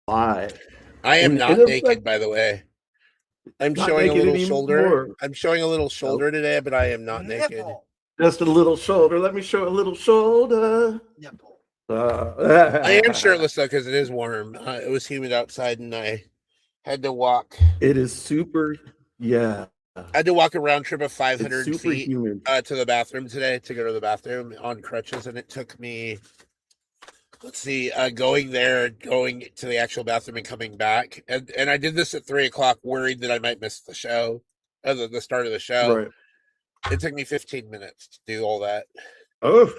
live. I am And not it looks like naked, by the way. I'm not showing a naked little shoulder. anymore. I'm showing a little Oh, shoulder today, but I am not naked. just a little shoulder. Let me show a little shoulder. I am Uh, shirtless though because it is warm. It was humid outside, and I had to walk. it is super. Yeah, I had to walk a round trip of it's 500 super feet humid. to the bathroom today to go to the bathroom on crutches, and it took me. Let's see, going there, going to the actual bathroom, and coming back, and I did this at 3 o'clock, worried that I might miss the show, the start of the show. Right. It took me 15 minutes to do all that. Oh,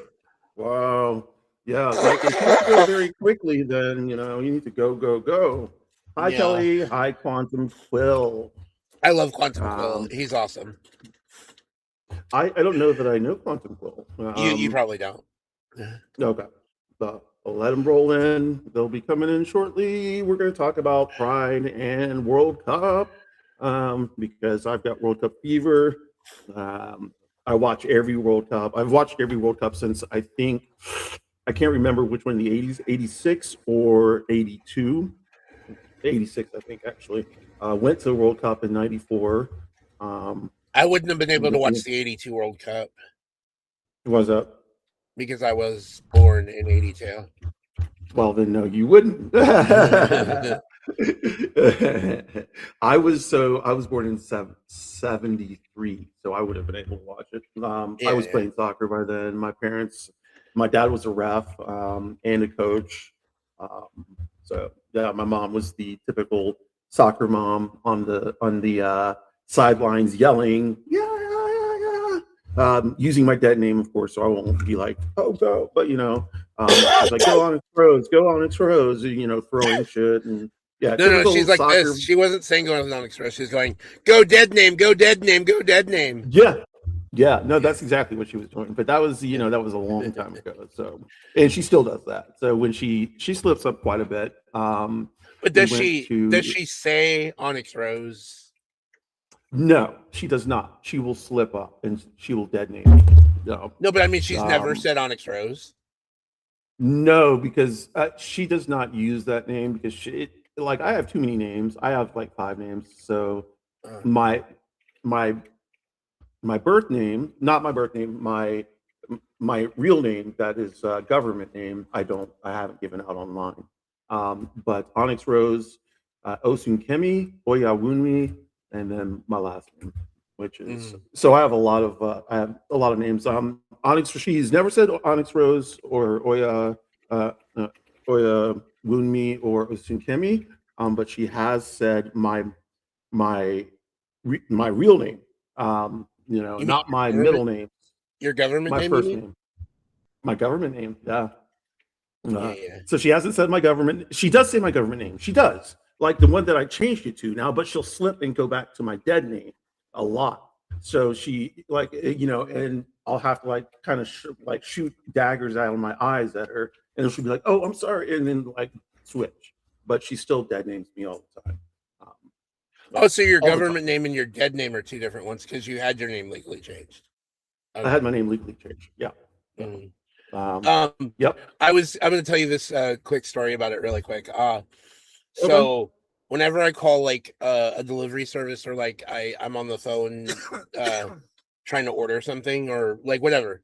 wow. Yeah, like if you have to go very quickly, then you need to go, go, go. Hi, Yeah, Kelly. Hi, Quantum Quill. I love Quantum Quill. Um, He's awesome. I don't know that I know Quantum Quill. You probably don't. Okay. So I'll let them roll in. They'll be coming in shortly. We're going to talk about Pride and World Cup because I've got World Cup fever. I watch every World Cup. I've watched every World Cup since I can't remember which one in the 80s, 86 or 82. 86, I think, actually. Went to the World Cup in 94. I wouldn't have been able to watch the 82 World Cup. Was that? Because I was born in 82. Well, then no, you wouldn't. I was born in 73, so I would have been able to watch it. I was playing soccer by then. My dad was a ref and a coach. So yeah, my mom was the typical soccer mom on the sidelines yelling, yeah, using my dead name, of course, so I won't be like, oh, go. But, I was like, go on OnyxRose, throwing shit. And yeah, No, she's like soccer. this. She wasn't saying go on OnyxRose. She's going, go dead name, go dead name, go dead name. Yeah. Yeah, no, that's exactly what she was doing. But that was, that was a long time ago. So, and she still does that. So when she slips up quite a bit. But does she say OnyxRose? No, she does not. She will slip up and she will dead name me. No, but I mean, she's never said OnyxRose. No, because she does not use that name because I have too many names. I have like 5 names. So my birth name, not my birth name, my real name, that is government name, I haven't given out online. But OnyxRose, Osun Kemi, Oya Wunmi, and then my last name, which is so I have a lot of names. Onyx, she's never said OnyxRose or Oya Wunmi or Osun Kemi, but she has said my real name. Not my middle name. Your government name? My first name. My government name, yeah. So she hasn't said my government. She does say my government name. She does. Like the one that I changed it to now, but she'll slip and go back to my dead name a lot. So she and I'll have to kind of shoot daggers out of my eyes at her, and she'll be like, "Oh, I'm sorry," and then switch. But she still dead names me all the time. So your government name and your dead name are 2 different ones because you had your name legally changed. Okay. I had my name legally changed. Yeah. Yep. I'm going to tell you this quick story about it really quick. So whenever I call a delivery service or I'm on the phone trying to order something or whatever,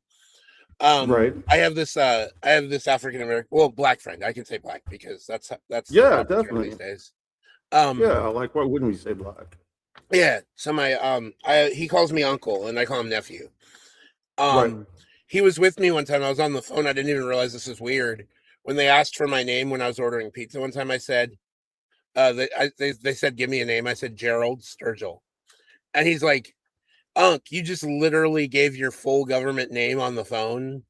right. I have this African American, well, black friend. I can say black because that's definitely these days. Why wouldn't we say black? Yeah. So he calls me uncle and I call him nephew. Right. He was with me one time. I was on the phone. I didn't even realize this is weird. When they asked for my name when I was ordering pizza one time, I said, they said, give me a name. I said, Gerald Sturgill. And he's like, Unc, you just literally gave your full government name on the phone.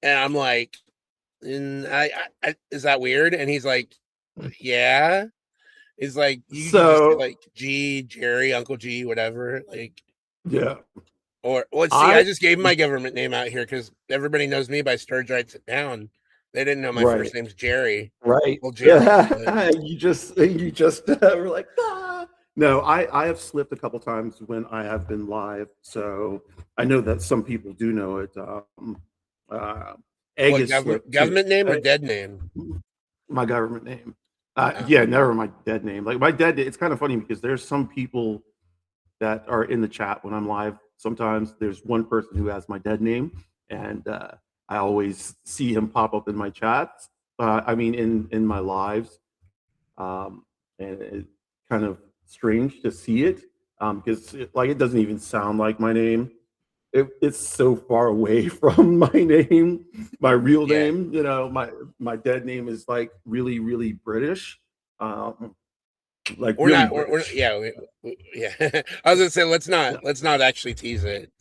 And I'm like, is that weird? And he's like, yeah. He's like, you just say G, Jerry, Uncle G, whatever. Yeah. Or I just gave my government name out here because everybody knows me by Sturg writes it down. They didn't know my first name's Jerry. Right. Well, Jerry. You just were like, ah. No, I have slipped a couple times when I have been live, so I know that some people do know it. Government name or dead name? My government name. Yeah, never my dead name. Like my dead, it's kind of funny because there's some people that are in the chat when I'm live. Sometimes there's one person who has my dead name, and I always see him pop up in my chats. I mean, in my lives, and it's kind of strange to see it because like it doesn't even sound like my name. It's so far away from my name, my real Yeah. name. You know, my dead name is like really, really British. Um, like We're really not. British. Yeah. I was gonna say Yeah. let's not actually tease it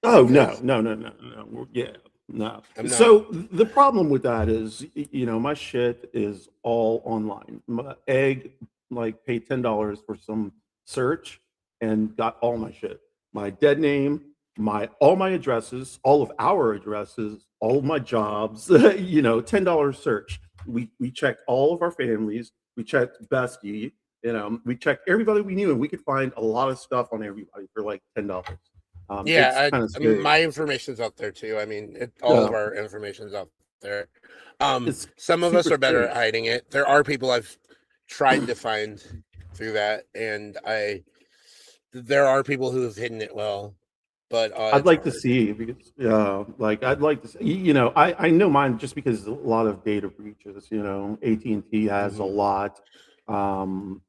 Oh no, because no, no, no, no. Yeah, no. I'm not. So the problem with that is, you know, my shit is all online. My egg like paid $10 for some search and got all my shit. My dead name, my all my addresses, all of our addresses, all of my jobs. You know, $10 search. We checked all of our families. We checked Bestie. You know, we checked everybody we knew, and we could find a lot of stuff on everybody for like $10. It's Yeah, kind of scary. my information's out there too. I mean, all of Uh, our information's out there. it's Some of us super are better scary. at hiding it. There are people I've tried to find through that, and there are people who have hidden it well, but I'd it's like to hard. see because, like I'd like to see, you know, I know mine just because a lot of data breaches. You know, AT&T has a Mhm. lot, um,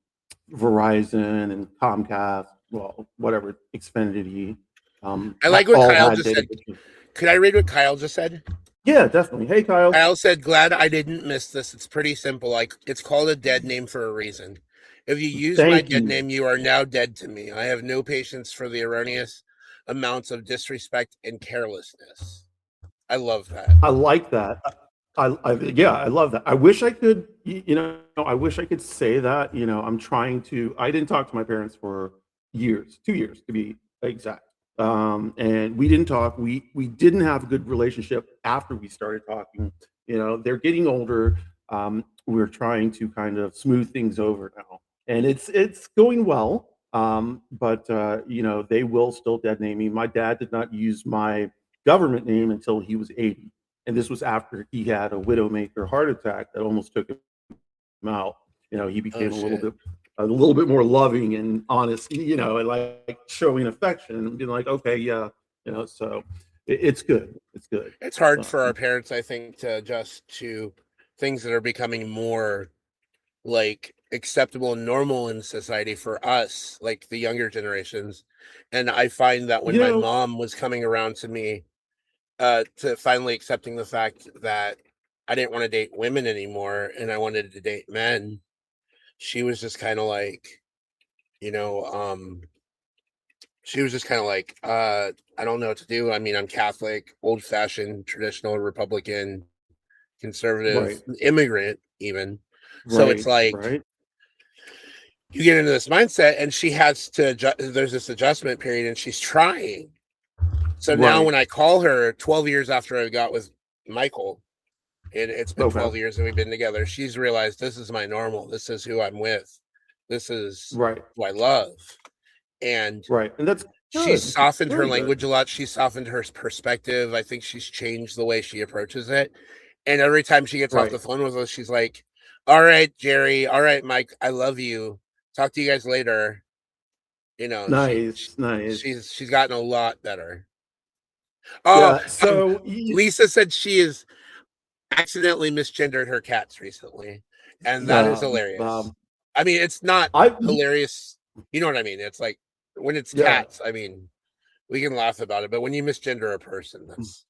Verizon and Comcast, well, whatever, Xfinity, I like what all Kyle had just data said. breaches. Could I read what Kyle just said? Yeah, definitely. Hey, Kyle. Kyle said, "Glad I didn't miss this. It's pretty simple. Like it's called a dead name for a reason. If you use my Thank dead you. name, you are now dead to me. I have no patience for the erroneous amounts of disrespect and carelessness." I love that. I like that. Yeah, I love that. I wish I could, you know, I wish I could say that. You know, I'm trying to. I didn't talk to my parents for years, 2 years to be exact. And we didn't talk. We didn't have a good relationship after we started talking. You know, they're getting older. We're trying to kind of smooth things over now, and it's going well. But you know, they will still dead name me. My dad did not use my government name until he was 80. And this was after he had a widowmaker heart attack that almost took him out. You know, he Oh became shit. a little bit more loving and honest, you know, and like showing affection and being like, okay, yeah, you know, so it's good. It's good. It's hard for our Um, parents, I think, to adjust to things that are becoming more like acceptable and normal in society for us, like the younger generations. And I find that when you my know, mom was coming around to me, to finally accepting the fact that I didn't want to date women anymore and I wanted to date men, she was just kind of like, you know, she was just kind of like, I don't know what to do. I mean, I'm Catholic, old fashioned, traditional, Republican, conservative, right, immigrant, even. So it's right, like right, you get into this mindset, and she has to adjust. There's this adjustment period, and she's trying. So now, right. when I call her 12 years after I got with Michael, and it's been Okay, 12 years and we've been together, she's realized this is my normal. This is who I'm with. This is right, who I love. And right. And that's she's good. softened her Very good. language a lot. She's softened her perspective. I think she's changed the way she approaches it. And every time she gets off Right. the phone with us, she's like, "All right, Jerry. All right, Mike. I love you. Talk to you guys later." You know, Nice, nice. she's gotten a lot better. Oh, Yeah. um, So, Lisa said she has accidentally misgendered her cats recently, and that is hilarious. um, I mean, it's not I, hilarious. You know what I mean? It's like when it's yeah. cats. I mean, we can laugh about it, but when you misgender a person, that's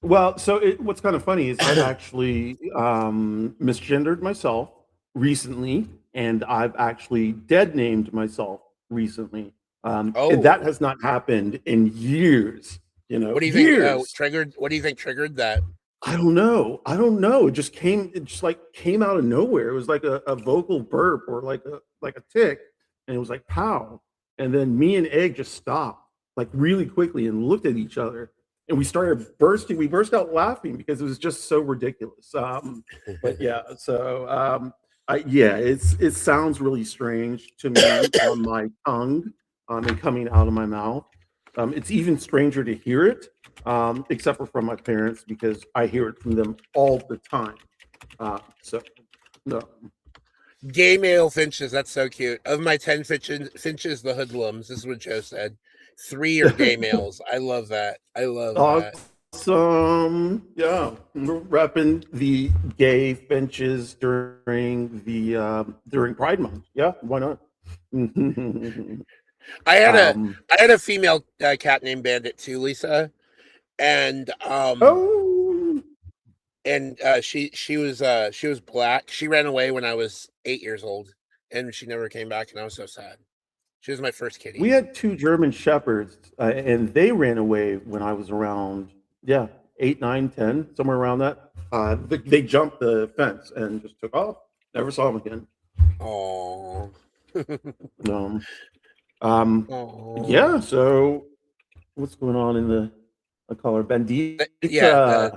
Well, so what's kind of funny is I've actually misgendered myself recently, and I've actually dead named myself recently. And that oh. has not happened in years, you know, What do you think years. triggered? What do you think triggered that? I don't know. I don't know. It just like came out of nowhere. It was like a vocal burp or like a tick, and it was like pow. And then me and Egg just stopped like really quickly and looked at each other, and we started bursting. We burst out laughing because it was just so ridiculous. But yeah, so yeah, it sounds really strange to me on my tongue, and coming out of my mouth. It's even stranger to hear it, except for from my parents because I hear it from them all the time. So No. Gay male finches. That's so cute. Of my 10 finches, the hoodlums. This is what Joe said. 3 are gay males. I love that. I love that. Awesome. Yeah, we're repping the gay finches during during Pride Month. Yeah, why not? I had a female cat named Bandit too, Lisa, and oh, she was black. She ran away when I was 8 years old, and she never came back, and I was so sad. She was my first kitty. we had 2 German shepherds, and they ran away when I was around 8, 9, 10, somewhere around that. They jumped the fence and just took off. Never saw them again. Oh. Yeah. So, what's going on in the color Bendita? Yeah.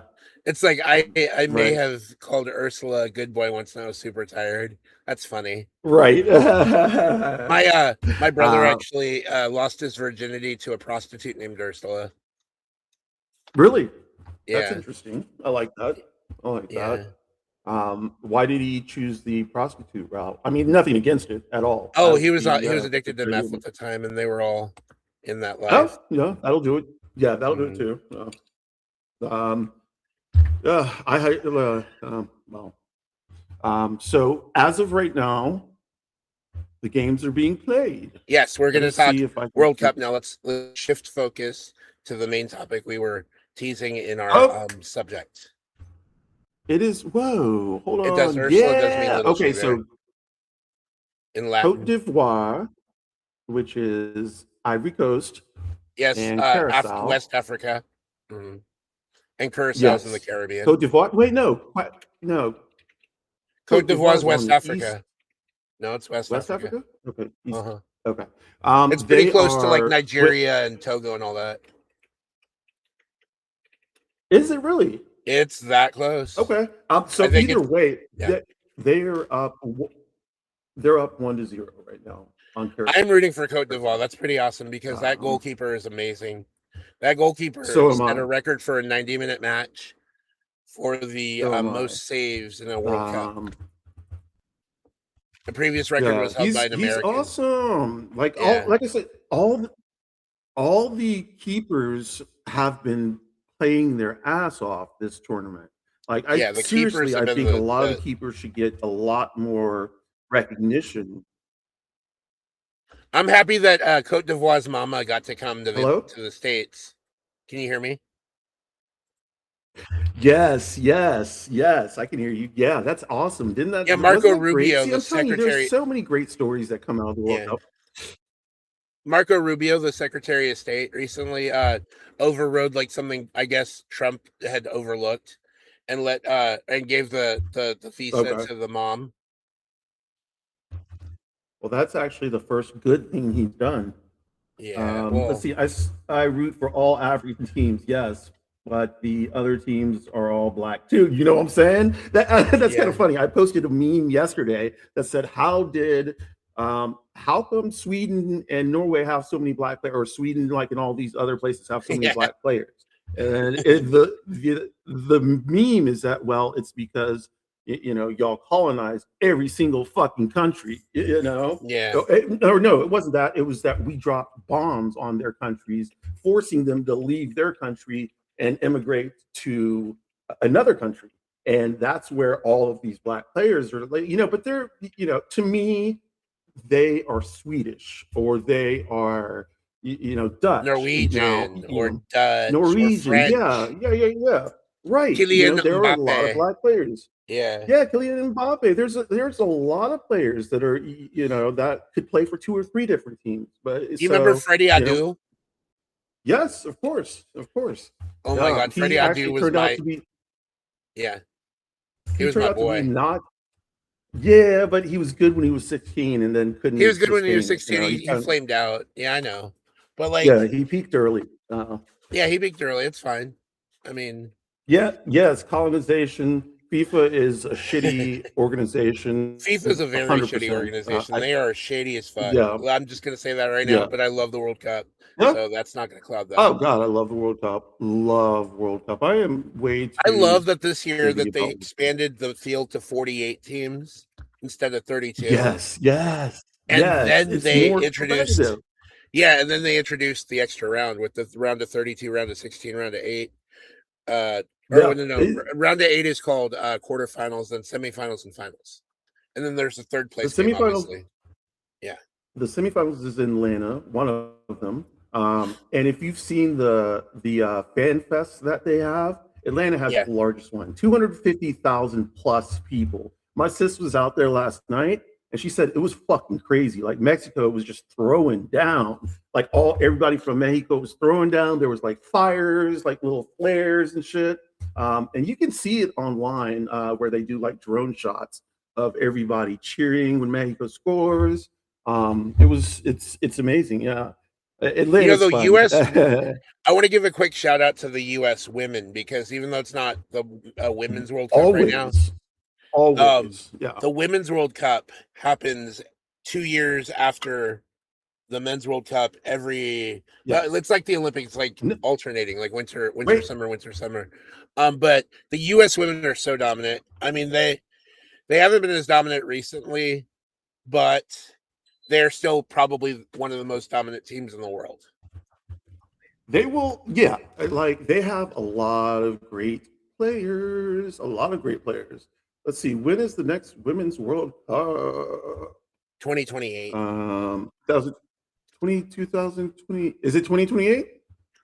It's like I may Right. have called Ursula a good boy once, and I was super tired. That's funny. Right. My brother actually lost his virginity to a prostitute named Ursula. Really? Yeah. That's interesting. I like that. Yeah. Why did he choose the prostitute route? I mean, nothing against it at all. Oh, he was addicted to meth at the time, and they were all in that life. Oh, yeah, that'll do it. Yeah, that'll do it too. So as of right now, the games are being played. Yes, we're going to talk World Cup now. Let's shift focus to the main topic we were teasing in our subject. It is. Whoa, hold on. It does. Ursula does mean little. Okay, so in Latin, Côte d'Ivoire, which is Ivory Coast. Yes, and West Africa. Mm-hmm. And Curaçao's in the Caribbean. Côte d'Ivoire. Wait, no. Côte d'Ivoire is West Africa. No, it's West Africa. Okay. Uh-huh. Okay. It's pretty close to like Nigeria and Togo and all that. Is it really? It's that close. Okay. So either way, they're up. They're up 1-0 right now on Curaçao. I'm rooting for Côte d'Ivoire. That's pretty awesome because that goalkeeper is amazing. That goalkeeper set a record for a 90-minute match for the most saves in a World Cup. The previous record was held by an American. He's awesome. Like I said, all the keepers have been playing their ass off this tournament. Like I think a lot of keepers should get a lot more recognition. I'm happy that Côte d'Ivoire's mama got to come to the States. Can you hear me? Yes, I can hear you. Yeah, that's awesome. Didn't that? Yeah, Marco Rubio, the secretary. There's so many great stories that come out of the World Cup. Marco Rubio, the Secretary of State, recently overrode like something I guess Trump had overlooked, and gave the visa to the mom. Well, that's actually the first good thing he's done. Yeah. Let's see. I root for all African teams, yes, but the other teams are all black too. You know what I'm saying? That's kind of funny. I posted a meme yesterday that said, "How come Sweden and Norway have so many black players, or Sweden, like in all these other places, have so many black players?" And the meme is that, well, it's because y'all colonized every single fucking country, Yeah. No, it wasn't that. It was that we dropped bombs on their countries, forcing them to leave their country and immigrate to another country. And that's where all of these black players are, but they're, to me, they are Swedish, or they are, Dutch, Norwegian, or Dutch, Norwegian, or French. Yeah. Right. Kylian there Mbappe. are a lot of black players. Yeah, Kylian Mbappe. There's a lot of players that are, that could play for 2 or 3 different teams. But do you remember Freddie Adu? Yes, of course. Oh my God, Freddie Adu was my. He was my boy. But he was good when he was 16, and then couldn't. He was good when he was 16. He flamed out. Yeah, I know. But he peaked early. Yeah, he peaked early. It's fine. I mean. Yes, colonization, FIFA is a shitty organization. FIFA is a very shitty 100%. organization. They are shady as fuck. Yeah, I'm just gonna say that right now. yeah, But I love the World Cup, yeah. so that's not gonna cloud that. Oh God, I love the World Cup. Love World Cup. I am way I too love that this year giddy that they about. expanded the field to 48 teams instead of 32. Yes, yes, And yes. then It's they more introduced, competitive. yeah, and then they introduced the extra round with the round of 32, round of 16, round of 8. Or Yeah, no, round of 8 is called quarterfinals, then semifinals and finals. And then there's a third the place game, semifinals. obviously. Yeah. The semifinals is in Atlanta, one of them. And if you've seen the fan fest that they have, Atlanta has Yeah. the largest one, 250,000 plus people. My sis was out there last night, and she said it was fucking crazy. Like Mexico was just throwing down, like everybody from Mexico was throwing down. There was like fires, like little flares and shit. And you can see it online where they do like drone shots of everybody cheering when Mexico scores. It's amazing. Yeah, Atlanta's The fun. U.S. I want to give a quick shout out to the U.S. women because even though it's not the Women's World Cup right now, always. Yeah, the Women's World Cup happens 2 years after the Men's World Cup. It's like the Olympics, like alternating, like winter, summer, winter, summer. But the U.S. women are so dominant. I mean, they haven't been as dominant recently, but they're still probably one of the most dominant teams in the world. They will. Yeah, like they have a lot of great players. A lot of great players. Let's see. When is the next Women's World Cup? 2028. 2020. Is it 2028?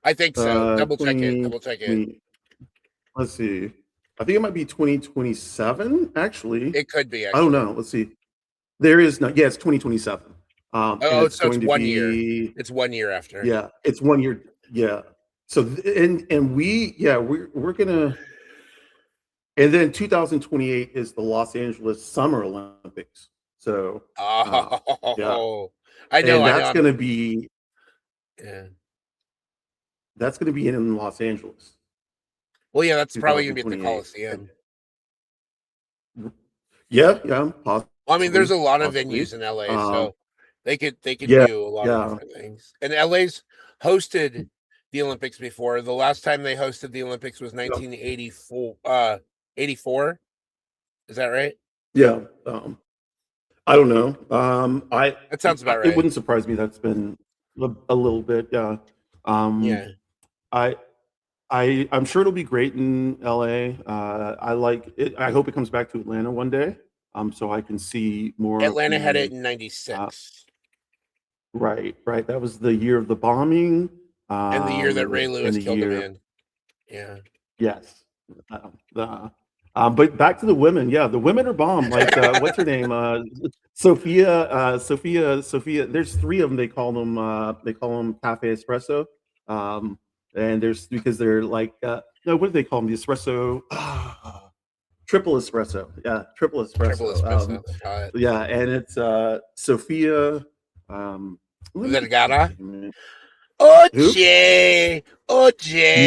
I think so. Double check it. Let's see. I think it might be 2027. Actually, it could be. I don't know. Let's see. There is not. Yeah, it's 2027. It's 1 year. It's 1 year after. Yeah, it's 1 year. Yeah. So we're gonna. And then 2028 is the Los Angeles Summer Olympics. So yeah, I know. That's gonna be. Yeah. That's gonna be in Los Angeles. Well, yeah, that's probably gonna be at the Coliseum. Yeah, possibly. Well, I mean, there's a lot of venues in LA, so they could do a lot of different things. And LA's hosted the Olympics before. The last time they hosted the Olympics was 1984. 84. Is that right? Yeah. I don't know. That sounds about right. It wouldn't surprise me. That's been a little bit. Yeah. I'm sure it'll be great in LA. I like it. I hope it comes back to Atlanta one day. So I can see more. Atlanta had it in 96. Right. That was the year of the bombing. And the year that Ray Lewis killed a man. Yeah. Yes. But back to the women. Yeah, the women are bomb. Like what's her name? Sophia. There's 3 of them. They call them Cafe Espresso. And there's because they're like no, what do they call them? The espresso. Triple espresso. Yeah, triple espresso. Yeah, and it's Sophia. Vergara. OJ.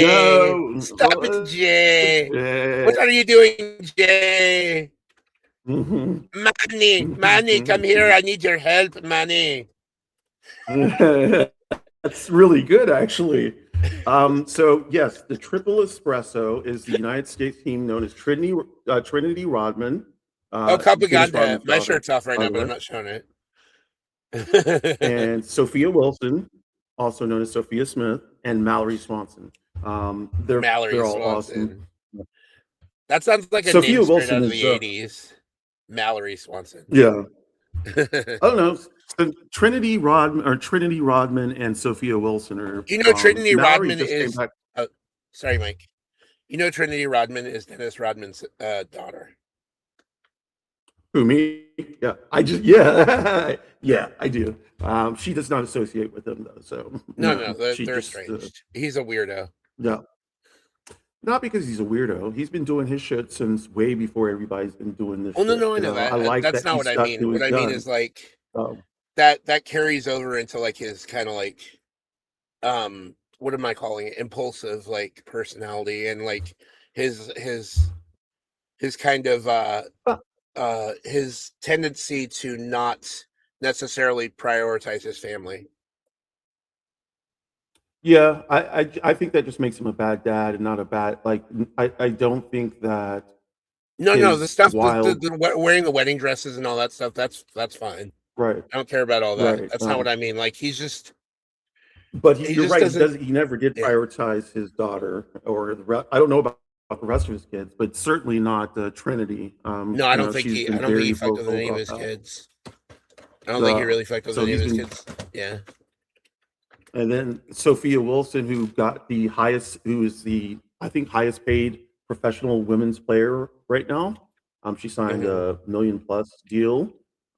No. Stop it, Jay. What are you doing, Jay? Mm-hmm. Manny, come here. I need your help, Manny. That's really good, actually. So yes, the triple espresso is the United States team known as Trinity Rodman. Capaganda. My shirt's off right now, but I'm not showing it. And Sophia Wilson, also known as Sophia Smith, and Mallory Swanson. They're all awesome. That sounds like a Sophia name Wilson out of the 80s. Mallory Swanson. Yeah. I don't know. So Trinity Rodman and Sophia Wilson are. Trinity Rodman is. Oh, sorry, Mike. Trinity Rodman is Dennis Rodman's daughter. Who, me? Yeah, yeah, I do. She does not associate with him though. So no, they're estranged. He's a weirdo. Yeah. Not because he's a weirdo. He's been doing his shit since way before everybody's been doing this. Oh no, I know that. I like that's not what I mean. What I mean is like that carries over into like his kind of like what am I calling it? Impulsive like personality and like his his kind of his tendency to not necessarily prioritize his family. Yeah, I think that just makes him a bad dad and not a bad like. I don't think that No, the his stuff, wild wearing the wedding dresses and all that stuff, that's fine. right, I don't care about all that. right. That's not what I mean. Like, But he you're just right. doesn't. He never did Yeah. prioritize his daughter or I don't know about the rest of his kids, but certainly not Trinity. No, I don't think She's he. I been don't think he very fucked with vocal any of about his that. kids. I don't think he really fucked with So any of he's his been, kids. Yeah. and then Sophia Wilson, who got the highest, who is the I think highest paid professional women's player right now. She signed a $1 million+ deal.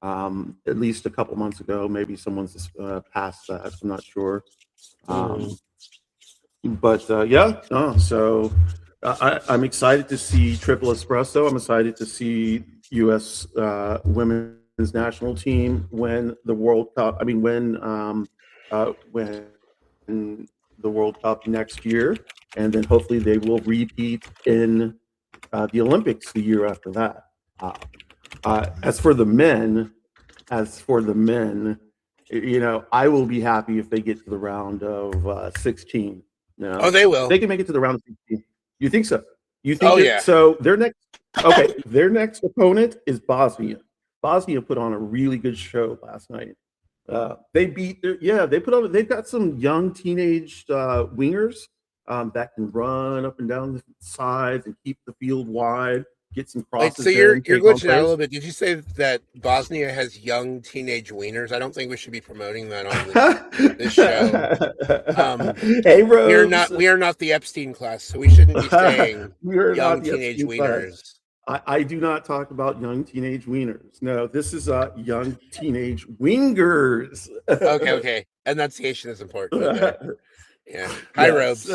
At least a couple months ago. Maybe someone's passed that. I'm not sure. But yeah, so I'm excited to see Triple Espresso. I'm excited to see U.S. Women's National Team win the World Cup. I mean, when the World Cup next year, and then hopefully they will repeat in the Olympics the year after that. As for the men, I will be happy if they get to the round of 16. Oh, they will. They can make it to the round of 16. You think so? You think Oh, yeah. So their next opponent is Bosnia. Bosnia put on a really good show last night. They've got some young teenage wingers that can run up and down the sides and keep the field wide, get some Wait, crosses so you're take on glitching out a players. little bit. Did you say that Bosnia has young teenage wieners? I don't think we should be promoting that on this show. Hey, Rose. We are not the Epstein class, so we shouldn't be saying We're young not the teenage Epstein class. wieners. I do not talk about young teenage wieners. No, this is young teenage wingers. Okay. Enunciation is important. Okay. Yeah. Hi, Robes.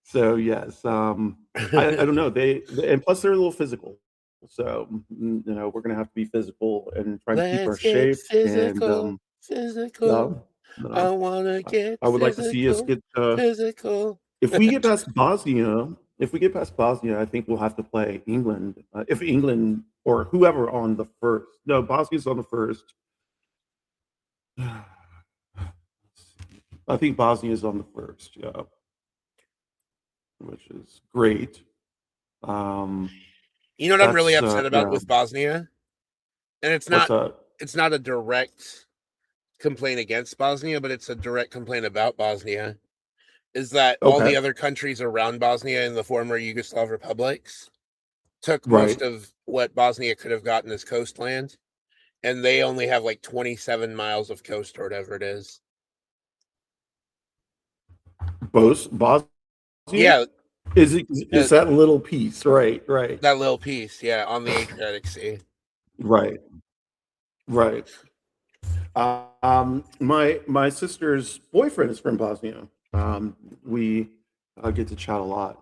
So yes, I don't know. They and plus they're a little physical. So we're gonna have to be physical and try to keep our shape. Physical. I wanna get. I would like to see us get physical. If we get past Bosnia, I think we'll have to play England. If England or whoever on the first. No, Bosnia's on the first. I think Bosnia is on the first, yeah, which is great. You know what I'm really upset about with Bosnia, and it's not a direct complaint against Bosnia, but it's a direct complaint about Bosnia. Is that all the other countries around Bosnia in the former Yugoslav republics took most of what Bosnia could have gotten as coastland, and they only have like 27 miles of coast or whatever it is. Bosnia? Yeah. Is that little piece, right. That little piece, yeah, on the Adriatic Sea. Right. My sister's boyfriend is from Bosnia. We get to chat a lot.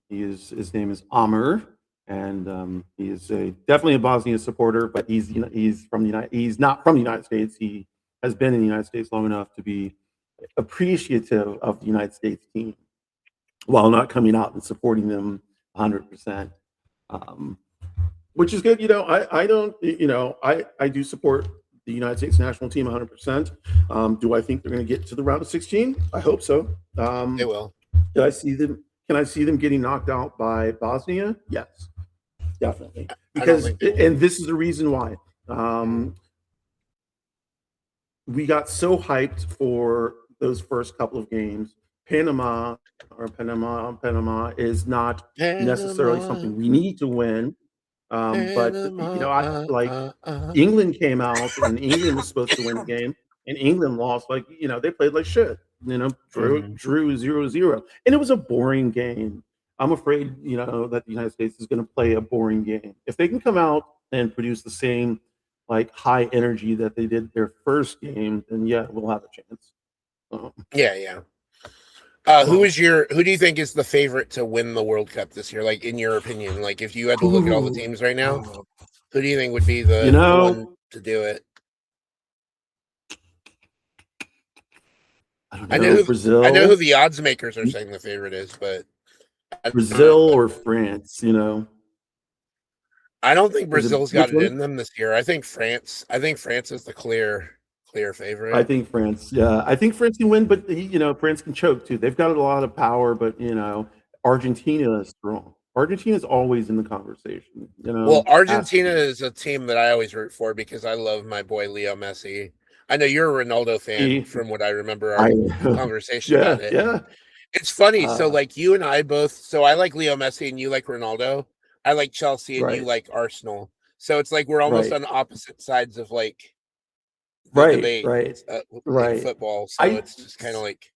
His name is Amr, and he is definitely a Bosnia supporter, but he's not from the United States. He has been in the United States long enough to be appreciative of the United States team while not coming out and supporting them 100%. Which is good. I do support the United States national team 100%. Do I think they're going to get to the round of 16? I hope so. They will. Can I see them getting knocked out by Bosnia? Yes, definitely. Because and this is the reason why. We got so hyped for those first couple of games. Panama is not necessarily something we need to win. But England came out and England was supposed to win the game, and England lost. They played like shit. Drew 0-0, and it was a boring game. I'm afraid that the United States is going to play a boring game. If they can come out and produce the same high energy that they did their first game, then yeah, we'll have a chance. Yeah. Who do you think is the favorite to win the World Cup this year? Like, in your opinion, like if you had to look at all the teams right now, who do you think would be the one to do it? I know Brazil. I know who the odds makers are saying the favorite is, but Brazil or France, I don't think Is it Brazil's got which it one? in them this year. I think France. I think France is the clear I favorite. think France. Yeah, I think France can win, but France can choke too. They've got a lot of power, but Argentina is strong. Argentina is always in the conversation. Well, Has to Argentina be. is a team that I always root for because I love my boy Leo Messi. I know you're a Ronaldo fan Me, from what I remember I, our conversation yeah, about it. yeah. It's funny. So, Uh, like, you and I both, so I like Leo Messi and you like Ronaldo. I like Chelsea and you right, like Arsenal. So it's like we're almost right, on opposite sides of like the right, debate right, in right. football. So I it's just kind of like,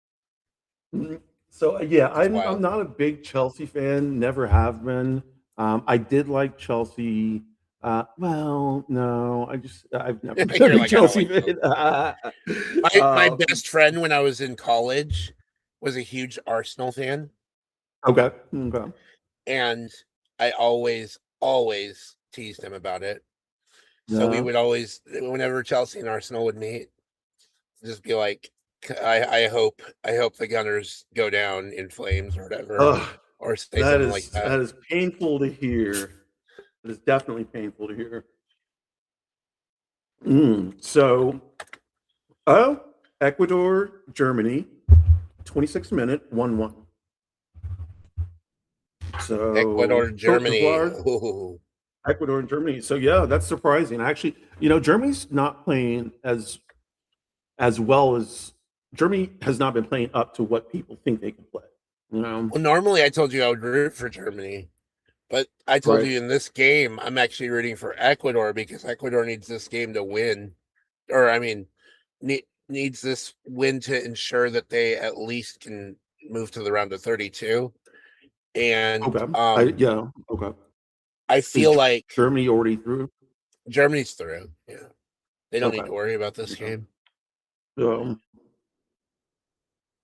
so yeah, it's I'm wild. not a big Chelsea fan. Never have been. I did like Chelsea. Well, no, I've never been a You're big like, I don't Chelsea like fan. Chelsea. My best friend when I was in college was a huge Arsenal fan. Okay. Okay. And I always teased him about it. So we Yeah. would always, whenever Chelsea and Arsenal would meet, just be like, I hope the Gunners go down in flames or whatever, Ugh, or say that something like is that. that is painful to hear. It is definitely painful to hear. So, oh, Ecuador, Germany, 26-minute, 1-1. So, Ecuador, Cote Germany. d'Ivoire, Ooh. Ecuador, and Germany. So, yeah, that's surprising. Actually, Germany's not playing as well as Germany has not been playing up to what people think they can play. Well, normally I told you I would root for Germany, but I told Right. you in this game I'm actually rooting for Ecuador because Ecuador needs this game to win, or I mean, needs this win to ensure that they at least can move to the round of 32. And Okay. Yeah. Okay. I Is feel like Germany already through? Germany's through. Yeah, they don't need Okay. to worry about this Okay. game. So,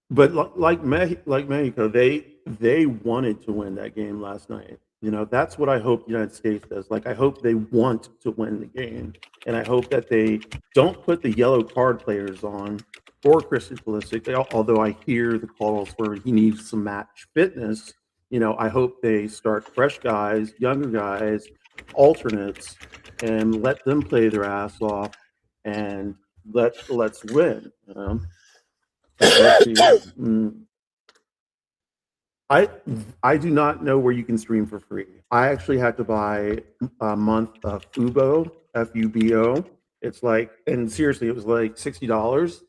but like Mexico, they wanted to win that game last night. That's what I hope the United States does. Like, I hope they want to win the game, and I hope that they don't put the yellow card players on for Christian Pulisic. Although I hear the calls for he needs some match fitness. I hope they start fresh guys, younger guys, alternates, and let them play their ass off, and let's win. Let's see. I I do not know where you can stream for free. I actually had to buy a month of Fubo, Fubo. It's like, and seriously, it was like $60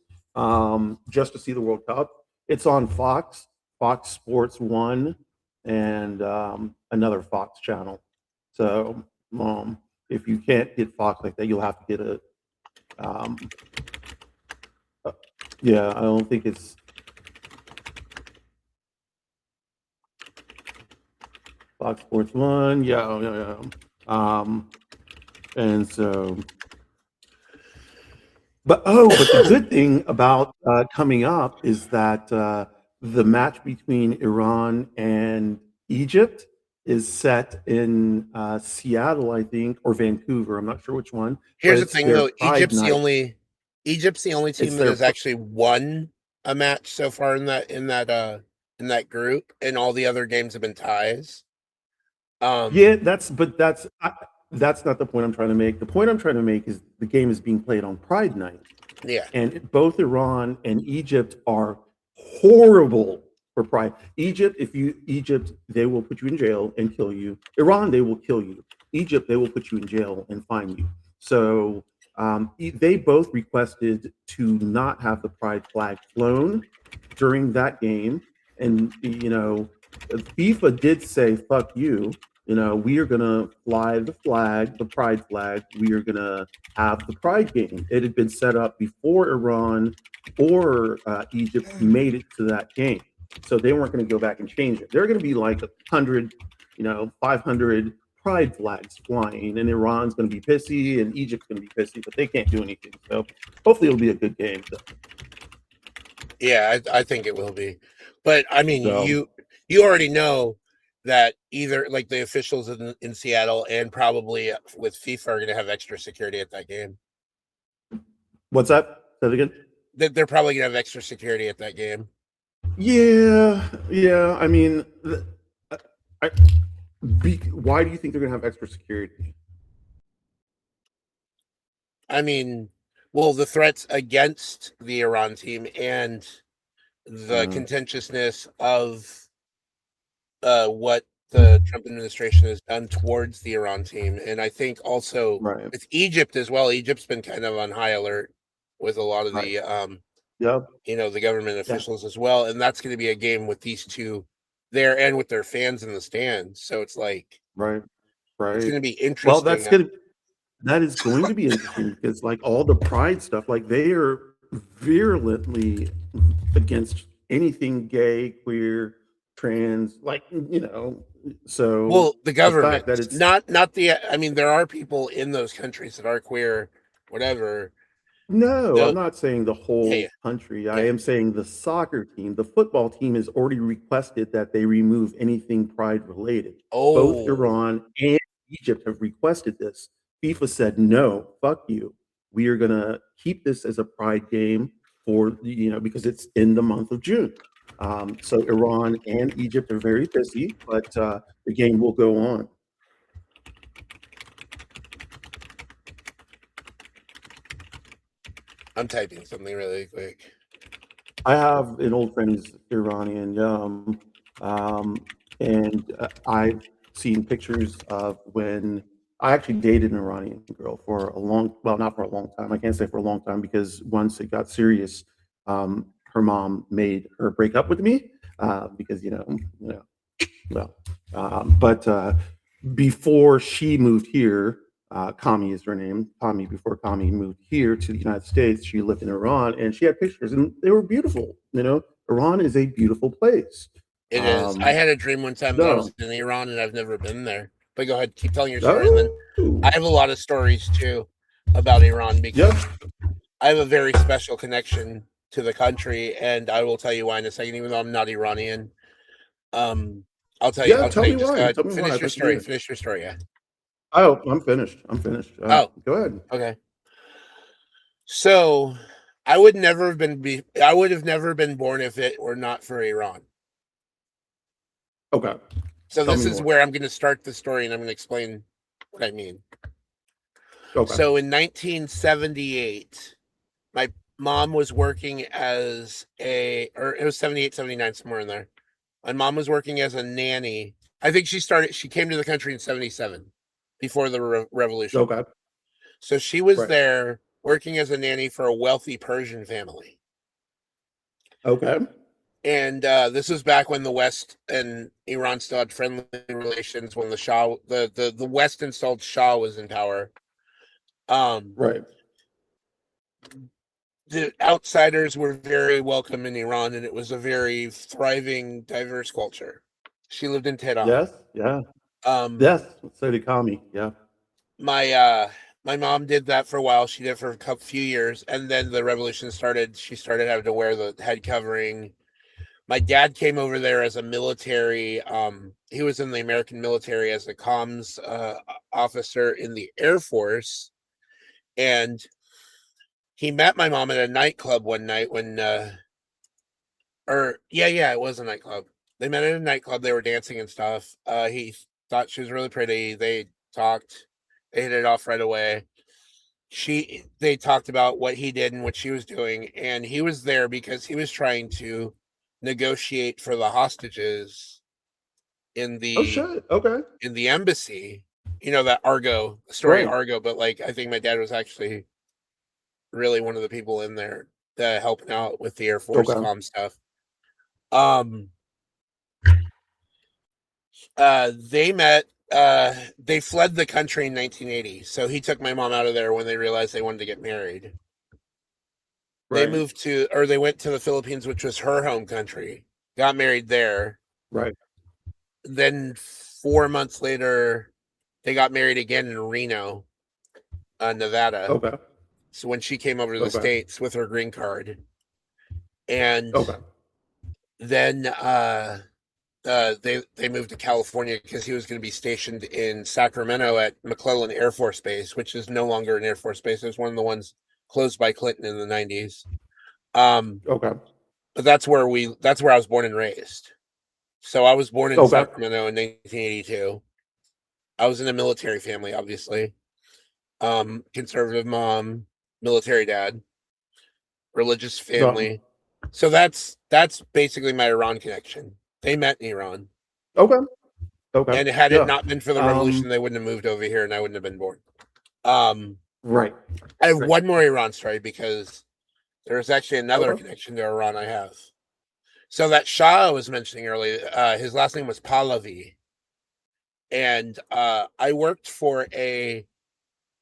just to see the World Cup. It's on Fox, Fox Sports One, and another Fox channel. So if you can't get Fox like that, you'll have to get a. Um, yeah, I don't think it's Fox Sports One. Yeah, yeah, yeah. And so, but the good thing about coming up is that the match between Iran and Egypt is set in Seattle, I think, or Vancouver. I'm not sure which one, but Here's the it's thing, their though: Pride night. Egypt's the only It's team that their has actually won a match so far in that group, and all the other games have been ties. Yeah, Um, that's not the point I'm trying to make. The point I'm trying to make is the game is being played on Pride night. yeah, And both Iran and Egypt are horrible for pride. Egypt, they will put you in jail and kill you. Iran, they will kill you. Egypt, they will put you in jail and fine you. So they both requested to not have the pride flag flown during that game, and FIFA did say "fuck you." We are gonna fly the flag, the pride flag. We are gonna have the Pride game. It had been set up before Iran or Egypt made it to that game, so they weren't going to go back and change it. They're going to be like 100, 500 Pride flags flying, and Iran's going to be pissy, and Egypt's going to be pissy, but they can't do anything. So hopefully it'll be a good game. yeah, I think it will be. But I mean, So you already know that either like the officials in Seattle and probably with FIFA are going to have extra security at that game. what's that? Say that again. They're probably going to have extra security at that game. Yeah, yeah. I mean, Why do you think they're going to have extra security? I mean, well, the threats against the Iran team and the contentiousness of what the Trump administration has done towards the Iran team. And I think also Right. with Egypt as well. Egypt's been kind of on high alert with a lot of Right. the Yep. the government officials as well. And that's going to be a game with these two there and with their fans in the stands. So it's like Right. it's Right. going to be Well, interesting. that is going to be interesting because like all the pride stuff, like they are virulently against anything gay, queer, trans, like so Well, the government, fact that it's not the. I mean, there are people in those countries that are queer, whatever. no, I'm The not saying the yeah, whole country. I yeah. am saying the soccer team, the football team has already requested that they remove anything pride related. Both Oh, Iran and Egypt have requested this. FIFA said, no, fuck you. We are going to keep this as a pride game because it's in the month of June. So Iran and Egypt are very busy, but the game will go on. I'm typing something really quick. I have an old friend who's Iranian, and I've seen pictures of when I actually dated an Iranian girl for not for a long time. I can't say for a long time because once it got serious, her mom made her break up with me because well, but before she moved here, Kami is her name. Kami, before Kami moved here to the United States, she lived in Iran, and she had pictures, and they were beautiful. Iran is a beautiful place. It is. I Um, had a dream one time that I was so, in Iran and I've never been there. But go ahead, keep telling your story, and then I oh, have a lot of stories too about Iran because yep, I have a very special connection to the country, and I will tell you why in a second. Even though I'm not Iranian, um, I'll tell you. yeah. I'll tell you. Just go ahead. Tell me why. Finish I'd your like to story. hear it. Finish your story. Yeah. Oh, I'm finished. I'm finished. Oh, Go ahead. okay. So I would never have been. I would have never been born if it were not for Iran. Okay, So tell this me is more. where I'm going to start the story, and I'm going to explain what I mean. Okay, So in 1978, my mom was working as or it was 78, 79, somewhere in there. My mom was working as a nanny. I think she came to the country in 77 before the revolution. okay, So she was right. there working as a nanny for a wealthy Persian family. Okay, And this was back when the West and Iran still had friendly relations when the Shah, the West installed Shah was in power. right. The outsiders were very welcome in Iran, and it was a very thriving, diverse culture. She lived in Tehran. Yes, yeah, Um, yes. So did Kami. Yeah. my mom did that for a while. She did it for a few years, and then the revolution started. She started having to wear the head covering. My dad came over there as a military. He was in the American military as a comms officer in the Air Force, and he met my mom at a nightclub one night when it was a nightclub. They met at a nightclub. They were dancing and stuff. He thought she was really pretty. They talked. They hit it off right away. They talked about what he did and what she was doing, and he was there because he was trying to negotiate for the hostages in Oh the shit. Okay. embassy. You know that Argo story, Right. Argo. But like, I think my dad was actually really one of the people in there that helping out with the Air Force Okay. comm stuff. Um, they met. They fled the country in 1980. So he took my mom out of there when they realized they wanted to get married. They Right. moved to, or they went to the Philippines, which was her home country. Got married there. Right. Then 4 months later, they got married again in Reno, Nevada. Okay. So when she came over to the Okay. States with her green card, and Okay. then they moved to California because he was going to be stationed in Sacramento at McClellan Air Force Base, which is no longer an Air Force base. It was one of the ones closed by Clinton in the 90s. Okay. But that's where I was born and raised. So I was born in Okay. Sacramento in 1982. I was in a military family, obviously. Conservative mom, military dad, religious Um, family. So that's basically my Iran connection. They met in Iran. okay. Okay. And had it Yeah. not been for the revolution, they wouldn't have moved over here and I wouldn't have been born. Right. I have Right. one more Iran story because there's actually another Okay. connection to Iran I have. So that Shah I was mentioning earlier, his last name was Pahlavi. And I worked for a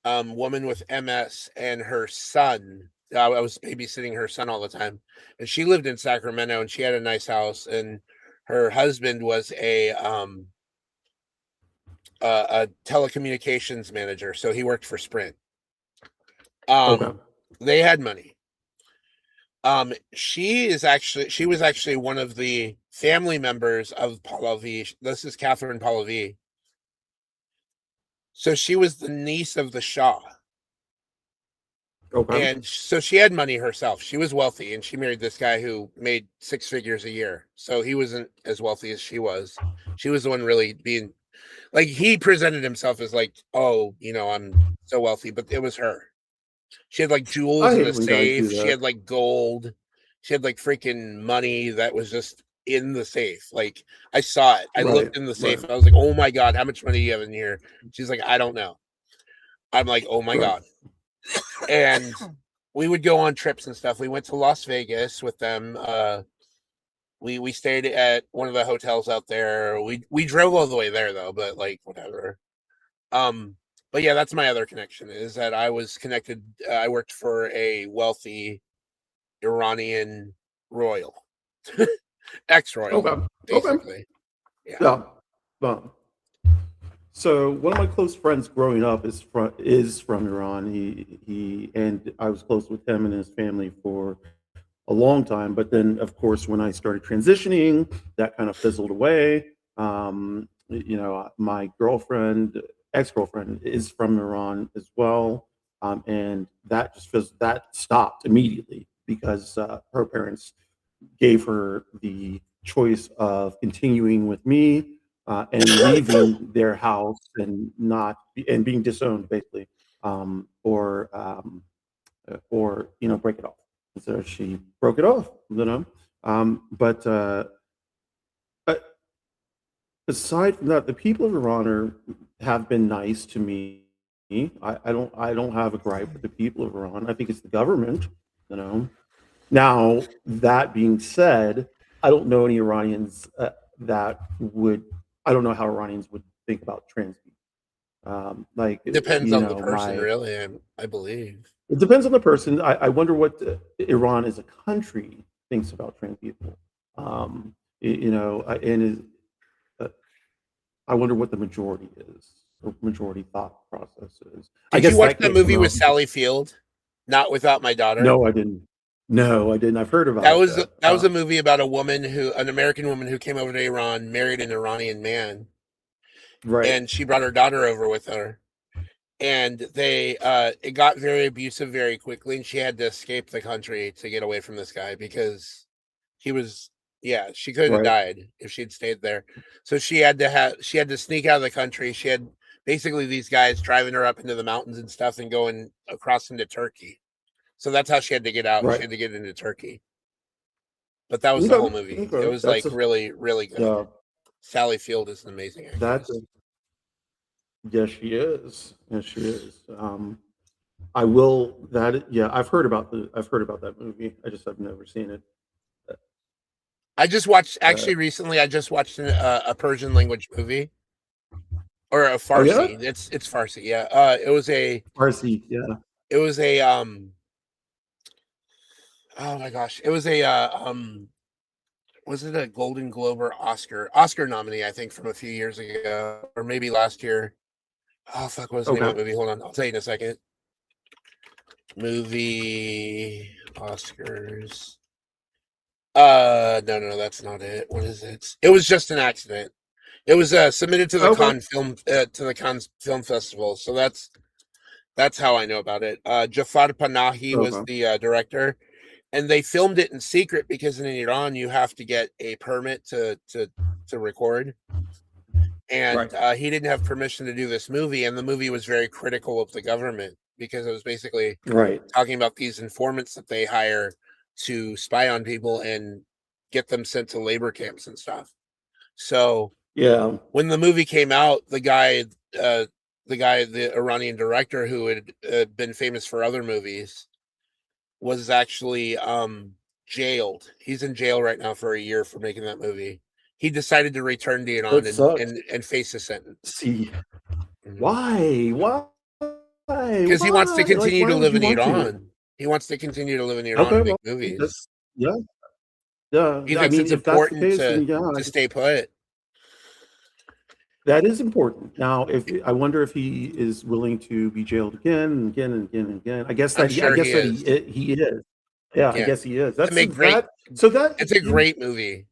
woman with MS and her son. I was babysitting her son all the time. And she lived in Sacramento and she had a nice house. And her husband was a telecommunications manager. So he worked for Sprint. Okay. They had money. She was actually one of the family members of Pahlavi. This is Catherine Pahlavi. So she was the niece of the Shah. Okay. And so she had money herself. She was wealthy and she married this guy who made 6 figures a year. So he wasn't as wealthy as she was. She was the one really being like, he presented himself as like, oh, I'm so wealthy, but it was her. She had like I jewels in hate the when guys do safe. She that. had like gold. She had like freaking money that was just in the safe. Like I saw it. I Right. looked in the safe Right. and I was like, oh my God, how much money do you have in here? She's like, I don't know. I'm like, oh my Right. God. And we would go on trips and stuff. We went to Las Vegas with them. We stayed at one of the hotels out there. We drove all the way there though, but like whatever. But yeah, that's my other connection is that I was connected. I worked for a wealthy Iranian royal, ex-royal, Okay. Okay. basically. Yeah. Yeah. Um, so one of my close friends growing up is from Iran. He and I was close with him and his family for a long time. But then, of course, when I started transitioning, that kind of fizzled away. My ex-girlfriend, is from Iran as well, and that stopped immediately because her parents gave her the choice of continuing with me and leaving their house and being disowned basically, or break it off. So she broke it off. But uh, aside from that, the people of Iran have been nice to me. I don't have a gripe with the people of Iran. I think it's the government. You know. Now that being said, I don't know any Iranians that would. I don't know how Iranians would think about trans people. Like Depends you on the know, person, my really. I believe. It depends on the person. I wonder what Iran as a country thinks about trans people. Uh, I wonder what the majority is, or majority thought process is. I Did you guess watch that that can't come movie with out. Sally Field? Not Without My Daughter. No, I didn't. No, I didn't. I've heard That about was that. that was a movie about an American woman who came over to Iran, married an Iranian man, Right, and she brought her daughter over with her. And it got very abusive very quickly, and she had to escape the country to get away from this guy because he was, yeah, she could have right, died if she'd stayed there. So she had to sneak out of the country. She had basically these guys driving her up into the mountains and stuff and going across into Turkey. So that's how she had to get out. She right. had to get into Turkey. But that was the Okay, whole movie. It okay. was like really, really good. Yeah. Sally Field is an amazing That's actress. Yes, she is. Yes, she is. I will. Yeah. I've heard about that movie. I just have never seen it. I just watched Uh, actually recently. I just watched a Persian language movie or a oh yeah, Farsi. It's Farsi. Yeah. Farsi. Yeah. It was a Oh my gosh! It was a was it a Golden Globe or Oscar nominee? I think from a few years ago, or maybe last year. Oh fuck! What was the name of Okay. that movie? Hold on, I'll tell you in a second. Movie Oscars. No, that's not it. What is it? It was just an accident. It was submitted to the Okay. Cannes Film Festival. So that's how I know about it. Jafar Panahi was Okay. the director, and they filmed it in secret because in Iran you have to get a permit to to record. And he didn't have permission to do this movie, and the movie was very critical of the government because it was basically talking about these informants that they hire to spy on people and get them sent to labor camps and stuff. So when the movie came out, the Iranian director who had been famous for other movies was actually jailed. He's in jail right now for a year for making that movie. He decided to return to Iran and face a sentence. See, why? Because he wants to continue to live in Iran. He wants to continue to live in Iran and make movies. Yeah. He thinks it's important to stay put. That is important. Now, I wonder if he is willing to be jailed again and again and again and again. I guess he is. Yeah, I guess he is. It's a great movie.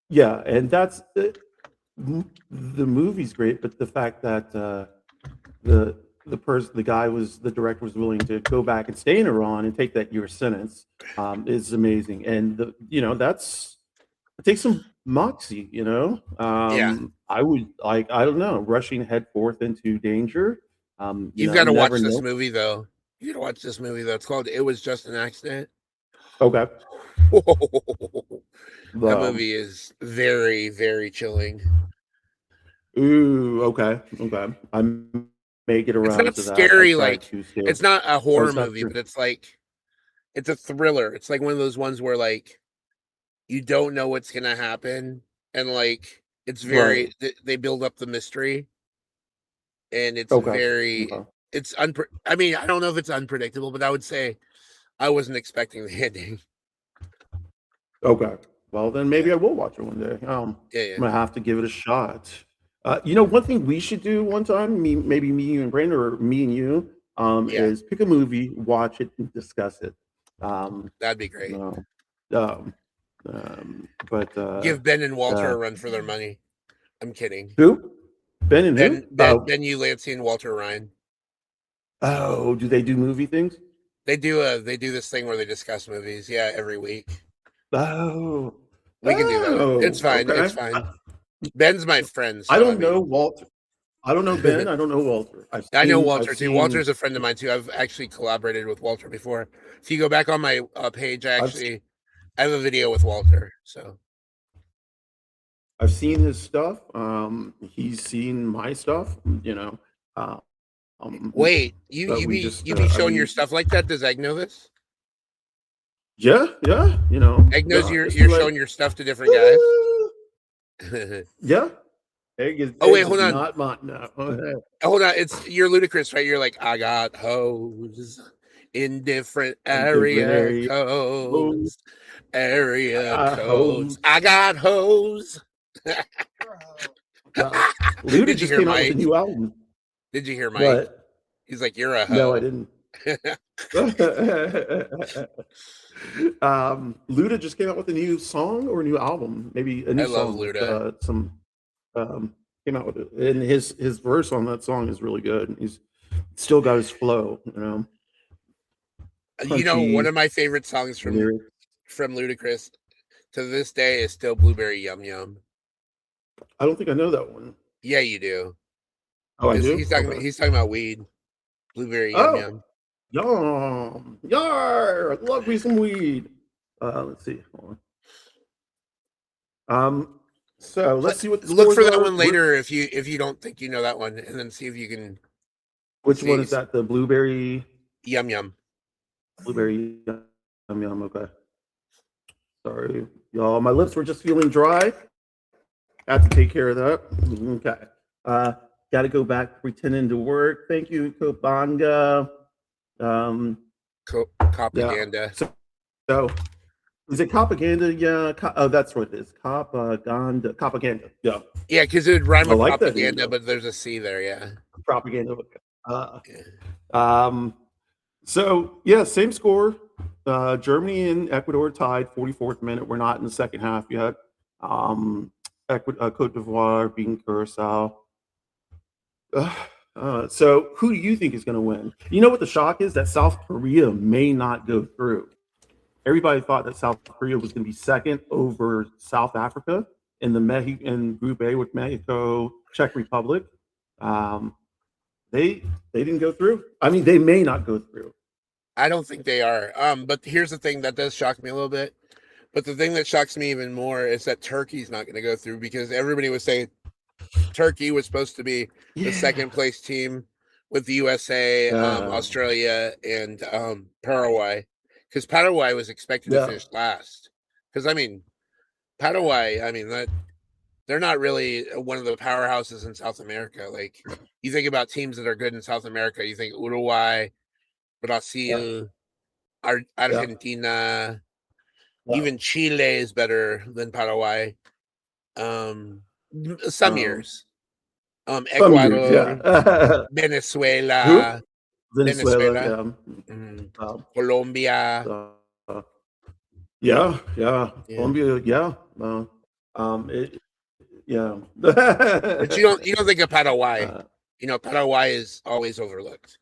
Yeah, and that's the movie's great, but the fact that the director was willing to go back and stay in Iran and take that year sentence is amazing. And it takes some moxie, I would I don't know, rushing head forth into danger. You've got to watch this movie though. You got to watch this movie though. It's called It Was Just an Accident. Okay. That movie is very, very chilling. Ooh, okay. I may get around to that. It's not a horror movie, but it's a thriller. It's like one of those ones where you don't know what's gonna happen, and it's very they build up the mystery, and it's I mean, I don't know if it's unpredictable, but I would say I wasn't expecting the ending. Okay. Well, then maybe I will watch it one day. I'm gonna have to give it a shot. One thing we should do one time, maybe me, you, and Brandon, or me and you, is pick a movie, watch it, and discuss it. That'd be great. But give Ben and Walter a run for their money. I'm kidding. Who? Ben and who? Ben Ulansey and Walter Ryan. Oh, do they do movie things? They do this thing where they discuss movies. Yeah, every week. Oh, we can do that. It's fine. Okay. It's fine. Ben's my friend. So I don't know Walter. I don't know Ben. I don't know Walter. I know Walter too. Walter's a friend of mine too. I've actually collaborated with Walter before. If you go back on my page, I have a video with Walter. So I've seen his stuff. He's seen my stuff. Wait, you be showing your stuff like that? Does Egg know this? Yeah. Egg knows you're showing your stuff to different guys. Yeah. Egg is. Oh wait, hold on. Not mine. No. Hold on. You're Ludacris, right? You're like, I got hoes in different area codes. Area codes. I got hoes. Luda just came out with a new album. Did you hear Mike? What? He's like, you're a hoe. No, I didn't. Luda just came out with a new song or a new album, maybe a new song. I love Luda. Came out with it, and his verse on that song is really good. He's still got his flow, Punchy, one of my favorite songs from Ludacris to this day is still "Blueberry Yum Yum." I don't think I know that one. Yeah, you do. Oh, I do. He's talking about weed. Blueberry Yum Yum. Yum. Yar! Love me some weed. Let's see. Hold on. So let's see what the look for that one later if you don't think you know that one, and then see if you can. Which one is that? The Blueberry Yum Yum. Blueberry Yum Yum. Okay. Sorry, y'all. My lips were just feeling dry. Had to take care of that. Okay. Got to go back pretending to work. Thank you, Kobanga. Propaganda. Yeah. So is it propaganda? Yeah. That's what it is. Propaganda. Yeah. Yeah, because it would rhyme with propaganda, but there's a C there. Yeah. Propaganda. So yeah, same score. Germany and Ecuador tied 44th minute. We're not in the second half yet. Cote d'Ivoire beating Curacao. So who do you think is going to win? You know what the shock is? That South Korea may not go through. Everybody thought that South Korea was going to be second over South Africa. in in Group A with Mexico, Czech Republic. They didn't go through. I mean, they may not go through. I don't think they are. But here's the thing that does shock me a little bit. But the thing that shocks me even more is that Turkey's not going to go through because everybody was saying Turkey was supposed to be the second place team with the USA, Australia, and Paraguay, because Paraguay was expected to finish last. Because I mean, Paraguay, I mean that they're not really one of the powerhouses in South America. Like you think about teams that are good in South America, you think Uruguay, Brazil, Argentina, even Chile is better than Paraguay. Some years. Ecuador, Venezuela, Venezuela, Colombia. Colombia, But you don't think of Paraguay. Paraguay is always overlooked.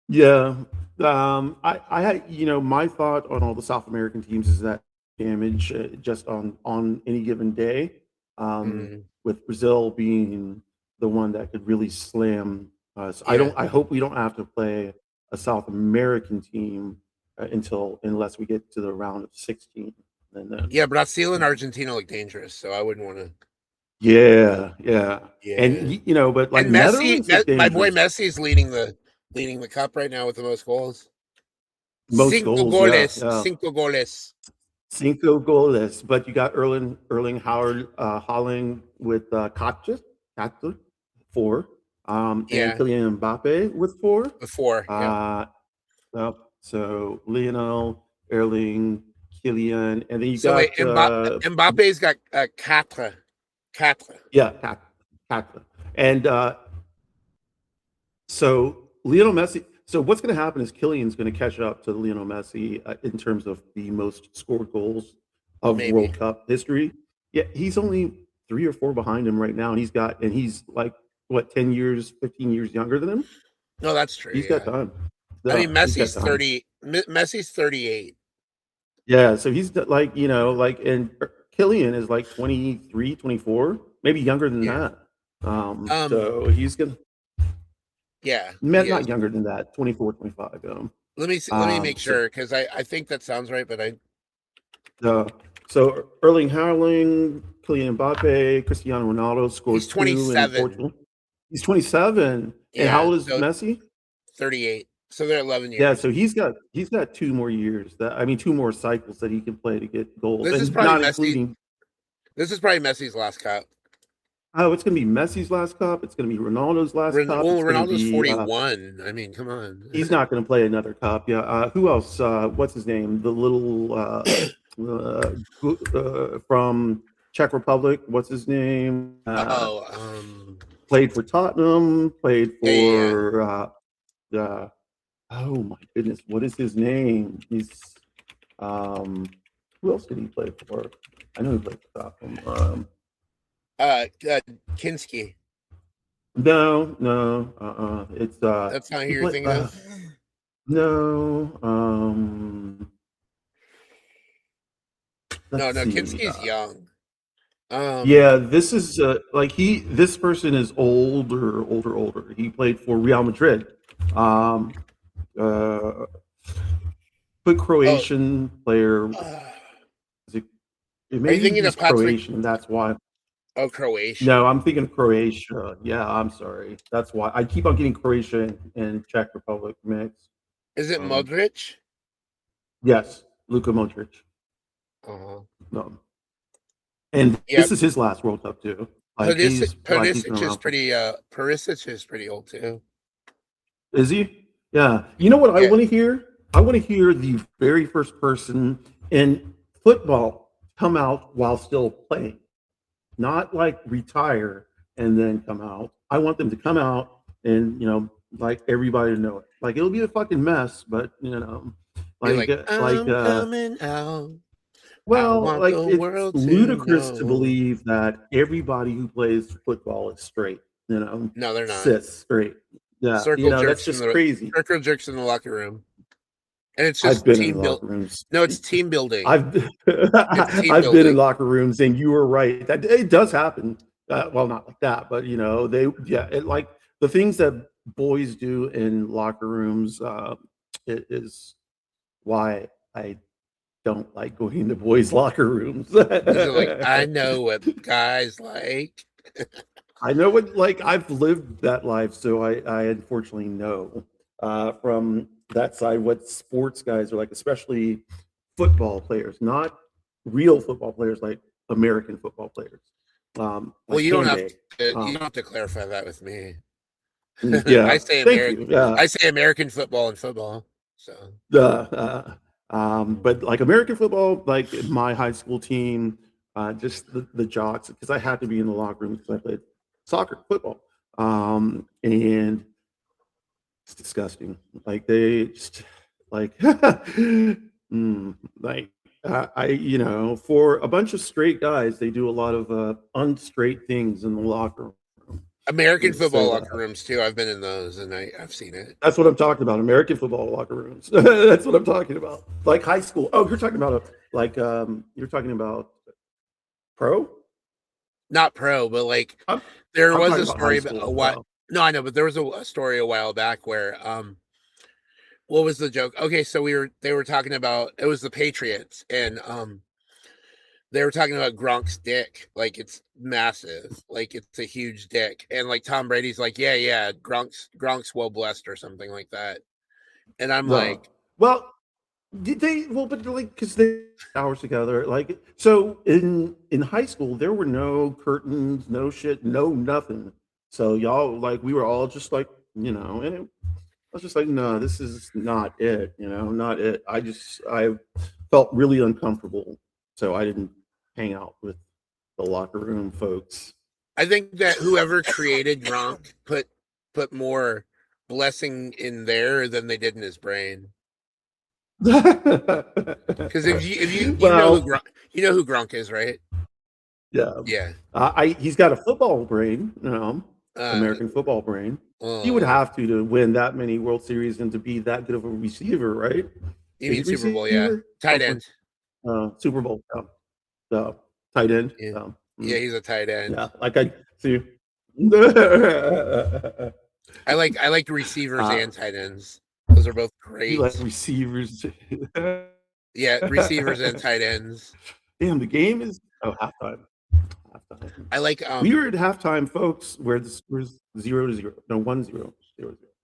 Yeah. I had, my thought on all the South American teams is that damage just on any given day, with Brazil being the one that could really slam us. I hope we don't have to play a South American team unless we get to the round of 16. And then, Brazil and Argentina look dangerous, so I wouldn't want to. Yeah. And but like and Messi, my boy Messi is leading the cup right now with the most goals. Cinco goles. Cinco goles. But you got Erling Haaland with Katja, 4. And Kylian Mbappe with 4. With 4. So Lionel, Erling, Kylian, and then you got Mbappe's got 4. Yeah, 4. And so Lionel Messi. So what's going to happen is Kylian's going to catch up to Lionel Messi in terms of the most scored goals of World Cup history. Yeah, he's only 3 or 4 behind him right now, and he's like what 10 years, 15 years younger than him. No, that's true. He's got time. I mean, Messi's 30. Messi's 38. Yeah, so he's like and Kylian is like 23, 24, maybe younger than that. So he's gonna. Yeah, not younger than that, 24, 25. Let me make sure because I think that sounds right, but I. So Erling Haaland, Kylian Mbappe, Cristiano Ronaldo scored. He's 27. He's 27. And how old is Messi? 38. So they're 11 years. Yeah, so he's got 2 more years. 2 more cycles that he can play to get goals. This is probably Messi's last cup. Oh, it's going to be Messi's last cup. It's going to be Ronaldo's last cup. Well, Ronaldo's 41. I mean, come on. He's not going to play another cup. Yeah. Who else? What's his name? The little from Czech Republic. What's his name? Played for Tottenham. Played for. Oh my goodness! What is his name? He's. Who else did he play for? I know he played for Tottenham. Kinski. No. It's that's not who you're thinking of. No. No. Kinski's young. Yeah, this is this person is older. He played for Real Madrid. Good Croatian player. Maybe thinking of Croatian? That's why. Oh, Croatia. No, I'm thinking Croatia. Yeah, I'm sorry. That's why I keep on getting Croatia and Czech Republic mixed. Is it Modric? Yes, Luka Modric. No. And this is his last World Cup too. Perisic is pretty old too. Is he? Yeah. You know what I want to hear? I want to hear the very first person in football come out while still playing. Not like retire and then come out. I want them to come out and like everybody to know it. Like it'll be a fucking mess, but coming out. Well, like it's ludicrous to believe that everybody who plays football is straight. No, they're not. Sits straight. Yeah, Circle jerks that's just crazy. Circle jerks in the locker room. And it's I've just been in team build. locker rooms. No, it's team building. I've It's team I've been in building. locker rooms, and you were right. That it does happen. Well, not like that, but like the things that boys do in locker rooms. It is why I don't like going into boys' locker rooms. Is it like I know what guys like? I know what like I've lived that life, so I unfortunately know from that side what sports guys are like, especially football players, not real football players like American football players. Well, Like you don't game have day. you don't have to clarify that with me. Yeah, I say thank American. you. Yeah, I say American football and football. So but like American football, like my high school team, just the jocks, because I had to be in the locker room because I played soccer, football, and it's disgusting. Like they just like, like for a bunch of straight guys, they do a lot of unstraight things in the locker room. American football So locker rooms too. I've been in those, and I've seen it. that's what I'm talking about. American football locker rooms. That's what I'm talking about. Like high school. Oh, you're talking about you're talking about pro. Not pro, but like I'm, there I'm was talking a about high story school. a while. No, I know, but there was a story a while back where what was the joke? Okay, so they were talking about it was the Patriots, and they were talking about Gronk's dick, like it's massive, like it's a huge dick, and like Tom Brady's like, yeah, Gronk's well blessed or something like that, and I'm like, well, did they? Well, but like because they hours together. Like so in high school, there were no curtains, no shit, no nothing. So y'all like we were all just like and I was just like, no, this is not it. Not it. I felt really uncomfortable, so I didn't hang out with the locker room folks. I think that whoever created Gronk put more blessing in there than they did in his brain. Because if you know you know who Gronk is, right? Yeah. Yeah. He's got a football brain, Uh, American football brain. He would have to win that many World Series and to be that good of a receiver, right? You mean Super Bowl, yeah. Tight end. Super Bowl, tight end. Yeah. Yeah, he's a tight end. Yeah, like I see. I like receivers and tight ends. Those are both great. You like receivers? Yeah, receivers and tight ends. Damn, the game is halftime. I like we were at halftime, folks, where the score's 0-0. No, 1-0.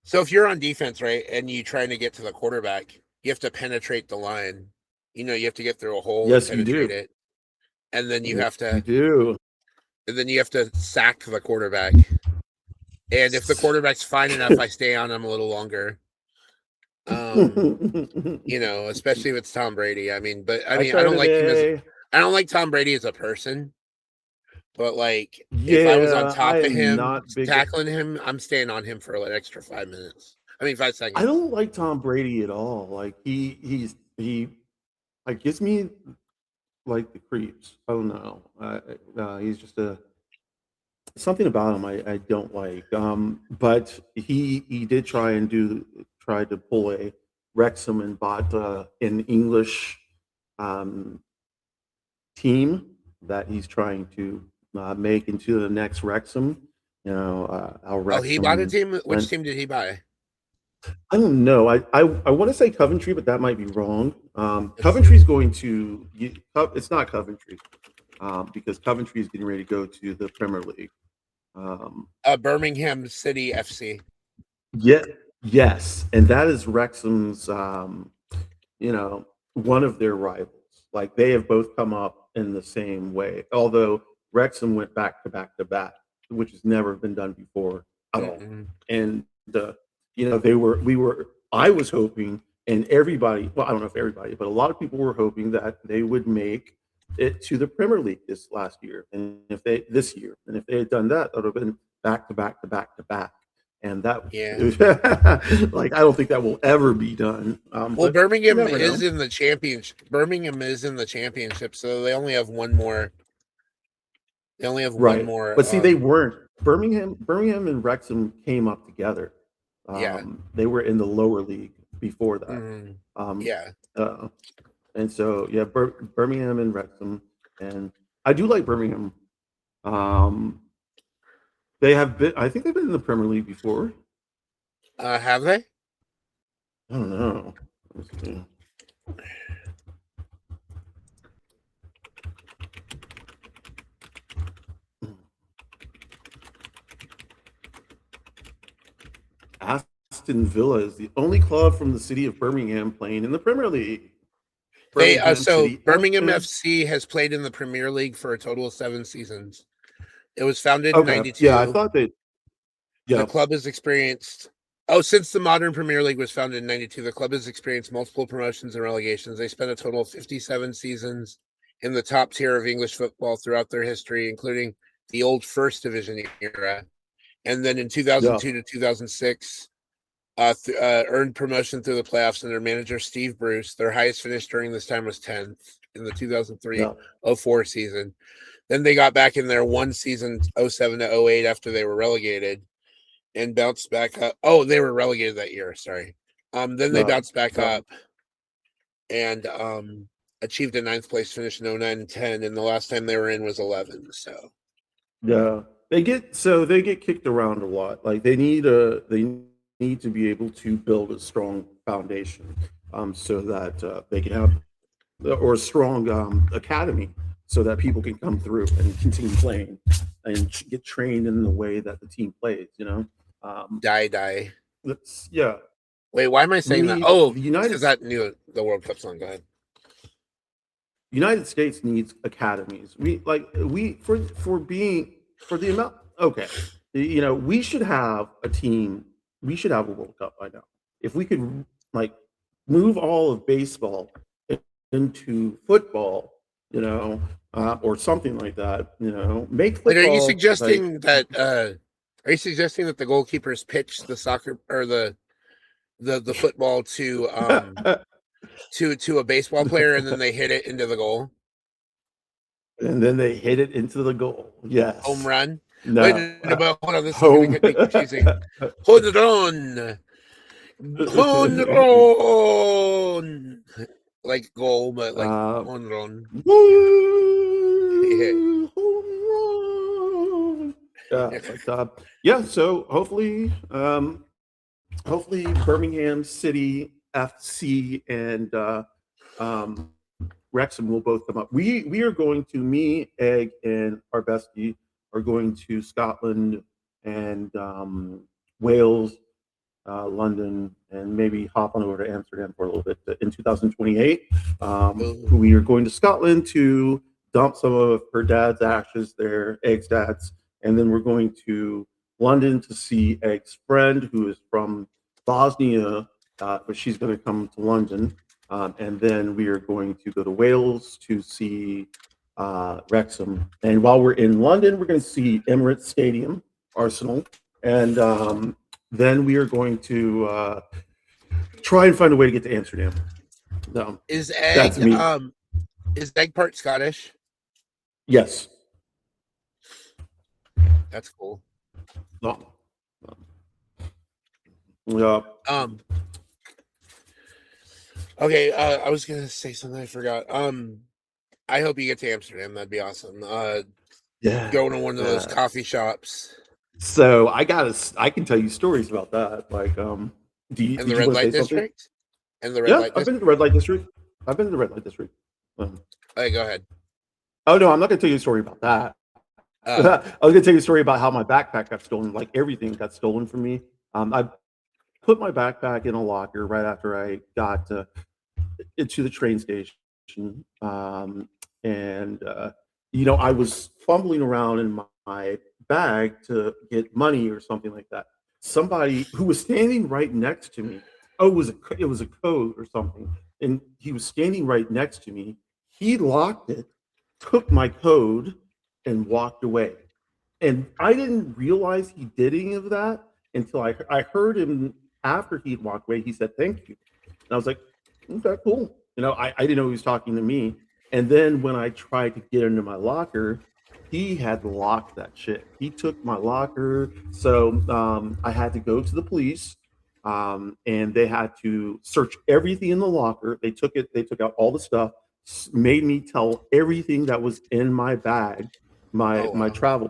So if you're on defense, right, and you're trying to get to the quarterback, you have to penetrate the line. You have to get through a hole and penetrate it. And then you have to And then you have to sack the quarterback. And if the quarterback's fine enough, I stay on him a little longer. Especially if it's Tom Brady. I don't like Tom Brady as a person. But like, if I was on top of him, tackling him, I'm staying on him for an extra 5 minutes. 5 seconds. I don't like Tom Brady at all. Like he gives me like the creeps. I don't know. He's just something about him I don't like. But he did try to pull a Wrexham and bought an English team that he's trying to make into the next Wrexham. He bought a team. Which team did he buy? I don't know. I want to say Coventry, but that might be wrong. Coventry's going to. It's not Coventry, because Coventry is getting ready to go to the Premier League. Birmingham City FC. Yeah. Yes, and that is Wrexham's. One of their rivals. Like they have both come up in the same way. Although Wrexham went back to back, which has never been done before at all. And I was hoping, and everybody, well, I don't know if everybody, but a lot of people were hoping that they would make it to the Premier League this year. And if they had done that, that would have been back to back. And that, like, I don't think that will ever be done. Well, Birmingham is in the championship. Birmingham is in the championship, so they only have one more. They only have one more. But see, they weren't. Birmingham and Wrexham came up together. They were in the lower league before that. Mm-hmm. Yeah. And so yeah, Birmingham and Wrexham, and I do like Birmingham. They have been. I think they've been in the Premier League before. Have they? I don't know. Let's see. Aston Villa is the only club from the city of Birmingham playing in the Premier League. Birmingham City FC has played in the Premier League for a total of 7 seasons. It was founded in Okay. 92. Yeah, I thought they. Yeah. The club has experienced. Since the modern Premier League was founded in 92, the club has experienced multiple promotions and relegations. They spent a total of 57 seasons in the top tier of English football throughout their history, including the old First Division era. And then in 2002 to 2006, earned promotion through the playoffs under manager Steve Bruce. Their highest finish during this time was 10th in the 2003-04 season. Then they got back in there one season, 07 to 08, after they were relegated, and bounced back up. Oh, they were relegated that year. Sorry. Then they bounced back up and achieved a 9th place finish in 09 and 10. And the last time they were in was 11. So yeah, they get kicked around a lot. Like they need to be able to build a strong foundation, so that they can have or a strong academy, so that people can come through and continue playing and get trained in the way that the team plays. Die. Yeah. Wait, why am I saying that? Oh, because that knew the World Cup song. Go ahead. United States needs academies. For the amount. Okay, we should have a team. We should have a World Cup by now. If we could move all of baseball into football, or something like that, make football. Are you suggesting that? Are you suggesting that the goalkeepers pitch the soccer or the football to to a baseball player and then they hit it into the goal? And then they hit it into the goal. Yes. Home run. No. Wait, hold on. This is going to get me confusing. Home run. Home run. Like goal, but like home run. Yeah. So hopefully Birmingham City FC and Wrexham will both come up. We are going to, me, Egg, and our bestie are going to Scotland and Wales, London, and maybe hop on over to Amsterdam for a little bit in 2028. We are going to Scotland to dump some of her dad's ashes there, Egg's dad's, and then we're going to London to see Egg's friend who is from Bosnia, but she's going to come to London. And then we are going to go to Wales to see Wrexham. And while we're in London, we're going to see Emirates Stadium, Arsenal. And then we are going to try and find a way to get to Amsterdam. So, is Egg part Scottish? Yes. That's cool. No. Yeah. Okay, I was gonna say something I forgot. I hope you get to Amsterdam. That'd be awesome. Yeah. Going to one of those coffee shops. So I can tell you stories about that. Like, do you? And the red light district. And the red light. I've been to the red light district. Hey, go ahead. Oh no, I'm not gonna tell you a story about that. I was gonna tell you a story about how my backpack got stolen. Like everything got stolen from me. I put my backpack in a locker right after I got into the train station, and I was fumbling around in my bag to get money or something like that. Somebody who was standing right next to me. Oh, it was a code or something, and he was standing right next to me. He locked it, took my code, and walked away. And I didn't realize he did any of that until I heard him after he'd walked away. He said, "Thank you." And I was like, "Okay, cool." I didn't know he was talking to me. And then when I tried to get into my locker, he had locked that shit. He took my locker. So I had to go to the police and they had to search everything in the locker. They took out all the stuff, made me tell everything that was in my bag, my travel.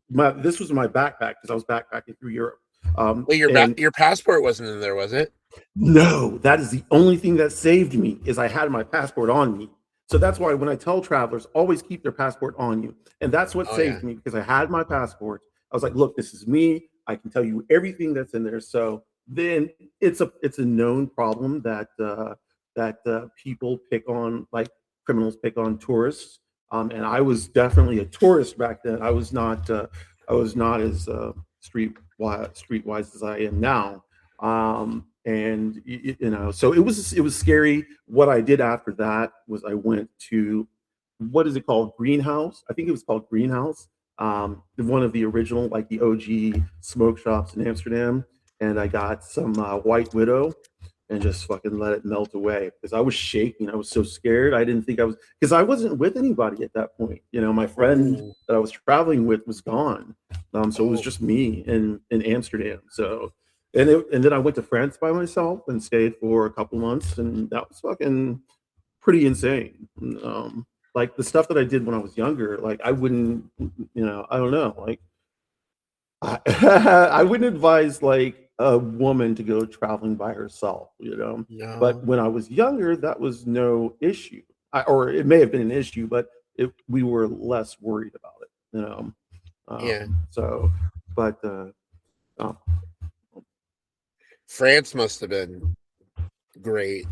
This was my backpack because I was backpacking through Europe. Well, And your passport wasn't in there, was it? no, that is the only thing that saved me is I had my passport on me. So that's why when I tell travelers, always keep their passport on you. And that's what saved me because I had my passport. I was like, look, this is me. I can tell you everything that's in there. So then it's a known problem that people pick on, like criminals pick on tourists. And I was definitely a tourist back then. I was not as streetwise as I am now. And so it was scary. What I did after that was I went to, what is it called, Greenhouse? I think it was called Greenhouse, one of the original, like the OG smoke shops in Amsterdam. And I got some White Widow and just fucking let it melt away because I was shaking. I was so scared. I didn't think I was, because I wasn't with anybody at that point. My friend that I was traveling with was gone. So it was just me in Amsterdam. So and then I went to France by myself and stayed for a couple months, and that was fucking pretty insane. Like the stuff that I did when I was younger, like I wouldn't, I don't know, like I wouldn't advise like a woman to go traveling by herself, But when I was younger, that was no issue, or it may have been an issue, but we were less worried about it, Yeah. So, but France must have been great.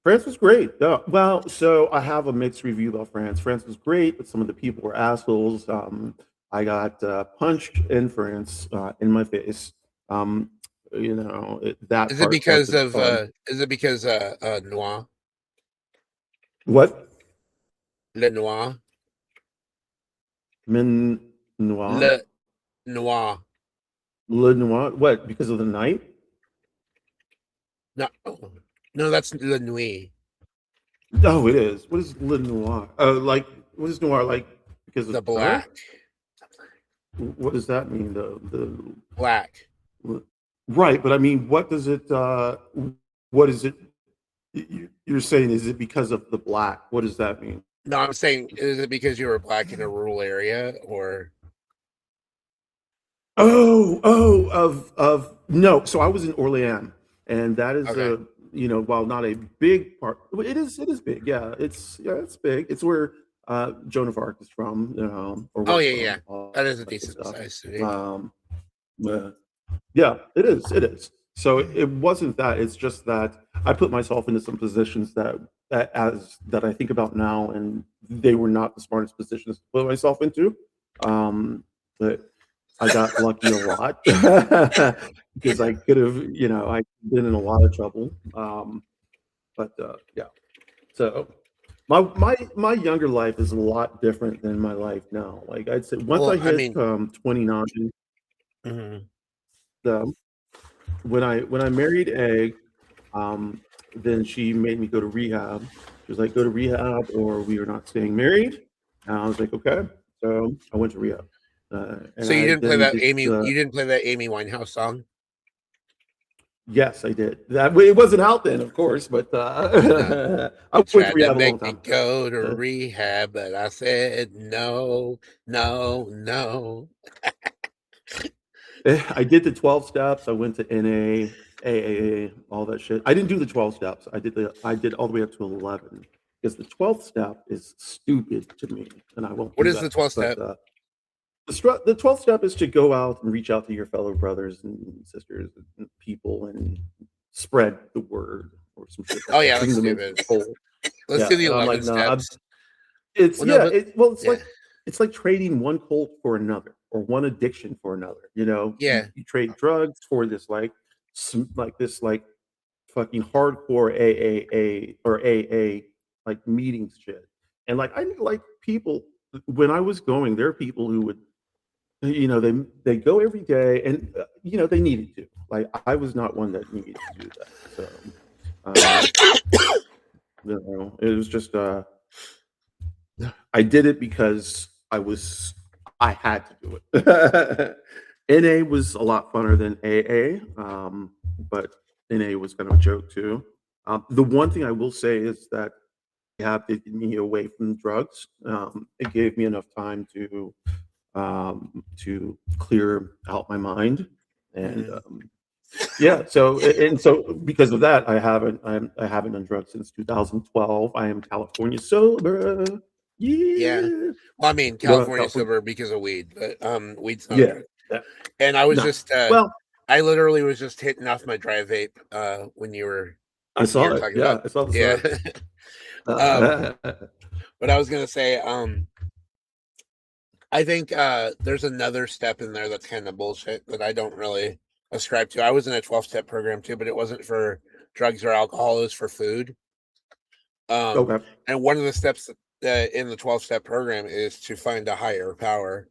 France was great. Well, so I have a mixed review about France. France was great, but some of the people were assholes. I got punched in France in my face. That Is it part because wasn't of fun. is it because Noir? What? Le Noir? Min Noir? Le Noir. Le Noir? What? Because of the night? No, that's Le Nuit. Oh, it is. What is Le Noir? Like, what is Noir like? Because The of black. What does that mean? The black. Right, but I mean, what does it? What is it? You're saying, is it because of the black? What does that mean? No, I'm saying, is it because you were black in a rural area, or? Of no. So I was in Orléans, and that is Okay. while not a big part, it is big. Yeah, it's big. It's where Joan of Arc is from, or Oh was yeah, from, that is a that good decent stuff. size city. Yeah, it is. It is. So it wasn't that. It's just that I put myself into some positions that I think about now, and they were not the smartest positions to put myself into. But I got lucky a lot because I could have, I've been in a lot of trouble. But yeah, so my younger life is a lot different than my life now. Like I'd say, once I hit 29, when I married Egg, then she made me go to rehab. She was like, "Go to rehab, or we are not staying married." And I was like, "Okay." So I went to rehab. So you didn't play that Amy? You didn't play that Amy Winehouse song? Yes, I did. That it wasn't out then, of course, but No. I went tried to rehab to a make long time. me go to rehab, but I said no, no, no. I did the 12 steps. I went to NA, AAA, all that shit. I didn't do the 12 steps. I did all the way up to 11 because the 12th step is stupid to me, and I won't. What is the 12th step? The 12th step is to go out and reach out to your fellow brothers and sisters and people and spread the word or some shit. Oh yeah, that's stupid. Let's do the 11 steps. It's like trading one cult for another or one addiction for another. Yeah. You trade drugs for this like fucking hardcore AAA or AA like meetings shit. And like I knew like people when I was going, there are people who would they go every day and they needed to. Like I was not one that needed to do that. So it was just I did it because I had to do it. NA was a lot funner than AA. but NA was kind of a joke too. The one thing I will say is that taken me away from drugs. It gave me enough time to clear out my mind, and yeah. So because of that, I haven't done drugs since 2012. I am California sober. Yeah. Yeah. Well, I mean, California sober because of weed, but weed's not a drug. Yeah. And I was No. just Well, I literally was just hitting off my dry vape when you were I saw it. talking Yeah, about I saw the yeah. But I was gonna say, I think there's another step in there that's kind of bullshit that I don't really ascribe to. I was in a 12-step program too, but it wasn't for drugs or alcohol, it was for food. Okay. And one of the steps in the 12-step program is to find a higher power.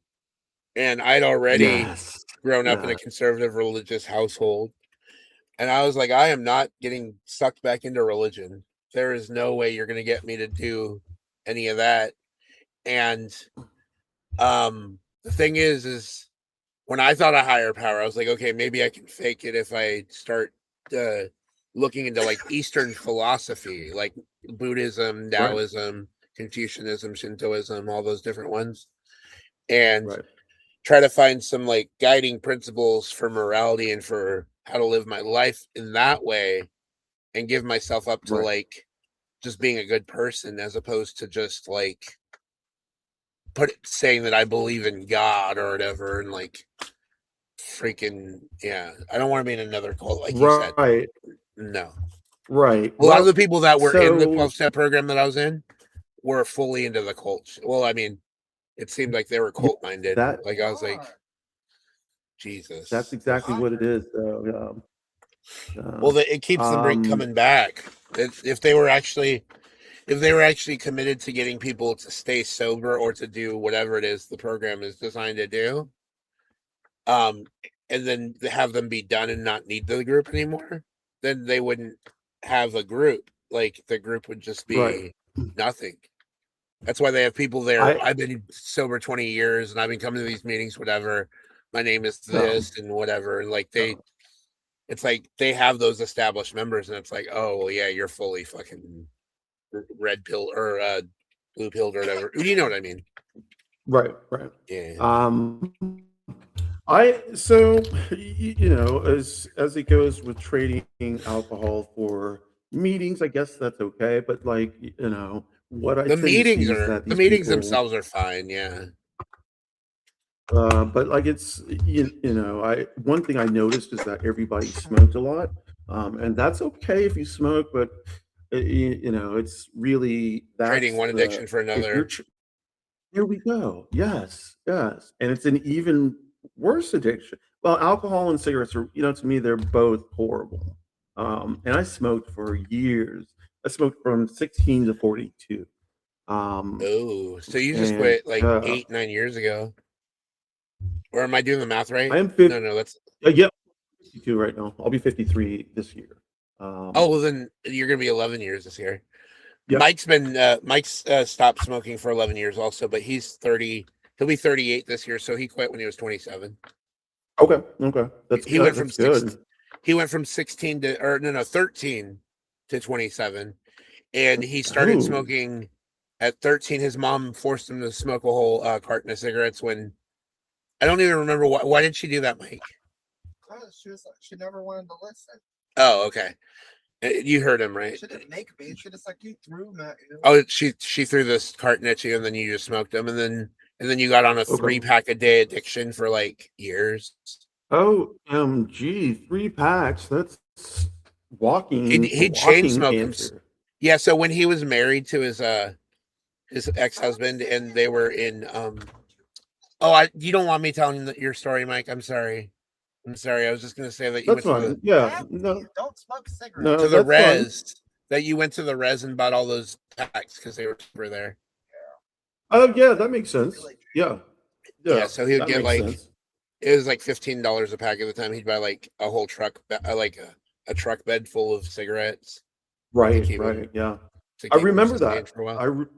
And I'd already grown up in a conservative religious household. And I was like, I am not getting sucked back into religion. There is no way you're going to get me to do any of that. And the thing is when I thought a higher power, I was like, okay, maybe I can fake it if I start looking into like Eastern philosophy, like Buddhism, Taoism, Confucianism, Shintoism, all those different ones, and try to find some like guiding principles for morality and for how to live my life in that way, and give myself up to like just being a good person as opposed to just like saying that I believe in God or whatever, and like freaking I don't want to be in another cult like you said. No. Right. A lot of the people that were in the 12-step program that I was in were fully into the cult. Well, I mean, it seemed like they were cult minded. Like I was like, Jesus. That's exactly what it is. Well, it keeps them coming back. If they were actually committed to getting people to stay sober or to do whatever it is the program is designed to do, and then have them be done and not need the group anymore, then they wouldn't have a group. Like the group would just be nothing. That's why they have people there. I've been sober 20 years and I've been coming to these meetings, whatever. My name is this and whatever. And like it's like they have those established members, and it's like, oh well, yeah, you're fully fucking red pill or blue pilled or whatever. You know what I mean? Right. Yeah. So you know, as it goes with trading alcohol for meetings, I guess that's okay. But like, you know, what I the meetings people, themselves are fine, yeah. But like it's you know, one thing I noticed is that everybody smoked a lot, and that's okay if you smoke, but you know, it's really trading one addiction for another. Here we go. Yes, and it's an even worse addiction. Well, alcohol and cigarettes are, you know, to me, they're both horrible. And I smoked for years. I smoked from 16 to 42. Oh, so you just quit like 8-9 years ago. Or am I doing the math right? I am 50. No, that's 52 right now. I'll be 53 this year. Well, then you're gonna be 11 years this year. Yep. Mike's stopped smoking for 11 years also, but he's 30. He'll be 38 this year, so he quit when he was 27. Okay, that's he good. went from 16, he went from 16 to 13 to 27, and he started smoking at 13. His mom forced him to smoke a whole carton of cigarettes. When I don't even remember why did she do that, Mike? She never wanted to listen. Oh, okay. You heard him, right? She didn't make me. She just like you threw them at you. Oh, she threw this carton at you, and then you just smoked them, and then you got on a 3-pack a day addiction for like years. OMG, 3 packs. That's walking. He chain smoked them. Yeah, so when he was married to his ex-husband, and they were in you don't want me telling your story, Mike? I'm sorry. I was just gonna say that you That's went don't smoke cigarettes. To the res. That you went to the res and bought all those packs because they were there. Oh yeah, that makes sense. Yeah. So he would get like it was like $15 a pack at the time. He'd buy like a whole truck, like a truck bed full of cigarettes. Right. Yeah. I remember that.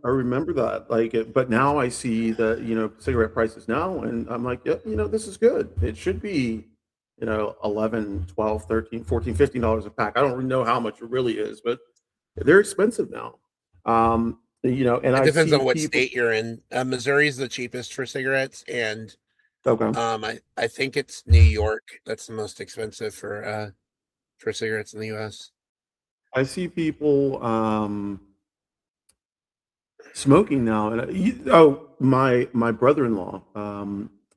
I remember that. Like, but now I see the cigarette prices now, and I'm like, yeah, this is good. It should be $11, $12, $13, $14, $15 a pack. I don't really know how much it really is, but they're expensive now. And It I depends see on what people. state you're in. Missouri is the cheapest for cigarettes, and Okay. I think it's New York that's the most expensive for cigarettes in the U.S. I see people smoking now, and my brother-in-law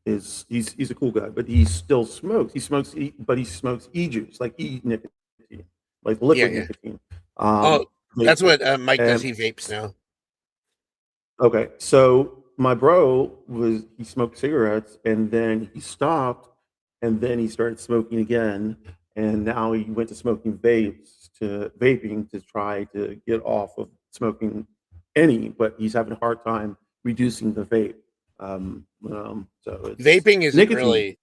he's a cool guy, but he still smokes. But he smokes e-juice, like nicotine, like Yeah, liquid yeah. nicotine. Oh, that's Vaping. what Mike does. And He vapes now. okay, so my bro he smoked cigarettes, and then he stopped, and then he started smoking again, and now he went to vaping to try to get off of smoking but he's having a hard time reducing the vape. So it's Vaping isn't nicotine. really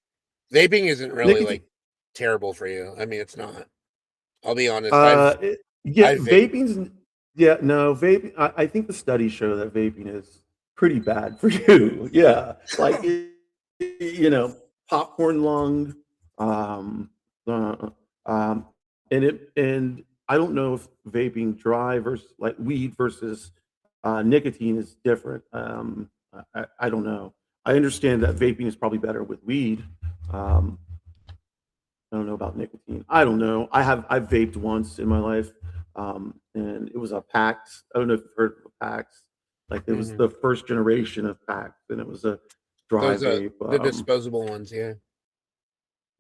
vaping isn't really Nicotine. like terrible for you. I mean, it's not. I'll be honest. Yeah, I've vaped. vaping's yeah, no, vaping. I think the studies show that vaping is pretty bad for you. Yeah, like popcorn lung, um, uh, um, and I don't know if vaping dry versus like weed versus nicotine is different. I don't know. I understand that vaping is probably better with weed. Um, I don't know about nicotine. I don't know. I've vaped once in my life, and it was a PAX. I don't know if you've heard of a PAX. Like it was Mhm. the first generation of PAX, and it was a dry Those are vape. the disposable ones. Yeah.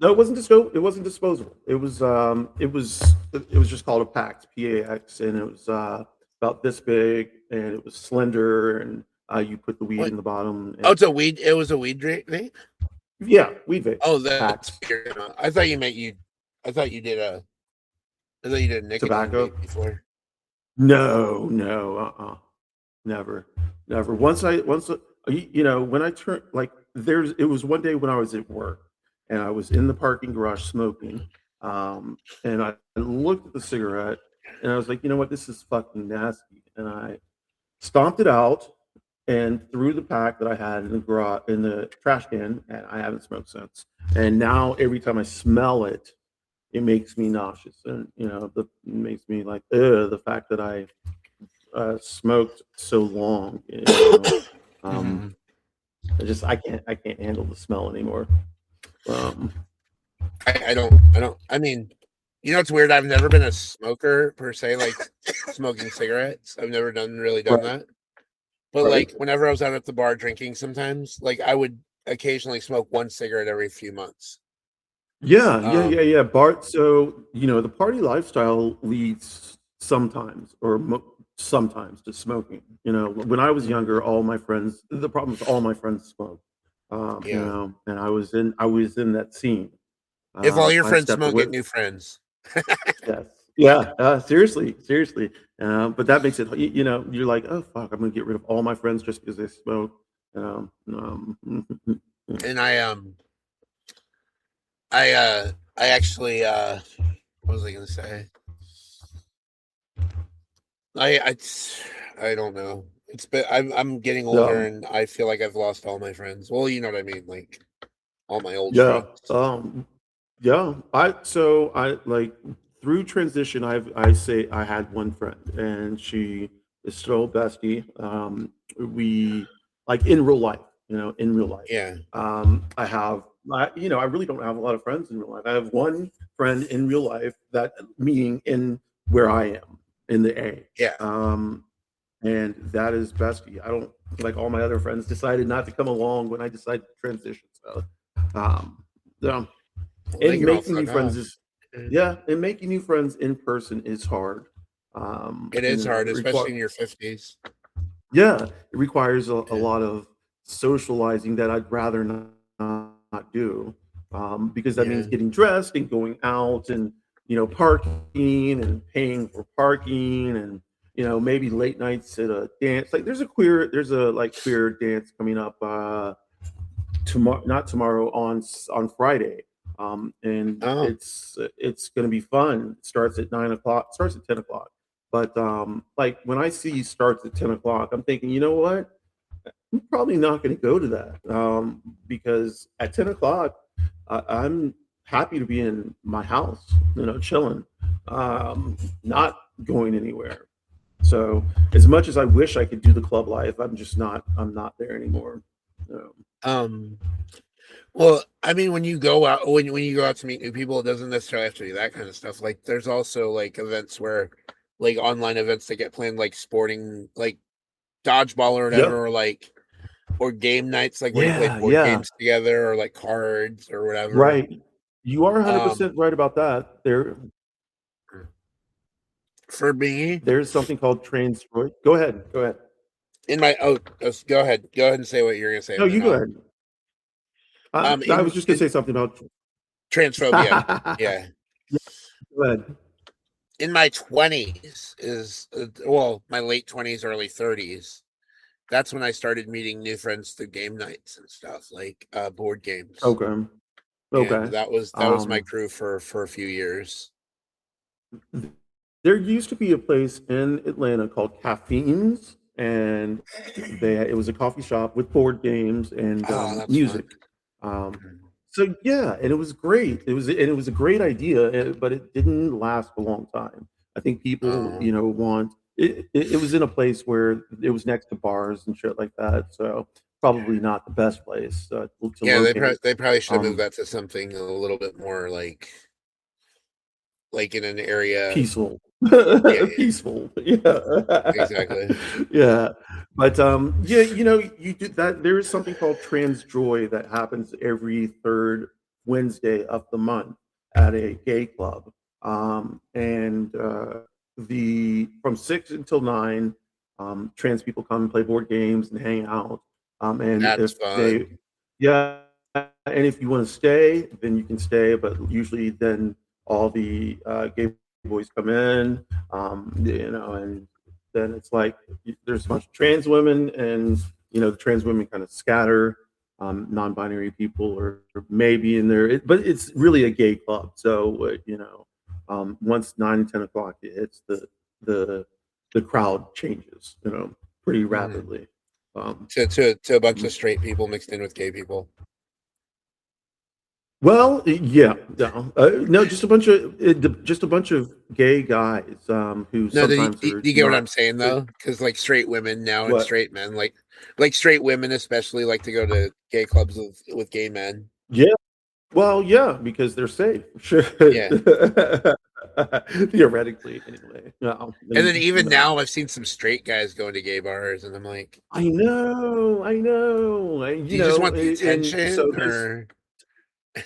No, it wasn't It wasn't disposable. It was just called a PAX, PAX, and it was about this big, and it was slender, and you put the weed What? in the bottom. Oh, And it's a weed. It was a weed vape. yeah, weed vape. Oh, that's PAX weird. I thought you meant you. I thought you did a. I thought you did a nicotine tobacco. vape before. No, no, never, never. When I turned like it was one day when I was at work and I was in the parking garage smoking, and I looked at the cigarette and I was like, you know what, this is fucking nasty, and I stomped it out and threw the pack that I had in the garage in the trash can, and I haven't smoked since. And now every time I smell it, it makes me nauseous, and it makes me like, the fact that I smoked so long. Mhm. I can't handle the smell anymore. Um, I don't. I don't. I mean, it's weird. I've never been a smoker per se, like smoking cigarettes. I've never done right, that. But right. like whenever I was out at the bar drinking, sometimes like I would occasionally smoke one cigarette every few months. Yeah, yeah, yeah, Um, yeah. Bart, so the party lifestyle leads sometimes to smoking. When I was younger, the problem is all my friends smoked. yeah. And I was in that scene. If all your I friends stepped smoke, away. get new friends. Yes. Yeah. Seriously, seriously. But that makes it. You're like, oh fuck, I'm gonna get rid of all my friends just because they smoke. And I actually what was I gonna say? I don't know. I'm getting older um, and I feel like I've lost all my friends. Well, you know what I mean, like all my old yeah. friends. Yeah. I like through transition. I say I had one friend, and she is still bestie. We like in real life. In real life. Yeah. I really don't have a lot of friends in real life. I have one friend in real life, that meaning in where I am in the A. Yeah. And that is bestie. I don't like all my other friends decided not to come along when I decided to transition. So, yeah. Well, they And can all making new fuck friends off. is yeah, and making new friends in person is hard. It is hard, It especially in your 50s. yeah, it requires a Yeah. lot of socializing that I'd rather not do, because that means Yeah. getting dressed and going out, and parking and paying for parking, and maybe late nights at a dance. Like there's a like queer dance coming up tomorrow, not tomorrow, on Friday. And Oh. it's going to be fun. It starts at 9 o'clock. Starts at 10 o'clock. But like when I see starts at 10 o'clock, I'm thinking, you know what? I'm probably not going to go to that, because at 10 o'clock, I'm happy to be in my house, chilling, not going anywhere. So as much as I wish I could do the club life, I'm not there anymore. So, Um, well, I mean, when you go out, when you go out to meet new people, it doesn't necessarily have to be that kind of stuff. Like, there's also like events where, like online events that get planned, like sporting, like dodgeball or yep. whatever, or game nights, like where you play Yeah, board yeah. games together or like cards or whatever. Right. You are Um, 100% right about that. for me, There's something called Transtroy. Go ahead. Go ahead. in my go ahead and say what you're gonna say, No, and you then go I'll ahead. I in was just gonna say something about. transphobia, yeah. Go ahead. In my 20s is well, my late 20s, early 30s. That's when I started meeting new friends through game nights and stuff, like board games. Okay. And Okay. that was my crew for a few years. There used to be a place in Atlanta called Caffeines, and it was a coffee shop with board games and Oh, that's fun. music. So yeah, and it was great. It was a great idea, but it didn't last a long time. I think people, Oh. want it was in a place where it was next to bars and shit like that. So probably not the best place to Yeah, locate. they probably should have moved Um, that to something a little bit more like in an area. Peaceful. Yeah, Peaceful. Yeah. exactly. Yeah. But yeah, you do that. There is something called Trans Joy that happens every third Wednesday of the month at a gay club. And the from 6 until 9, trans people come and play board games and hang out. And That's if they fun. yeah, and if you want to stay, then you can stay, but usually then all the gay boys come in, and then it's like there's a bunch of trans women, and the trans women kind of scatter. Non-binary people are maybe in there, but it's really a gay club. So once 9 and 10 o'clock hits, the the crowd changes, pretty Mhm. rapidly. Um, To a bunch of straight people mixed in with gay people. Well, yeah, no, just a bunch of gay guys who No, sometimes are do you get what not. I'm saying though? Because like straight women now and What? straight men, like straight women especially like to go to gay clubs with gay men. Yeah, well, yeah, because they're safe. Sure, Yeah. theoretically, anyway. No, And then you even know. now I've seen some straight guys going to gay bars and I'm like, I know, do you just want the and so attention there's. or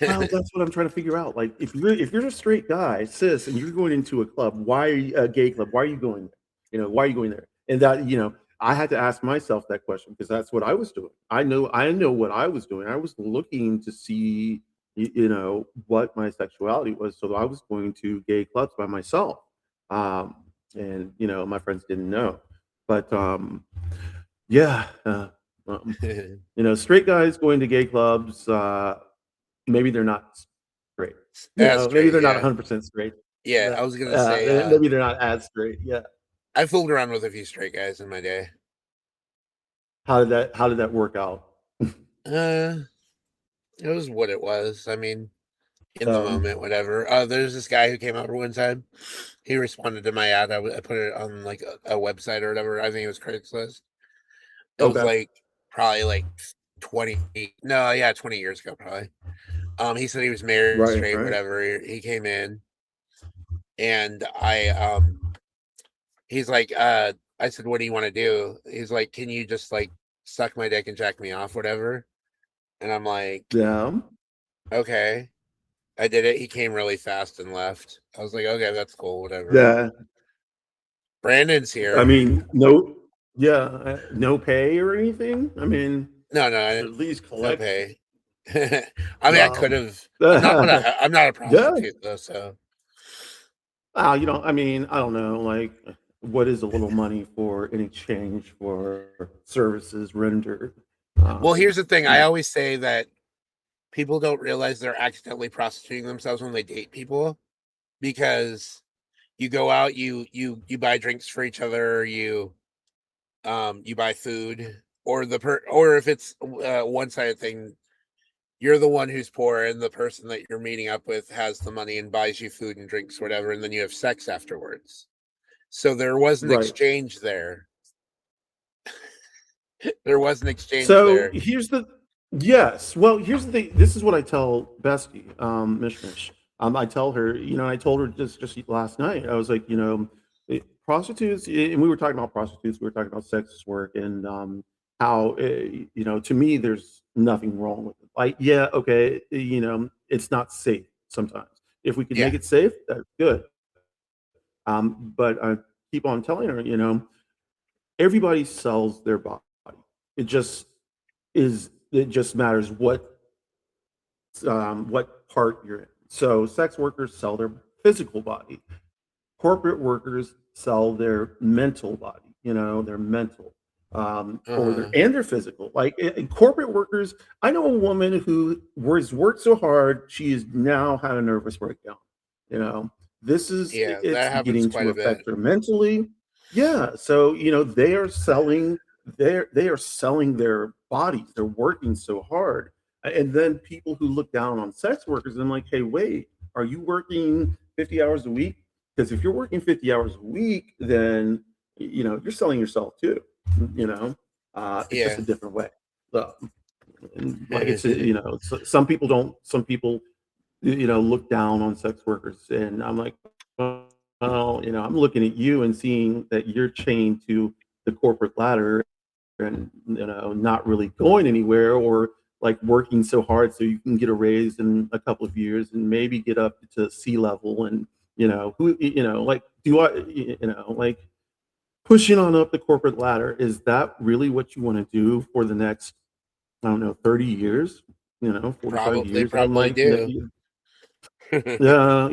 Well, that's what I'm trying to figure out. Like, if you're a straight guy, cis, and you're going into a club, why are you, a gay club? Why are you going there? Why are you going there? And that, I had to ask myself that question because that's what I was doing. I know what I was doing. I was looking to see, what my sexuality was. So I was going to gay clubs by myself, um, and my friends didn't know. But yeah, straight guys going to gay clubs. Maybe they're not straight. as Maybe straight, they're not yeah. 100% straight. Yeah, Yeah. I was gonna say Maybe they're not as straight. Yeah. I fooled around with a few straight guys in my day. How did that work out? Uh it was what it was. I mean, in the Um, moment, whatever. There's this guy who came over one time. He responded to my ad. I put it on like a website or whatever. I think it was Craigslist. It was okay. like probably like 20. No, yeah, 20 years ago probably. He said he was married, Right, straight, right. whatever. He came in and he's like, I said, what do you want to do? He's like, can you just like suck my dick and jack me off, whatever? And I'm like, Yeah. okay. I did it. He came really fast and left. I was like, okay, that's cool, whatever. Yeah. Brandon's I here. mean, no. Yeah. No pay or anything. I mean, No, at least no collect. pay. I mean, I could Um, have. I'm not a yeah. prostitute though, so. I mean, I don't know. Like, what is a little money for in exchange for services rendered? Well, here's the thing. You I know. always say that people don't realize they're accidentally prostituting themselves when they date people because you go out, you buy drinks for each other, you buy food, or or if it's a one-sided thing, you're the one who's poor, and the person that you're meeting up with has the money and buys you food and drinks, whatever, and then you have sex afterwards. So there was an Right. exchange there. There was an exchange So there. here's the Well, here's the thing. This is what I tell Bestie, Mishmish. I tell her, I told her just last night. I was like, prostitutes, and we were talking about prostitutes. We were talking about sex work, and how to me, there's nothing wrong with it. Like, yeah, okay, it's not safe sometimes. If we could make it safe, that's good. But I keep on telling her, everybody sells their body. It just matters what part you're in. So sex workers sell their physical body. Corporate workers sell their mental body, their mental, or their physical. Like in corporate workers, I know a woman who has worked so hard, she's now had a nervous breakdown. This is it's beginning to affect her mentally. Yeah, so they are selling their bodies. They're working so hard, and then people who look down on sex workers, I'm like, hey, wait, are you working 50 hours a week? Because if you're working 50 hours a week, then you're selling yourself too. It's just a different way. Like some people don't. Some people look down on sex workers, and I'm like, well, I'm looking at you and seeing that you're chained to the corporate ladder, and not really going anywhere, or like working so hard so you can get a raise in a couple of years and maybe get up to sea level. And like, do I, like, pushing on up the corporate ladder, is that really what you want to do for the next, I don't know, 30 years, 45 years? Probably do. Yeah,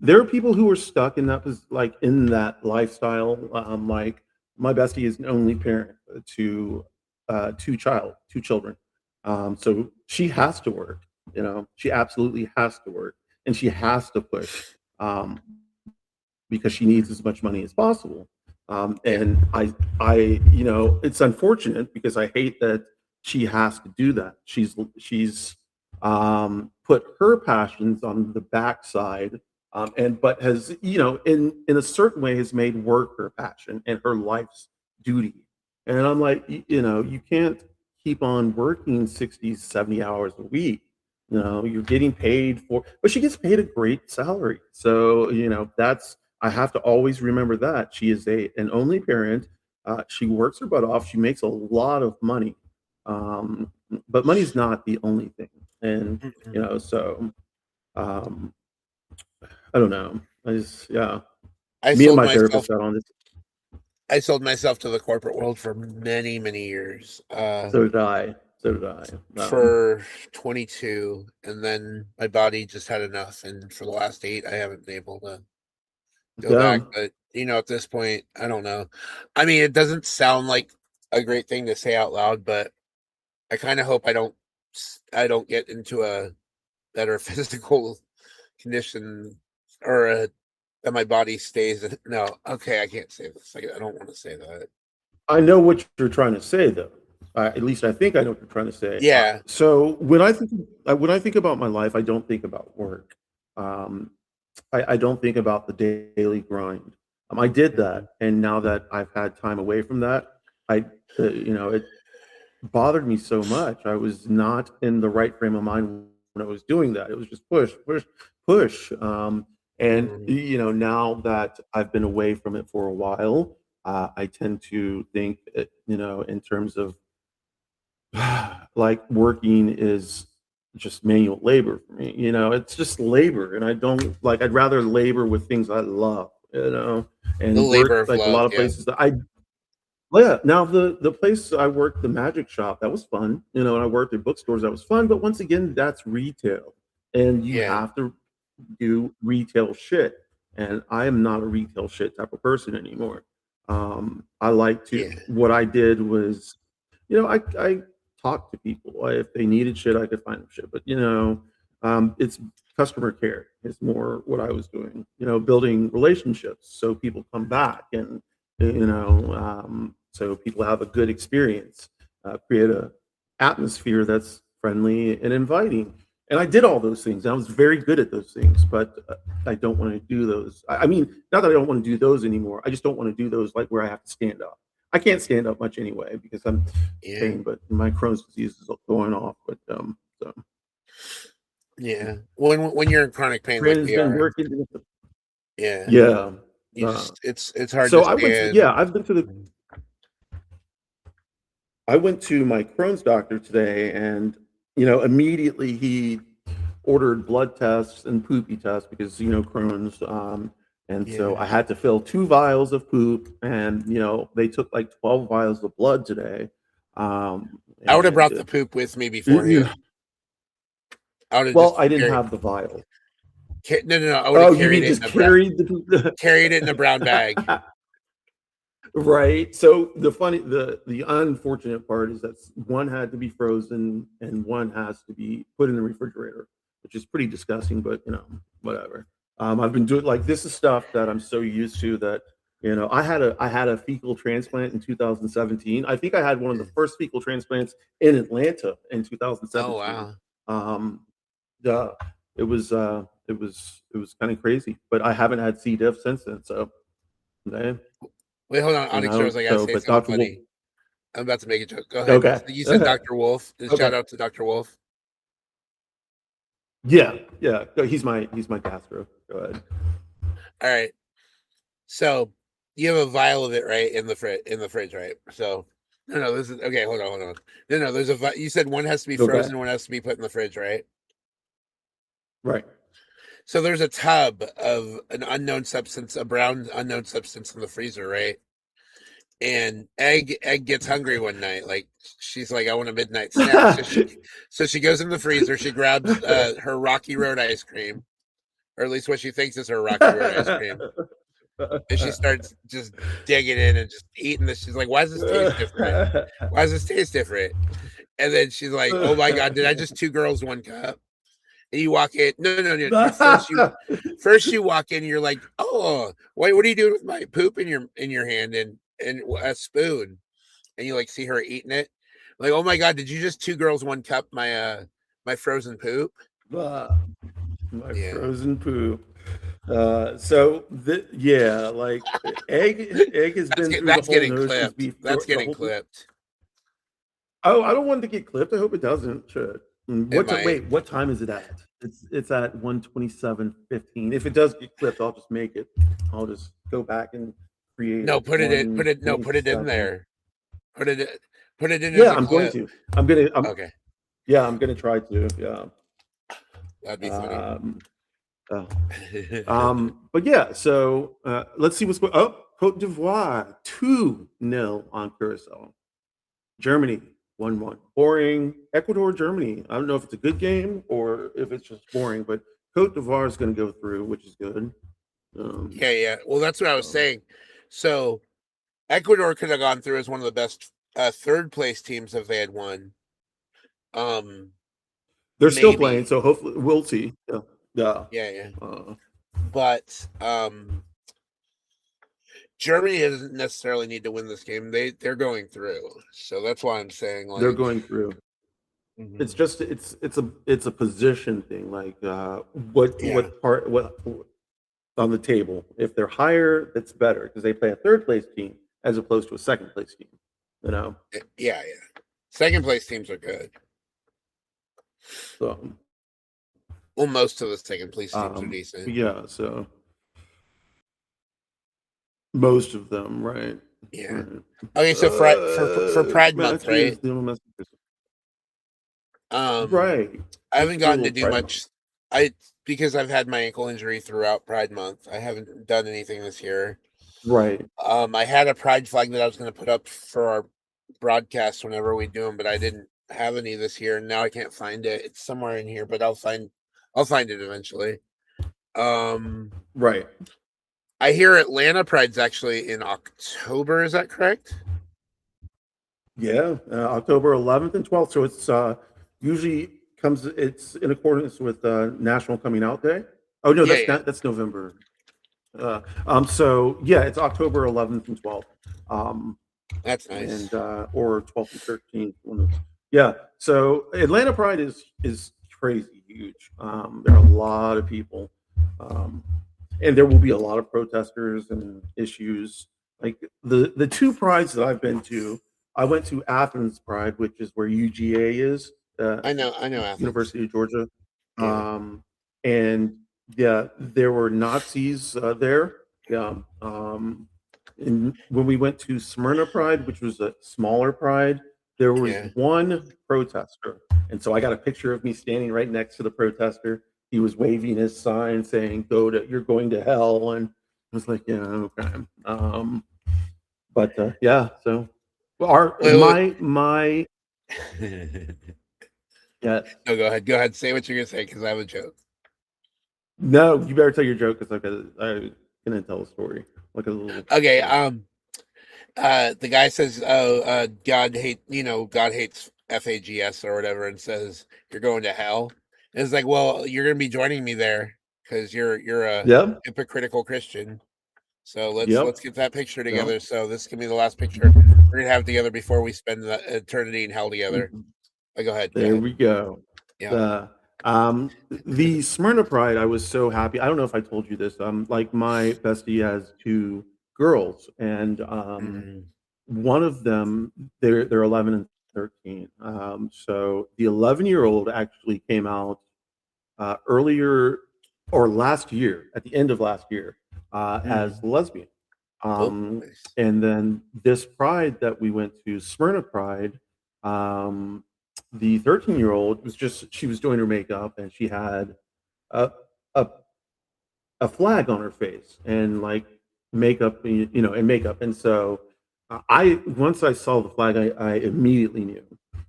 there are people who are stuck in that, like, in that lifestyle. Like, my bestie is an only parent to two children. So she has to work. She absolutely has to work, and she has to push, because she needs as much money as possible. And it's unfortunate because I hate that she has to do that. She's put her passions on the backside, but has, in a certain way, has made work her passion and her life's duty. And I'm like, you can't keep on working 60, 70 hours a week. You're getting paid but she gets paid a great salary. So, I have to always remember that she is an only parent. She works her butt off. She makes a lot of money. But money's not the only thing. And, so, I don't know. Me and my therapist got on this. I sold myself to the corporate world for many, many years. So did I. For 22, and then my body just had enough, and for the last 8, I haven't been able to go back. But at this point, I don't know. I mean, it doesn't sound like a great thing to say out loud, but I kind of hope I don't get into a better physical condition, or that my body stays. No, okay, I can't say this. I don't want to say that. I know what you're trying to say, though. At least I think I know what you're trying to say. Yeah. So when I think about my life, I don't think about work. I don't think about the daily grind. I did that, and now that I've had time away from that, it bothered me so much. I was not in the right frame of mind when I was doing that. It was just push, push, push. And now that I've been away from it for a while, I tend to think, in terms of like, working is just manual labor for me. It's just labor, and I'd rather labor with things I love, and the labor work, like, a lot of places that now the place I worked, the magic shop, that was fun, and I worked at bookstores, that was fun, but once again, that's retail, and you have to do retail shit, and I am not a retail shit type of person anymore. I like to, what I did was, I talked to people. If they needed shit, I could find them shit. But it's customer care is more what I was doing. Building relationships so people come back, and so people have a good experience. Create a atmosphere that's friendly, and inviting. And I did all those things. I was very good at those things, but I don't want to do those. I mean, not that I don't want to do those anymore. I just don't want to do those like where I have to stand up. I can't stand up much anyway because I'm pain, but my Crohn's disease is going off. But so yeah, when you're in chronic pain, like we been are, working with the, yeah, it's hard. So to stand. I've been to the. I went to my Crohn's doctor today, and immediately he ordered blood tests and poopy tests because Crohn's, so I had to fill 2 vials of poop, and they took like 12 vials of blood today. I would have brought the poop with me beforehand. I didn't have the vial. No. I would have carried it in a brown bag. Right. So the unfortunate part is that one had to be frozen and one has to be put in the refrigerator, which is pretty disgusting, but whatever. I've been doing this is stuff that I'm so used to that, I had a fecal transplant in 2017. I think I had one of the first fecal transplants in Atlanta in 2017. Oh wow. It was kind of crazy, but I haven't had C. diff since then. So wait, hold on. OnyxRose, I gotta say something funny. I'm about to make a joke. Go ahead. Okay. You said Dr. Wolf. Shout out to Dr. Wolf. Yeah. He's my gastro. Go ahead. All right. So you have a vial of it, right, in the fridge, right? So no, this is okay. Hold on. No, there's you said one has to be frozen, one has to be put in the fridge, right? Right. So there's a tub of an unknown substance, a brown unknown substance in the freezer, right? And Egg gets hungry one night. Like she's like, I want a midnight snack. So she goes in the freezer. She grabs her Rocky Road ice cream, or at least what she thinks is her Rocky Road ice cream. And she starts just digging in and just eating this. She's like, why does this taste different? Why does this taste different? And then she's like, oh my God, did I just 2 girls, 1 cup? And you walk in. No. First you walk in, you're like, oh, what are you doing with my poop in your hand and a spoon? And you see her eating it. Like, oh my God, did you just 2 girls, 1 cup my frozen poop? Frozen poop. Egg has been through that's the whole getting nose clipped. beef. That's getting clipped. Oh, I don't want it to get clipped. I hope it doesn't. What time is it at? It's at 1:27:15. If it does get clipped, I'll just make it. I'll just go back and create. No, put it in there. Put it in. Yeah, I'm going to. Okay. Yeah, I'm gonna try to. Yeah. That'd be funny. But yeah, so let's see what's going. Oh, Cote d'Ivoire 2-0 on Curacao. Germany 1-1. Boring. Ecuador, Germany. I don't know if it's a good game or if it's just boring, but Cote d'Ivoire is going to go through, which is good. Yeah. Well, that's what I was saying. So Ecuador could have gone through as one of the best 3rd place teams if they had won. They're still playing, so hopefully we'll see. Yeah. But Germany doesn't necessarily need to win this game. They're going through, so that's why I'm saying they're going through. Mm-hmm. It's just it's a position thing. What on the table? If they're higher, that's better because they play a 3rd place team as opposed to a 2nd place team. Yeah. 2nd place teams are good. So. Well, most of the 2nd place teams are decent. Yeah, so most of them, right? Yeah. Right. Okay, so for Pride Month, right? Right. I haven't gotten to do much. Because I've had my ankle injury throughout Pride Month. I haven't done anything this year. Right. I had a Pride flag that I was going to put up for our broadcast whenever we do them, but I didn't have any this year, and now I can't find it. It's somewhere in here, but I'll find it eventually. Right. I hear Atlanta Pride's actually in October. Is that correct? Yeah, October 11th and 12th. So it's usually it's in accordance with National Coming Out Day. Oh no, that's November. So yeah, it's October 11th and 12th. That's nice. And or 12th and 13th. Yeah. So Atlanta Pride is crazy huge. There are a lot of people, um, and there will be a lot of protesters and issues. Like the two prides that I've been to, I went to Athens Pride, which is where UGA is, I know Athens. University of Georgia, Yeah. and yeah, there were Nazis there. Yeah. And when we went to Smyrna Pride, which was a smaller pride, there was Yeah. one protester, and so I got a picture of me standing right next to the protester. He was waving his sign saying "You're going to hell," and I was like, "Yeah, okay." But yeah, so our Wait. my yeah. No, go ahead. Go ahead. Say what you're gonna say because I have a joke. No, you better tell your joke because I'm gonna tell a story. Like a little. Okay. The guy says, "Oh, God hates FAGS or whatever," and says, "You're going to hell." And it's like, well, you're gonna be joining me there because you're a Yep. hypocritical Christian. So Yep. let's get that picture together. Yep. So this can be the last picture we're gonna have together before we spend the eternity in hell together. But go ahead. There we go. Yeah. The Smyrna Pride, I was so happy. I don't know if I told you this. Like my bestie has two girls, and one of them, they're 11 and 13. So the 11-year-old actually came out earlier or last year, at the end of last year, as lesbian. Nice. And then this pride that we went to, Smyrna Pride, the 13-year-old she was doing her makeup and she had a, a a flag on her face and like makeup, and makeup. And so I once I saw the flag, I immediately knew.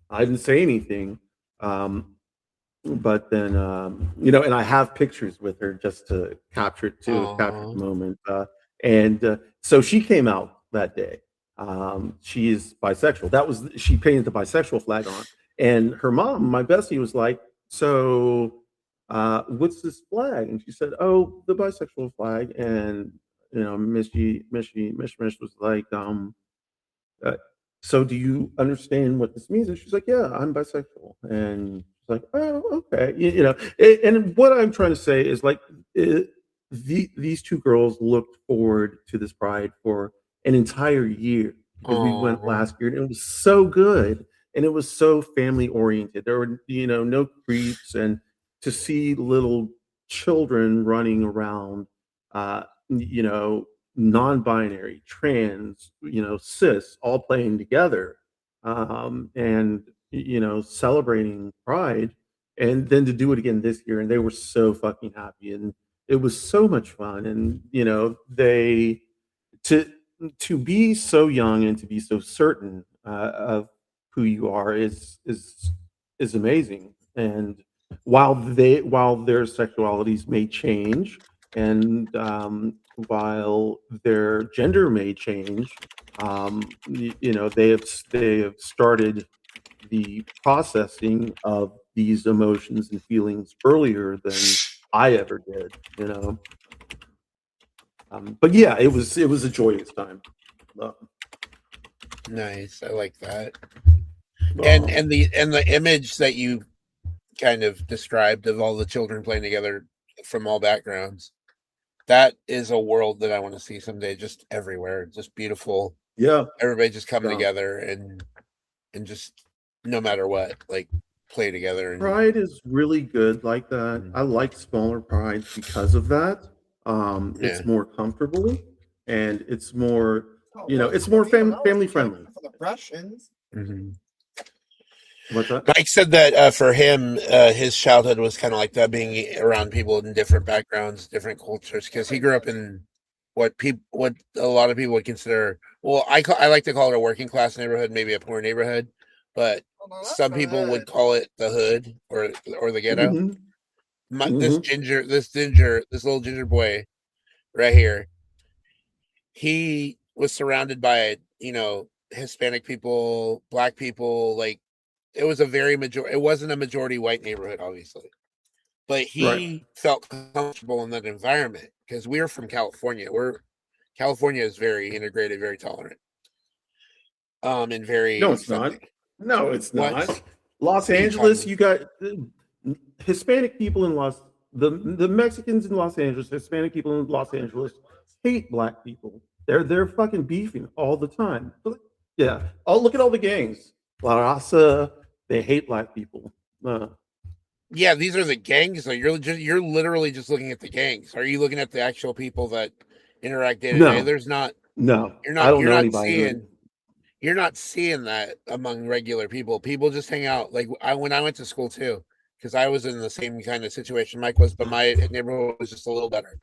I didn't say anything, but then and I have pictures with her just to capture the moment. And so she came out that day. She is bisexual. She painted the bisexual flag on, and her mom, my bestie, was like, "So, what's this flag?" And she said, "Oh, the bisexual flag." And Mish was like, uh, "So do you understand what this means?" And she's like, "Yeah, I'm bisexual." And she's like, "Oh, okay." And what I'm trying to say is like these two girls looked forward to this pride for an entire year because we went last year and it was so good and it was so family oriented. There were no creeps, and to see little children running around, uh, you know non-binary, trans, cis, all playing together, and celebrating Pride, and then to do it again this year, and they were so fucking happy, and it was so much fun, and they to to be so young and to be so certain of who you are is amazing, and while their sexualities may change, and while their gender may change, they have started the processing of these emotions and feelings earlier than I ever did. But yeah, it was a joyous time. Nice, I like that. And the image that you kind of described of all the children playing together from all backgrounds, that is a world that I want to see someday, just everywhere, just beautiful. Yeah, everybody just coming together and just no matter what, like play together. And Pride is really good like that. I like smaller prides because of that. It's more comfortable and it's more, it's more family friendly. For the Russians. What's that? Mike said that for him, his childhood was kind of like that, being around people in different backgrounds, different cultures, because he grew up in what a lot of people would consider. Well, I like to call it a working class neighborhood, maybe a poor neighborhood, but some people would call it the hood or the ghetto. This little ginger boy right here, he was surrounded by Hispanic people, black people. Like it was it wasn't a majority white neighborhood, obviously, but he felt comfortable in that environment because we're from California. California is very integrated, very tolerant, and very No, it's not. No, it's What? not. Los What are you Angeles, talking- you got Hispanic people in the Mexicans in Los Angeles, Hispanic people in Los Angeles hate black people. They're fucking beefing all the time. Yeah. Oh, look at all the gangs. La Raza, they hate black people. Yeah, these are the gangs. So you're literally just looking at the gangs. Are you looking at the actual people that interact day to day? No, There's not. no, You're I not. don't You're know not anybody. seeing. You're not seeing that among regular people. People just hang out. Like when I went to school too, because I was in the same kind of situation Mike was, but my neighborhood was just a little better.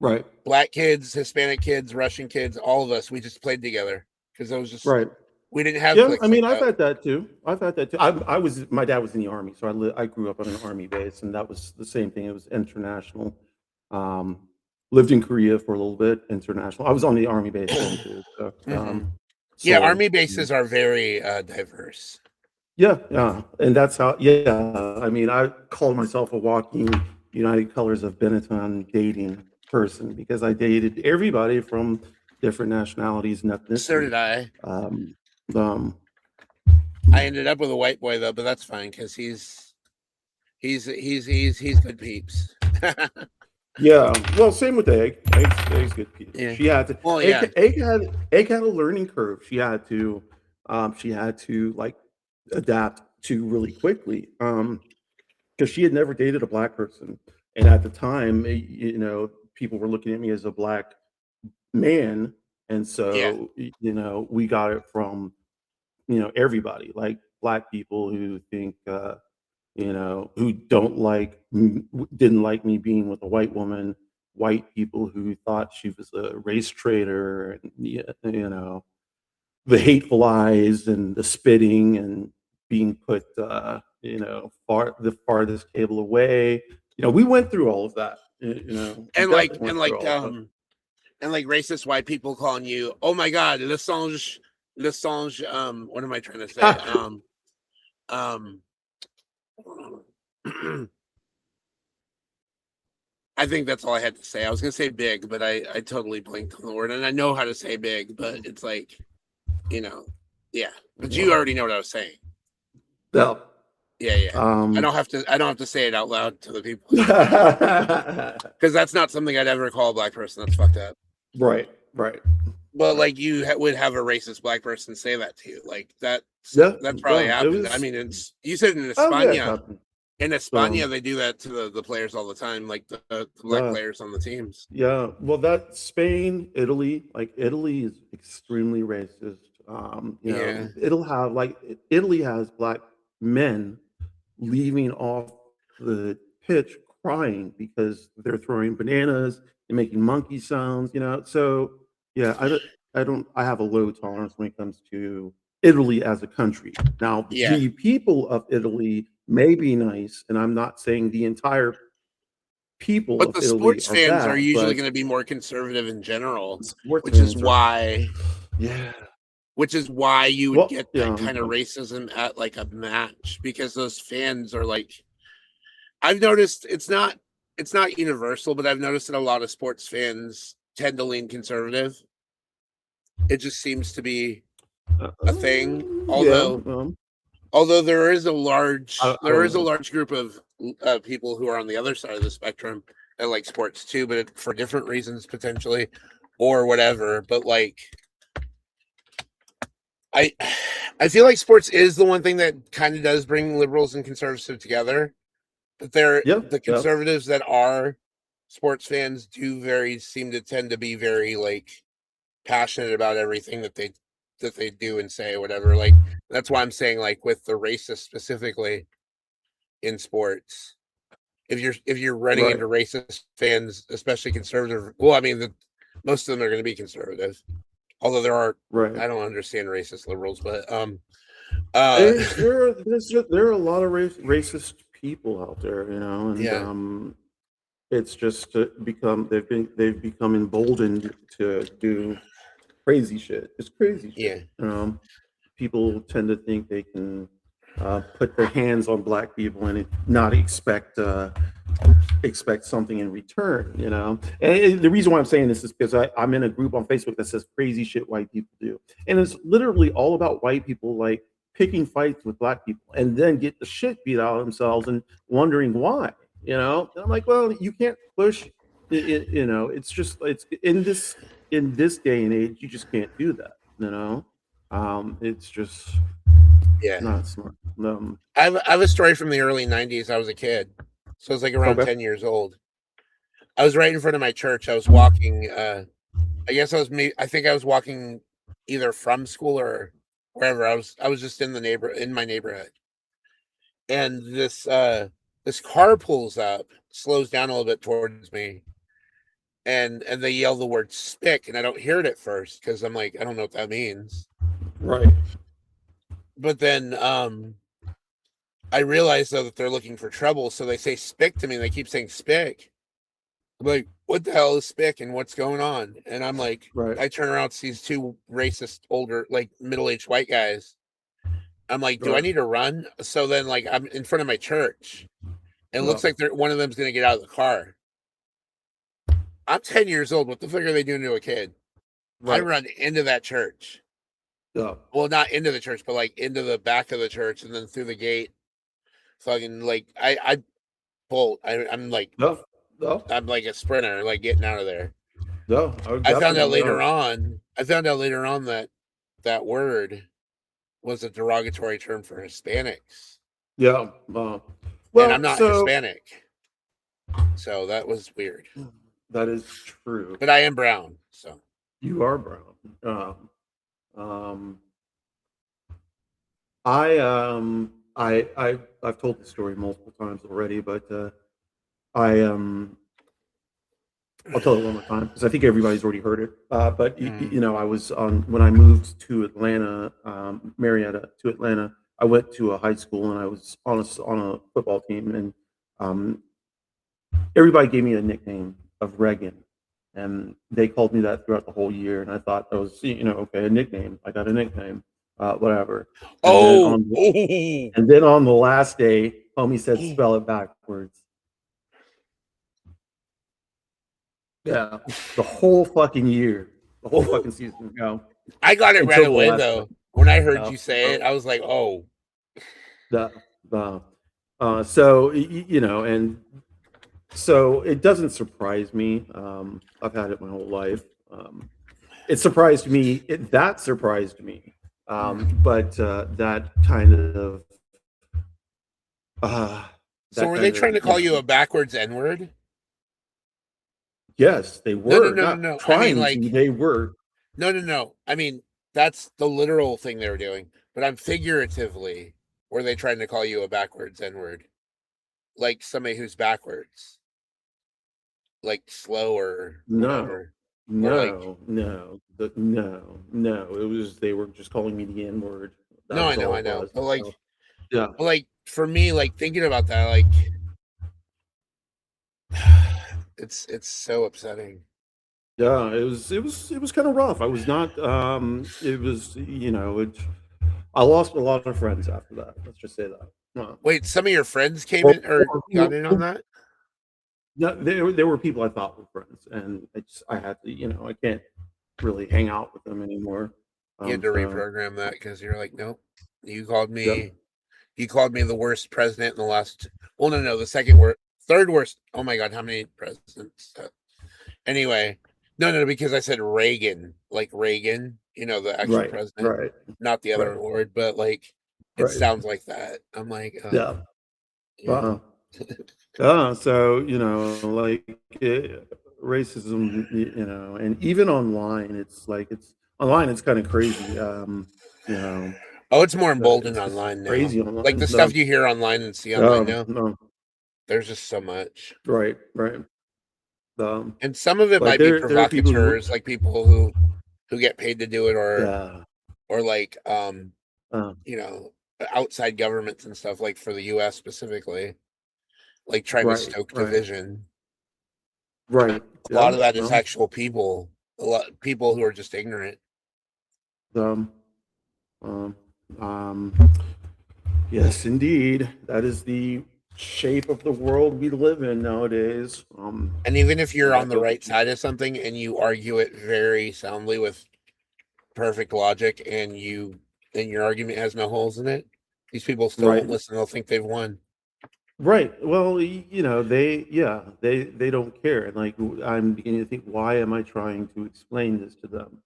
Right. Black kids, Hispanic kids, Russian kids, all of us, we just played together because it was just Right. we didn't have. Yeah, I mean, like I've had that too. My dad was in the army, so I grew up on an army base, and that was the same thing. It was international. Lived in Korea for a little bit, international. I was on the army base then too. So, yeah, so, army bases are very diverse. yeah, and that's how. Yeah, I mean, I called myself a walking United Colors of Benetton dating person because I dated everybody from different nationalities and ethnicities. So did I. I ended up with a white boy though, but that's fine because he's good peeps. Yeah, well, same with Egg. Egg's good peeps. Yeah. She had to. Well, Egg had a learning curve. She had to like adapt to really quickly. Because she had never dated a black person, and at the time, people were looking at me as a black man, and so we got it from everybody, like black people who think who didn't like me being with a white woman, white people who thought she was a race traitor, and the hateful eyes and the spitting and being put the farthest table away. We went through all of that. And like racist white people calling you, oh my god, Lessange, what am I trying to say? I think that's all I had to say. I was gonna say big, but I totally blinked on the word, and I know how to say big, but it's like, yeah. But you already know what I was saying. No. Yeah. I don't have to say it out loud to the people because that's not something I'd ever call a black person. That's fucked up. Right. But like you would have a racist black person say that to you, like that. Yeah, that's probably happened. I mean, you said in España. In España, they do that to the players all the time, like the black players on the teams. Yeah, well, that Spain, Italy, Italy is extremely racist. Italy has black men leaving off the pitch crying because they're throwing bananas and making monkey sounds. So yeah, I have a low tolerance when it comes to Italy as a country. Now, the people of Italy may be nice, and I'm not saying the entire people but of the Italy sports are fans bad, are usually going to be more conservative in general, which is why you would get that kind of racism at like a match, because those fans are like, I've noticed it's not universal, but I've noticed that a lot of sports fans tend to lean conservative. It just seems to be a thing, although there is a large group of people who are on the other side of the spectrum that like sports too, but for different reasons potentially or whatever. But like, I feel like sports is the one thing that kind of does bring liberals and conservatives together. But the conservatives that are sports fans seem to tend to be very like passionate about everything that they do and say, whatever. Like, that's why I'm saying, like, with the racist specifically in sports, if you're running into racist fans, especially conservative, well, I mean, most of them are going to be conservative, although there are I don't understand racist liberals, but there are a lot of racist people out there, and it's just they've become emboldened to do crazy shit. It's crazy shit. People tend to think they can put their hands on black people and not expect something in return. And the reason why I'm saying this is because I'm in a group on Facebook that says crazy shit white people do, and it's literally all about white people like picking fights with black people and then get the shit beat out of themselves and wondering why, you know? And I'm like, well, you can't push it, you know, it's just, it's in this day and age, you just can't do that, you know? It's just not smart. I have a story from the early 90s. I was a kid. So I was like around 10 years old. I was right in front of my church. I was walking, I think I was walking either from school or wherever. I was just in my neighborhood. And this car pulls up, slows down a little bit towards me, and they yell the word "spick," and I don't hear it at first because I'm like, I don't know what that means. Right. But then I realize though that they're looking for trouble, so they say "spick" to me. And they keep saying "spick." I'm like, what the hell is "spick" and what's going on? And I'm like, I turn around, see these two racist, older, like middle-aged white guys. I'm like, do I need to run? So then, like, I'm in front of my church. It looks like one of them's going to get out of the car. I'm 10 years old. What the fuck are they doing to a kid? I run into that church. Well, not into the church, but like into the back of the church and then through the gate. Fucking like, I bolt. I'm like, I'm like a sprinter, like getting out of there. I found out later on that word was a derogatory term for Hispanics. Yeah. Well, and I'm not Hispanic. So that was weird. That is true. But I am brown, so. You are brown. I've told the story multiple times already, but I'll tell it one more time because I think everybody's already heard it. But you know, I was when I moved to Atlanta, Marietta to Atlanta. I went to a high school and I was on a football team, and everybody gave me a nickname of Reagan, and they called me that throughout the whole year. And I thought that was, you know, okay, a nickname. I got a nickname, whatever. And then on the last day, homie said, "Spell it backwards." Yeah, the whole fucking year, the whole fucking season. You know, I got it right away though. When I heard you say it, I was like, "Oh." So you know, and so it doesn't surprise me. I've had it my whole life. It surprised me. That surprised me. But that kind of. So were they trying to call you a backwards N-word? Yes, they were. No. Trying I mean, like, they were. No. I mean, that's the literal thing they were doing. But I'm figuratively, were they trying to call you a backwards N-word? Like somebody who's backwards. Like slow or whatever. No. It was, they were just calling me the N-word. No, I know. But like, yeah. But like for me, like thinking about that, like it's so upsetting. Yeah, it was kind of rough. I was not. It was, you know, I lost a lot of friends after that. Let's just say that. Wait, some of your friends came in or got in on that? No, there were people I thought were friends, and I had to, you know, I can't really hang out with them anymore. You had to reprogram that because you're like, nope. You called me. You called me the worst president in the last. Well, no, the third worst. Oh my God, how many presidents? Anyway, no, because I said Reagan, like Reagan, you know, the actual president, not the other word, but like it sounds like that. I'm like, so you know, like racism, you know, and even online, it's kind of crazy, you know. Oh, it's more emboldened online now. Crazy online. Like the stuff you hear online and see online now. There's just so much. Right. And some of it might be provocateurs, like people who get paid to do it, or like you know, outside governments and stuff, like for the U.S. specifically, like trying to stoke division. Right. A lot of that is actual people. A lot of people who are just ignorant. Yes, indeed. That is the shape of the world we live in nowadays. And even if you're on the right side of something and you argue it very soundly with perfect logic and you and your argument has no holes in it, these people still won't listen. They'll think they've won. Right. Well, they don't care. And like, I'm beginning to think, why am I trying to explain this to them?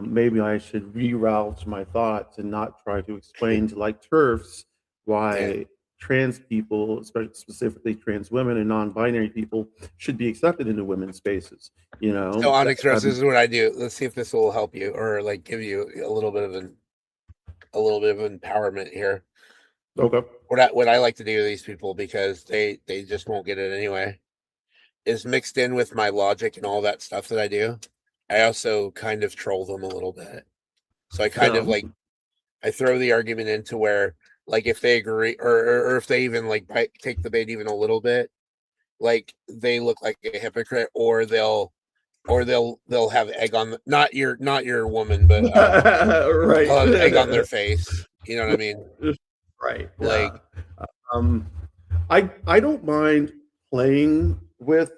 Maybe I should reroute my thoughts and not try to explain to like turfs why trans people, especially specifically trans women and non-binary people, should be accepted into women's spaces. So OnyxRose, this is what I do. Let's see if this will help you or like give you a little bit of empowerment here. Okay. What I like to do to these people, because they just won't get it anyway, is mixed in with my logic and all that stuff that I do. I also kind of troll them a little bit. So I kind of like, I throw the argument into where, like, if they agree or if they even like take the bait even a little bit, like they look like a hypocrite, or they'll have egg on not your woman, but right, they'll have egg on their face. You know what I mean? Right. Like, I don't mind playing with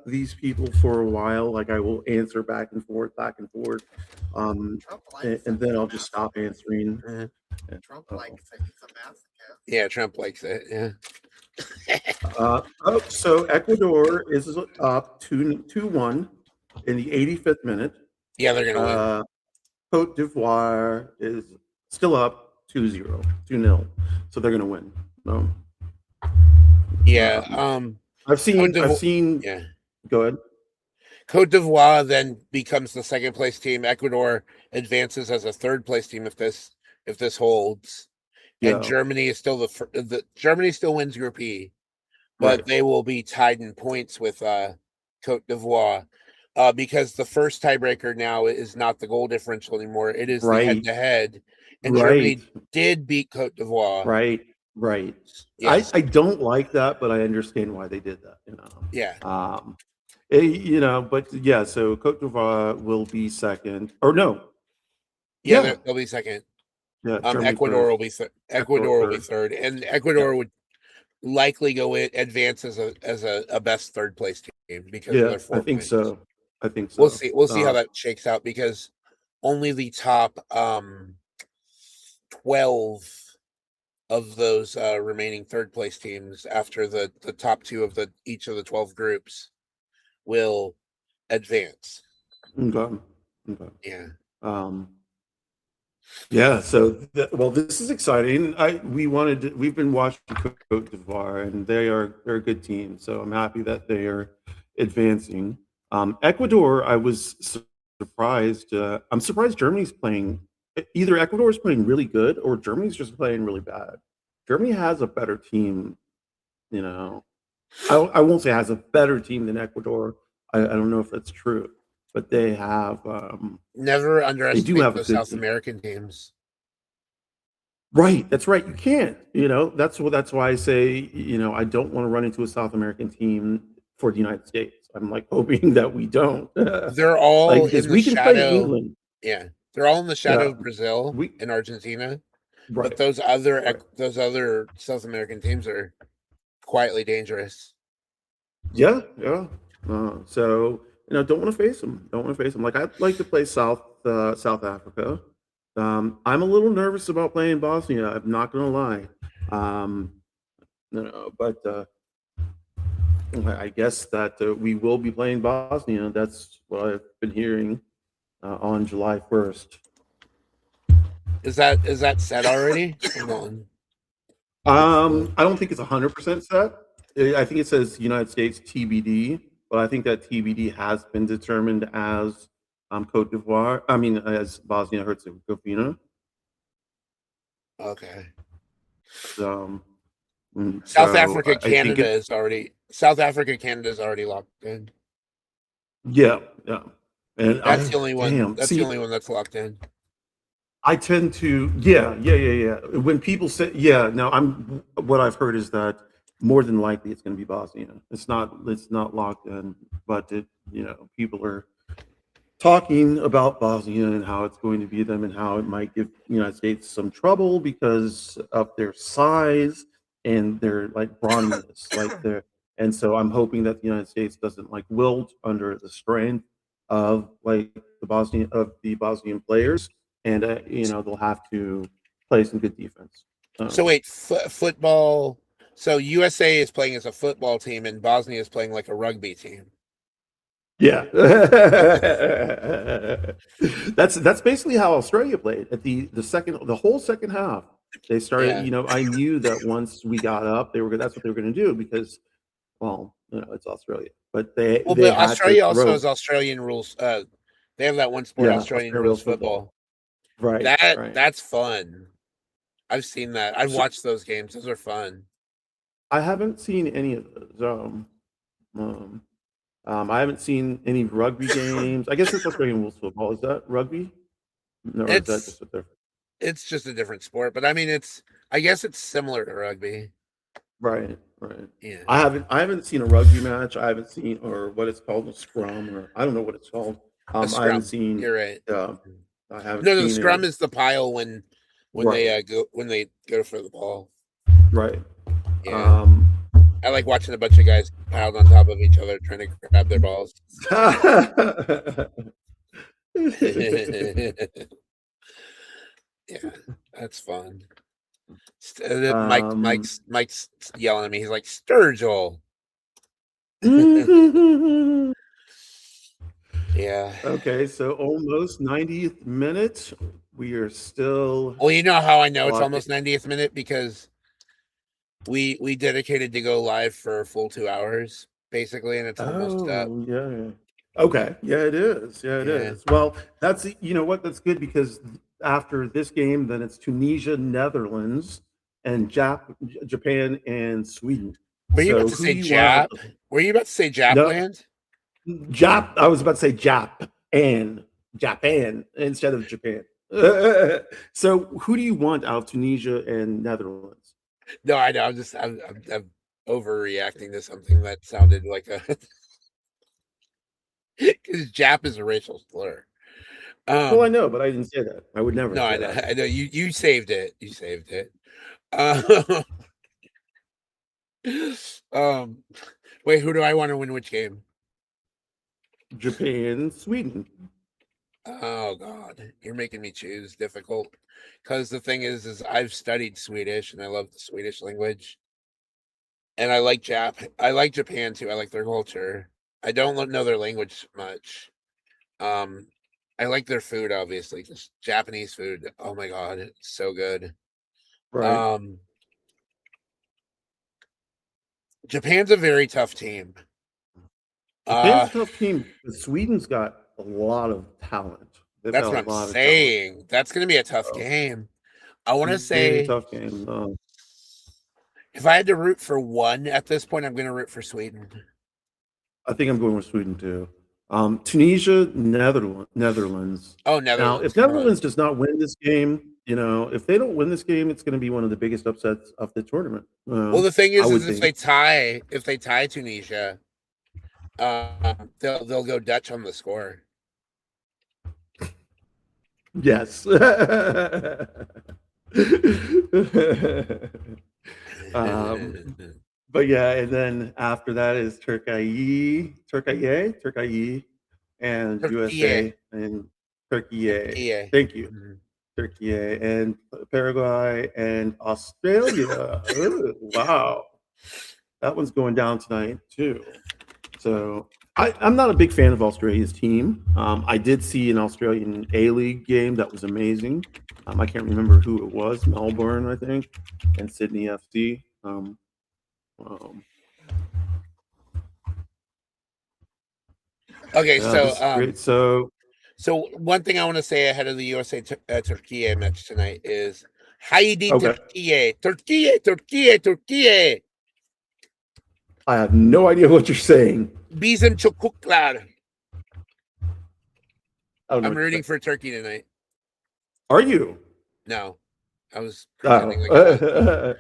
these people for a while. Like, I will answer back and forth, and then I'll just stop answering. Trump likes it. He's a masochist. Yeah, Trump likes it. Yeah. So Ecuador is up 2-1 in the 85th minute. Yeah, they're gonna win. Cote d'Ivoire is still up 2-0. So they're gonna win. Yeah. I've seen. Yeah. Go ahead. Cote d'Ivoire then becomes the second place team. Ecuador advances as a third place team if this holds. Yeah. And Germany is still Germany still wins Group E, but they will be tied in points with Cote d'Ivoire because the first tiebreaker now is not the goal differential anymore. It is the head-to-head, and Germany did beat Cote d'Ivoire. Right. Yes. I don't like that, but I understand why they did that. Yeah. But yeah. So Cote d'Ivoire will be second, or no? Yeah, they'll be second. Yeah, Ecuador will be Ecuador will be third, and Ecuador would likely go advance as a best third place team because of their 4 I think points. so. I think so. We'll see how that shakes out, because only the top 12 of those remaining third place teams after the top 2 of each of the 12 groups will advance. Okay. Yeah. Yeah. So, this is exciting. We've been watching Cote d'Ivoire, and they're a good team. So I'm happy that they are advancing. Ecuador, I was surprised. I'm surprised Germany's playing. Either Ecuador is playing really good, or Germany's just playing really bad. Germany has a better team. I won't say has a better team than Ecuador. I don't know if that's true, but they have. Never underestimate the South American teams. Right, that's right. You can't. That's why I say I don't want to run into a South American team for the United States. I'm like hoping that we don't. They're all in the shadow. Play England. Yeah, they're all in the shadow of Brazil and Argentina. Right. But those other South American teams are quietly dangerous. Yeah. So don't want to face them. Like, I'd like to play South Africa. I'm a little nervous about playing Bosnia. I'm not gonna lie. But I guess that we will be playing Bosnia. That's what I've been hearing on July 1st. Is that set already? I don't think it's 100% set. I think it says United States TBD, but I think that TBD has been determined as Cote d'Ivoire. As Bosnia Herzegovina. Okay. South Africa, Canada is already locked in. Yeah. And that's the only one. That's the only one that's locked in. I tend to, when people say, what I've heard is that more than likely it's going to be Bosnia. It's not locked in, but people are talking about Bosnia and how it's going to be them and how it might give the United States some trouble because of their size and their brawniness, and so I'm hoping that the United States doesn't wilt under the strength of the Bosnian players. and they'll have to play some good defense. So wait, football. So USA is playing as a football team, and Bosnia is playing like a rugby team. Yeah, that's basically how Australia played at the whole second half. They started. Yeah. I knew that once we got up, that's what they were going to do because, well, it's Australia, but they But had Australia to also throw. has Australian rules. They have that one sport, Yeah, Australian Australia rules football. Right. That's fun. I've seen that. I've watched those games. Those are fun. I haven't seen any of those. I haven't seen any rugby games. I guess it's Australian rules football. Is that rugby? No, or is that just a different? It's just a different sport, but I mean, I guess it's similar to rugby. Right. Yeah. I haven't seen a rugby match. I haven't seen, or what it's called, a scrum, or I don't know what it's called. I haven't seen. You're right. I haven't. No, the scrum is the pile when Right. they go for the ball. Right. Yeah. I like watching a bunch of guys piled on top of each other trying to grab their balls. Yeah, that's fun. Mike's yelling at me. He's like, Sturgill. Yeah. Okay, so almost 90th minute. We are still. Well, you know how I know it's almost 90th minute because we dedicated to go live for a full 2 hours, basically, and it's almost up. Yeah. Okay. Yeah, it is. Yeah, it is. Well, that's what? That's good because after this game, then it's Tunisia, Netherlands, and Japan and Sweden. Were you about to say Jap? Were you about to say Japland? Jap. I was about to say Japan instead of Japan. So, who do you want out of Tunisia and Netherlands? No, I know. I'm overreacting to something that sounded like a. Because Jap is a racial slur. Well, I know, but I didn't say that. I would never. No, say I know. That. I know. You saved it. You saved it. Wait, who do I want to win which game? Japan, Sweden. Oh God, you're making me choose. Difficult. Because the thing is I've studied Swedish and I love the Swedish language. And I like Japan too. I like their culture. I don't know their language much. I like their food, obviously. Just Japanese food. Oh my God, it's so good. Right. Japan's a very tough team. Japan's a tough team. Sweden's got a lot of talent. That's what I'm saying. That's going to be a tough game. I want to say tough game. If I had to root for one at this point, I'm going to root for Sweden. I think I'm going with Sweden too. Tunisia, Netherlands. Oh, Netherlands. Now, if Netherlands does not win this game, if they don't win this game, it's going to be one of the biggest upsets of the tournament. Well, the thing is if they tie Tunisia, they'll go Dutch on the score. Yes. But yeah, and then after that is Turkey, and USA and Turkey. Thank you. Mm-hmm. Turkey and Paraguay and Australia. Ooh, wow. That one's going down tonight too. So I'm not a big fan of Australia's team. I did see an Australian A-League game that was amazing. I can't remember who it was. Melbourne, I think, and Sydney FC. Okay, so one thing I want to say ahead of the USA Turkey match tonight is Haydi Turkey. I have no idea what you're saying. Bizim çocuklar. I'm rooting for Turkey tonight. Are you? No, I was. I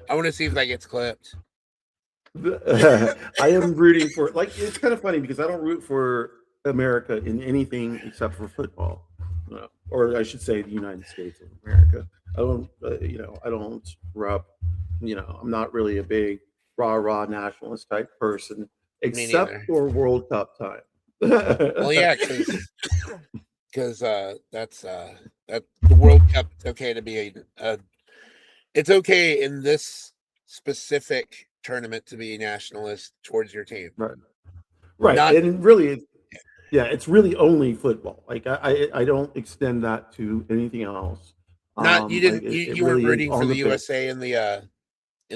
want to see if that gets clipped. I am rooting for it's kind of funny because I don't root for America in anything except for football, or I should say the United States of America. I don't, I don't rep. I'm not really a big rah nationalist type person, except for World Cup time. Well, yeah, because that's that the World Cup. It's okay to be it's okay in this specific tournament to be nationalist towards your team. Right. Not And really, yeah, it's really only football. Like I don't extend that to anything else. not you Like didn't it you weren't really is rooting for on the the pitch. USA in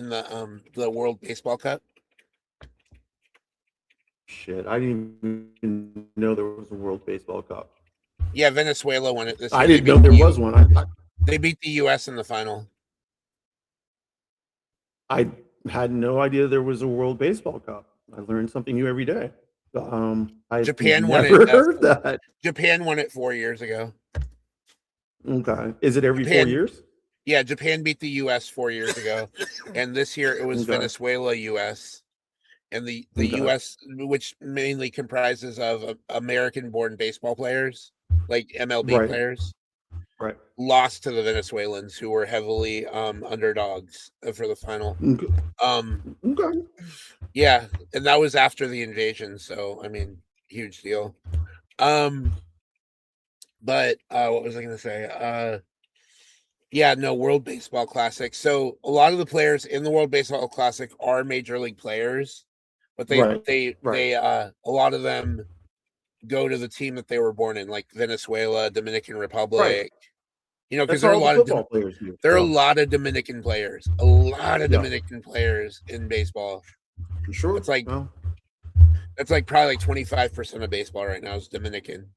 the World Baseball Cup. Shit, I didn't even know there was a World Baseball Cup. Yeah, Venezuela won it this year. I didn't know there was one. They beat the US in the final. I had no idea there was a World Baseball Cup. I learned something new every day. I've Japan won never it. heard that. Japan won it 4 years ago. Okay, is it every Japan, 4 years? Yeah, Japan beat the US 4 years ago, and this year it was Venezuela, US, and the US, which mainly comprises of American-born baseball players, like MLB players, lost to the Venezuelans, who were heavily underdogs for the final. Yeah, and that was after the invasion, so I mean, huge deal. But what was I going to say? Yeah, no, World Baseball Classic. So a lot of the players in the World Baseball Classic are major league players, but they a lot of them go to the team that they were born in, like Venezuela, Dominican Republic. You know, because there are a lot of players. There are a lot of Dominican players, Dominican players in baseball. Sure, it's like that's like probably like 25% of baseball right now is Dominican.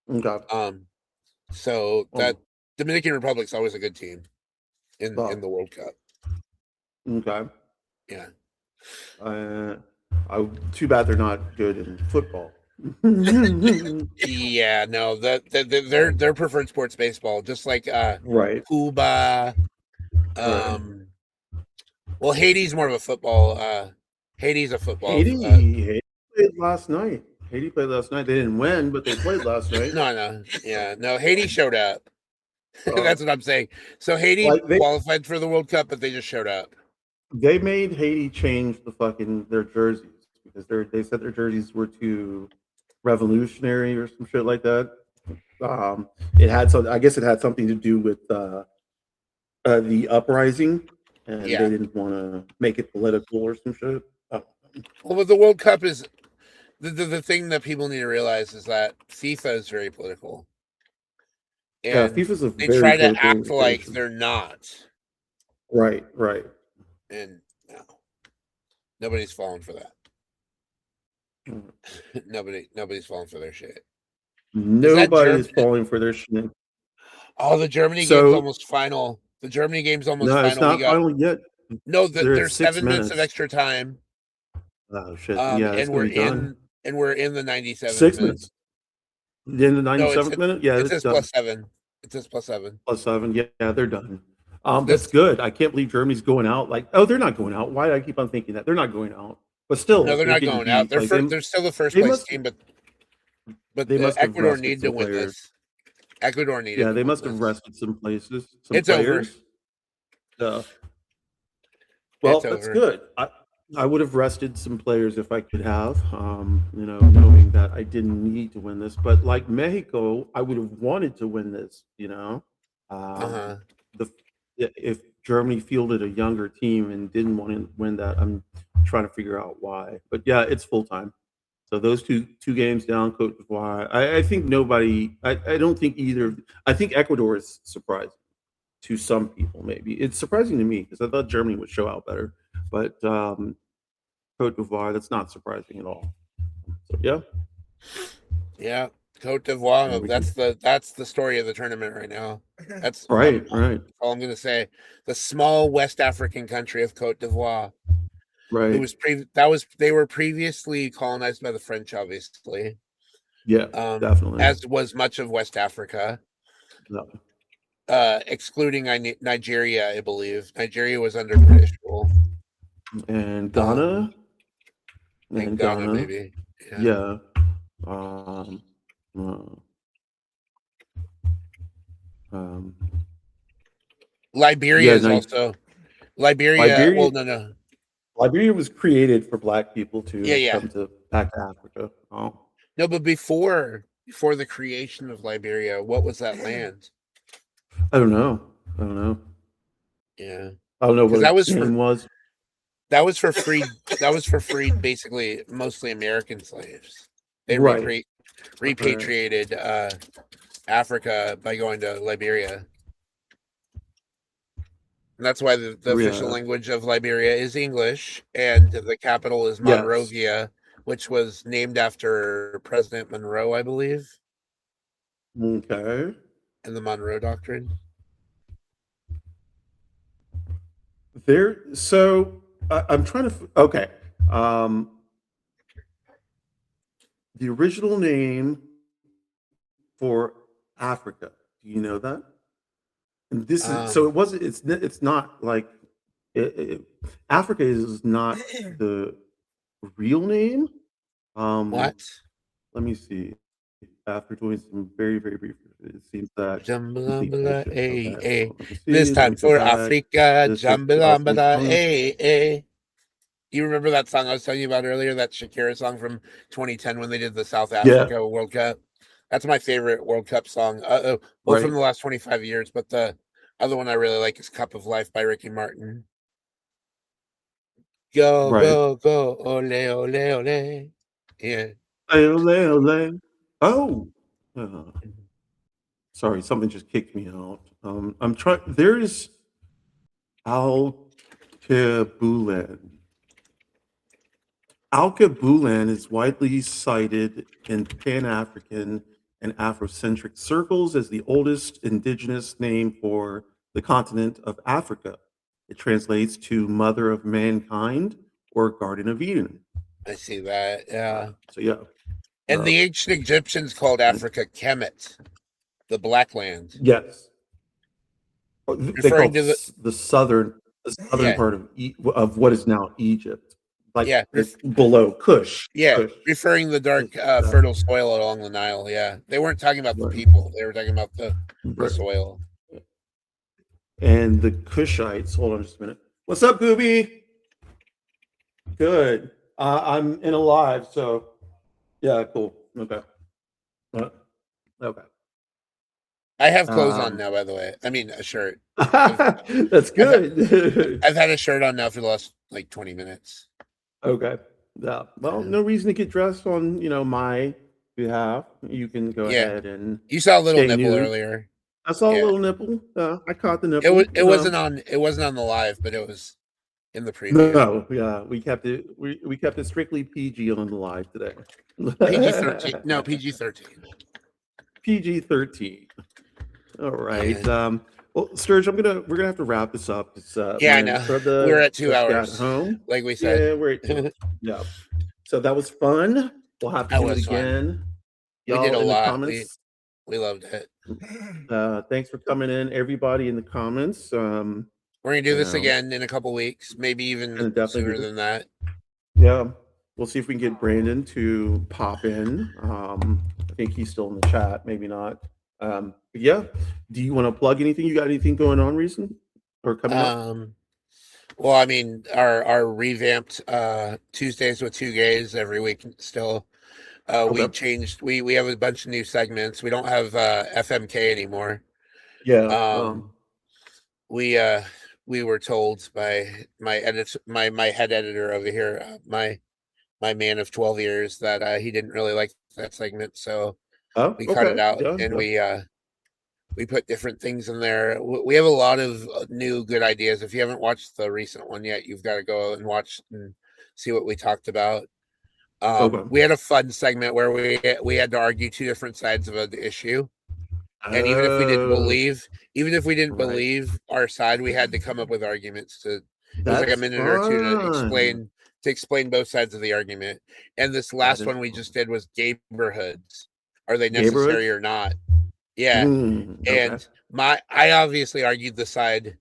Okay. So that Dominican Republic's always a good team in the World Cup. Okay. Yeah. Too bad they're not good in football. Yeah, no, their preferred sport's baseball, just like Cuba. Well, Haiti's more of a football. Haiti's a football. Haiti played last night. They didn't win, but they played last night. No. Haiti showed up. That's what I'm saying. So Haiti qualified for the World Cup, but they just showed up. They made Haiti change their jerseys because they said their jerseys were too revolutionary or some shit like that. It had I guess it had something to do with the uprising, and they didn't want to make it political or some shit. Well, but the World Cup is the thing that people need to realize is that FIFA is very political. And FIFA's they try to act like they're not. Right. And no, nobody's falling for that. Nobody's falling for their shit. Nobody's falling for their shit. Oh, the Germany game's almost final. The Germany game's almost final. No, it's not final yet. No, there's 7 minutes of extra time. Oh shit! Yeah, and we're in the 97th. 6 minutes. In the 97th minute, yeah, it says +7. It says +7. +7. Yeah, they're done. That's good. I can't believe Germany's going out. They're not going out. Why do I keep on thinking that they're not going out? But still, no, they're not going out. They're still the first place team, but Ecuador need to win this. Ecuador needed. Yeah, they must have rested some places. It's players. Over. Well, that's good. I would have rested some players if I could have, knowing that I didn't need to win this. But like Mexico, I would have wanted to win this. If Germany fielded a younger team and didn't want to win that, I'm trying to figure out why. But yeah, it's full time. So those two games down, Cote d'Ivoire. I think nobody. I don't think either. I think Ecuador is surprising to some people. Maybe it's surprising to me because I thought Germany would show out better. But Cote d'Ivoire, that's not surprising at all. So yeah, Cote d'Ivoire. That's the story of the tournament right now. That's right. All I'm going to say. The small West African country of Cote d'Ivoire. Right. They were previously colonized by the French, obviously. Yeah, definitely. As was much of West Africa. No. Excluding Nigeria, I believe. Nigeria was under British rule. And Ghana. Ghana, maybe. Yeah. Liberia is also. Liberia. Well, no. Liberia was created for Black people to come back to Africa. Oh. No, but before before the creation of Liberia, what was that land? I don't know. Yeah, I don't know because what its name was. that was for freed basically mostly American slaves. They Right. repatriated Africa by going to Liberia. And that's why the official Yeah. language of Liberia is English, and the capital is Yes. Monrovia, which was named after President Monroe, I believe, Okay. and the Monroe Doctrine. So I'm trying to. Okay. Um, the original name for Africa. Do you know that? And this is so. It wasn't. It's not like Africa is not the real name. What? Let me see. After doing some very, very brief, it seems that complete Jambalambala, bullshit. eh, Okay, eh. so let me This see. Let time me go for back. Africa, This is 2020. Jambalambala, eh, eh. You remember that song I was telling you about earlier, that Shakira song from 2010 when they did the South Africa World Cup? That's my favorite World Cup song. Well, Right. from the last 25 years, but the other one I really like is Cup of Life by Ricky Martin. Go, Right. go, go, ole, ole, ole. Yeah. Oh. Sorry, something just kicked me out. I'm trying. There's Alkebulan. Alkebulan is widely cited in Pan-African and Afrocentric circles as the oldest indigenous name for the continent of Africa. It translates to Mother of Mankind or Garden of Eden. I see that. Yeah. So yeah. And the ancient Egyptians called Africa Kemet, the Black Land. Yes. They called the southern part of what is now Egypt. Like below Kush. Kush. Referring the dark, fertile soil along the Nile. Yeah, they weren't talking about the people; they were talking about the soil. And the Kushites. Hold on just a minute. What's up, Gooby? Good. I'm in a live, so yeah, cool. Okay. Okay. I have clothes on now, by the way. I mean, a shirt. That's good. I've had a shirt on now for the last like 20 minutes. Okay. Yeah. Well, no reason to get dressed on, my behalf. You can go ahead and. You saw a little nipple earlier. I saw a little nipple. I caught the nipple. It wasn't on the live, but it was in the preview. No, yeah, we kept it. We kept it strictly PG on the live today. PG-13. No, PG-13. PG-13. All right. Well, Sturg, we're gonna have to wrap this up. I know. We're at 2 hours. Home. Like we said. Yeah, we're at 2. Yeah. So that was fun. We'll have to do it again. We did a lot. We loved it. Thanks for coming in, everybody in the comments. We're gonna do this again in a couple weeks, maybe even sooner than that. Yeah, we'll see if we can get Brandon to pop in. I think he's still in the chat, maybe not. But yeah, do you want to plug anything? You got anything going on recent or coming up? Well, I mean, our revamped Tuesdays with Two Gays every week still. We changed. We have a bunch of new segments. We don't have FMK anymore. Yeah. We were told by my head editor over here, my man of 12 years, that he didn't really like that segment, so we cut it out, and we put different things in there. We have a lot of new good ideas. If you haven't watched the recent one yet, you've got to go and watch and see what we talked about. We had a fun segment where we had to argue two different sides of an issue, and even if we didn't believe our side, we had to come up with arguments it was like a minute or two to explain both sides of the argument. And this last one we just did was neighborhoods. Are they necessary or not? Yeah. And I obviously argued the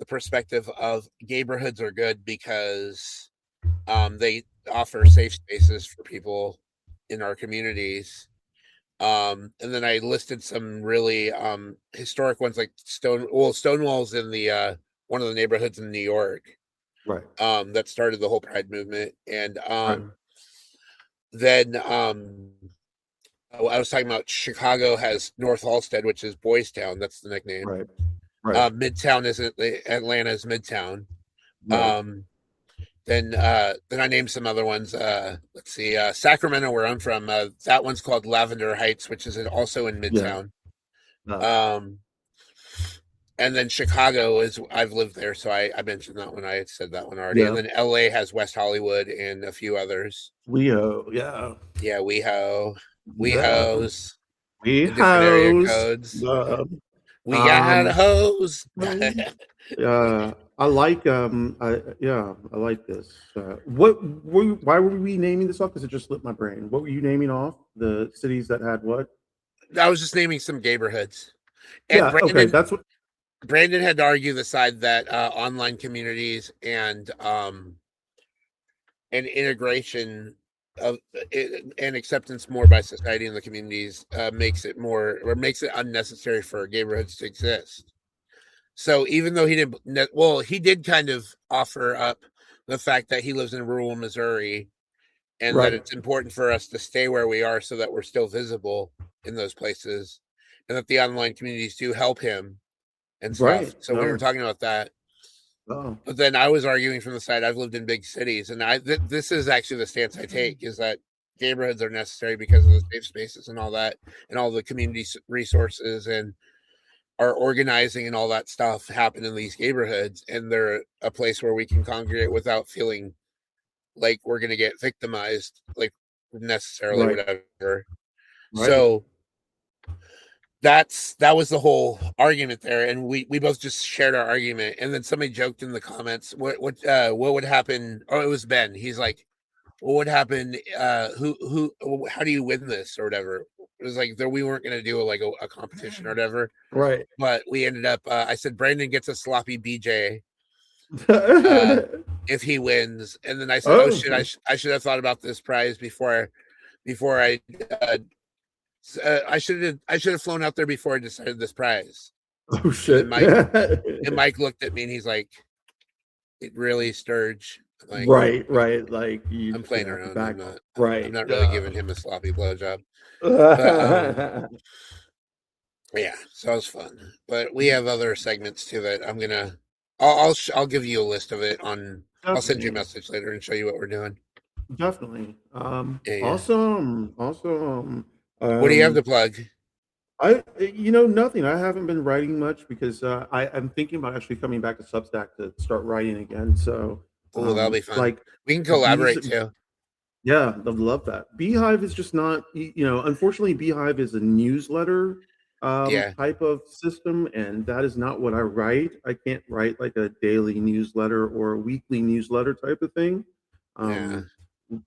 perspective of neighborhoods are good because they offer safe spaces for people in our communities. And then I listed some really historic ones, like Stonewall's in the one of the neighborhoods in New York, right? That started the whole Pride movement. And then I was talking about Chicago has North Halsted, which is Boys Town. That's the nickname. Right. Right. Midtown is Atlanta's Midtown. Right. Then I named some other ones. Let's see, Sacramento, where I'm from. That one's called Lavender Heights, which is also in Midtown. Yeah. And then Chicago is, I've lived there, so I mentioned that one. I had said that one already. Yeah. And then LA has West Hollywood and a few others. WeHo, yeah. Yeah, WeHo. WeHos. We different area house. codes. We got hose. I like I like this. Why were we naming this off? Because it just slipped my brain. What were you naming off? The cities that had what? I was just naming some neighborhoods. And Yeah, okay, that's what. Brandon had to argue the side that online communities and integration of and acceptance more by society and the communities makes it unnecessary for neighborhoods to exist. So even though he did kind of offer up the fact that he lives in rural Missouri and that it's important for us to stay where we are so that we're still visible in those places, and that the online communities do help him and stuff. Right. So we were talking about that. Oh. But then I was arguing from the side, I've lived in big cities, and this is actually the stance I take, is that neighborhoods are necessary because of the safe spaces and all that, and all the community resources and our organizing and all that stuff happen in these neighborhoods, and they're a place where we can congregate without feeling like we're going to get victimized, like necessarily, whatever. Right. So that was the whole argument there, and we both just shared our argument. And then somebody joked in the comments, what would happen? Oh, it was Ben. He's like, what would happen? How do you win this or whatever? It was like we weren't going to do a competition or whatever, right? But we ended up. I said Brandon gets a sloppy BJ if he wins, and then I said, I should have thought about this prize before I. I should have flown out there before I decided this prize. Oh shit! And Mike looked at me and he's like, "It really, Sturg." Like, right. Like I'm playing around. I'm not really giving him a sloppy blowjob. Yeah, so it was fun. But we have other segments too that I'm gonna. I'll give you a list of it on. Definitely. I'll send you a message later and show you what we're doing. Definitely. Yeah. Awesome. What do you have to plug? Nothing. I haven't been writing much because I'm thinking about actually coming back to Substack to start writing again. So, that'll be fun. Like, we can collaborate too. Yeah, I'd love that. Beehive is just not, unfortunately, Beehive is a newsletter type of system, and that is not what I write. I can't write like a daily newsletter or a weekly newsletter type of thing.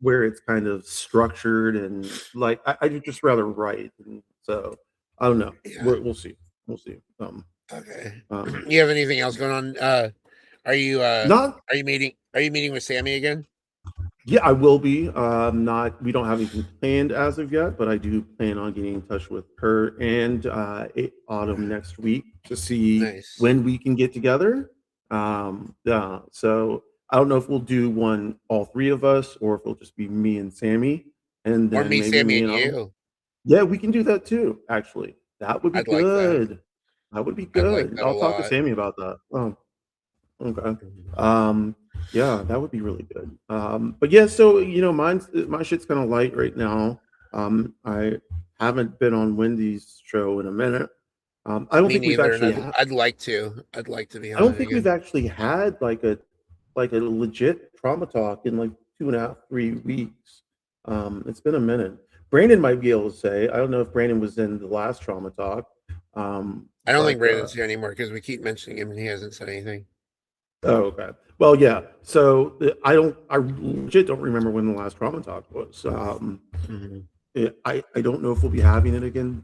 Where it's kind of structured and like I'd just rather write, and so I don't know. Yeah. We'll see. Okay. You have anything else going on? Are you meeting with Sammy again? Yeah, I will be. We don't have anything planned as of yet, but I do plan on getting in touch with her and Autumn next week to see when we can get together. So I don't know if we'll do one, all three of us, or if it'll just be me and Sammy, and then maybe Sammy and you. Yeah, we can do that too. Actually, that would be good. Like that would be good. Like I'll talk to Sammy about that. Oh, okay. Yeah, that would be really good. But yeah, so my shit's kind of light right now. I haven't been on Wendy's show in a minute. I don't think we've actually. I'd like to be on. I don't think we've actually had like a legit trauma talk in like 2.5, 3 weeks. It's been a minute. Brandon might be able to say. I don't know if Brandon was in the last trauma talk. I don't think Brandon's here anymore because we keep mentioning him and he hasn't said anything. Oh, okay. Well, yeah. So I legit don't remember when the last trauma talk was. I don't know if we'll be having it again,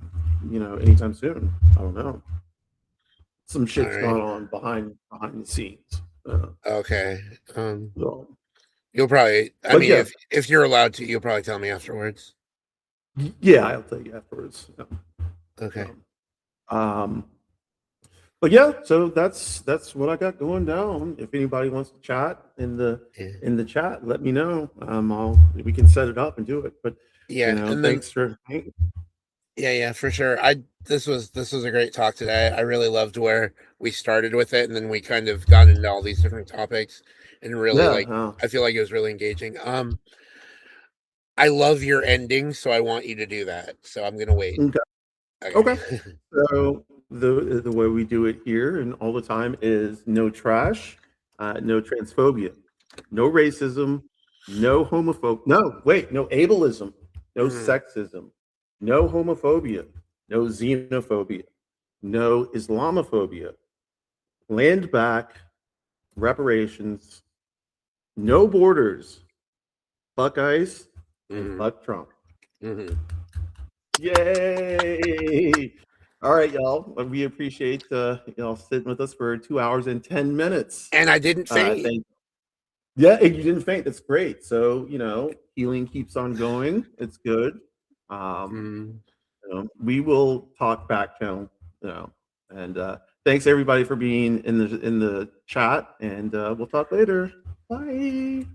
anytime soon. I don't know. Some shit's going on behind the scenes. Okay. You'll probably. I mean, if you're allowed to, you'll probably tell me afterwards. Yeah, I'll tell you afterwards. Yeah. Okay. But yeah, so that's what I got going down. If anybody wants to chat in the chat, let me know. We can set it up and do it. But yeah, thanks for. Yeah, for sure. This was a great talk today. I really loved where we started with it, and then we kind of got into all these different topics, and really Yeah. I feel like it was really engaging. I love your ending, so I want you to do that. So I'm gonna wait. Okay. Okay. So the way we do it here and all the time is no trash, no transphobia, no racism, no homophobe. No, wait, no ableism, no sexism, no homophobia, no xenophobia, no Islamophobia, land back, reparations, no borders, fuck ICE, and fuck Trump. Yay! All right, y'all. We appreciate y'all sitting with us for 2 hours and 10 minutes. And I didn't faint. Yeah, and you didn't faint. That's great. So healing keeps on going. It's good. We will talk back channel. And thanks everybody for being in the chat. And we'll talk later. Bye.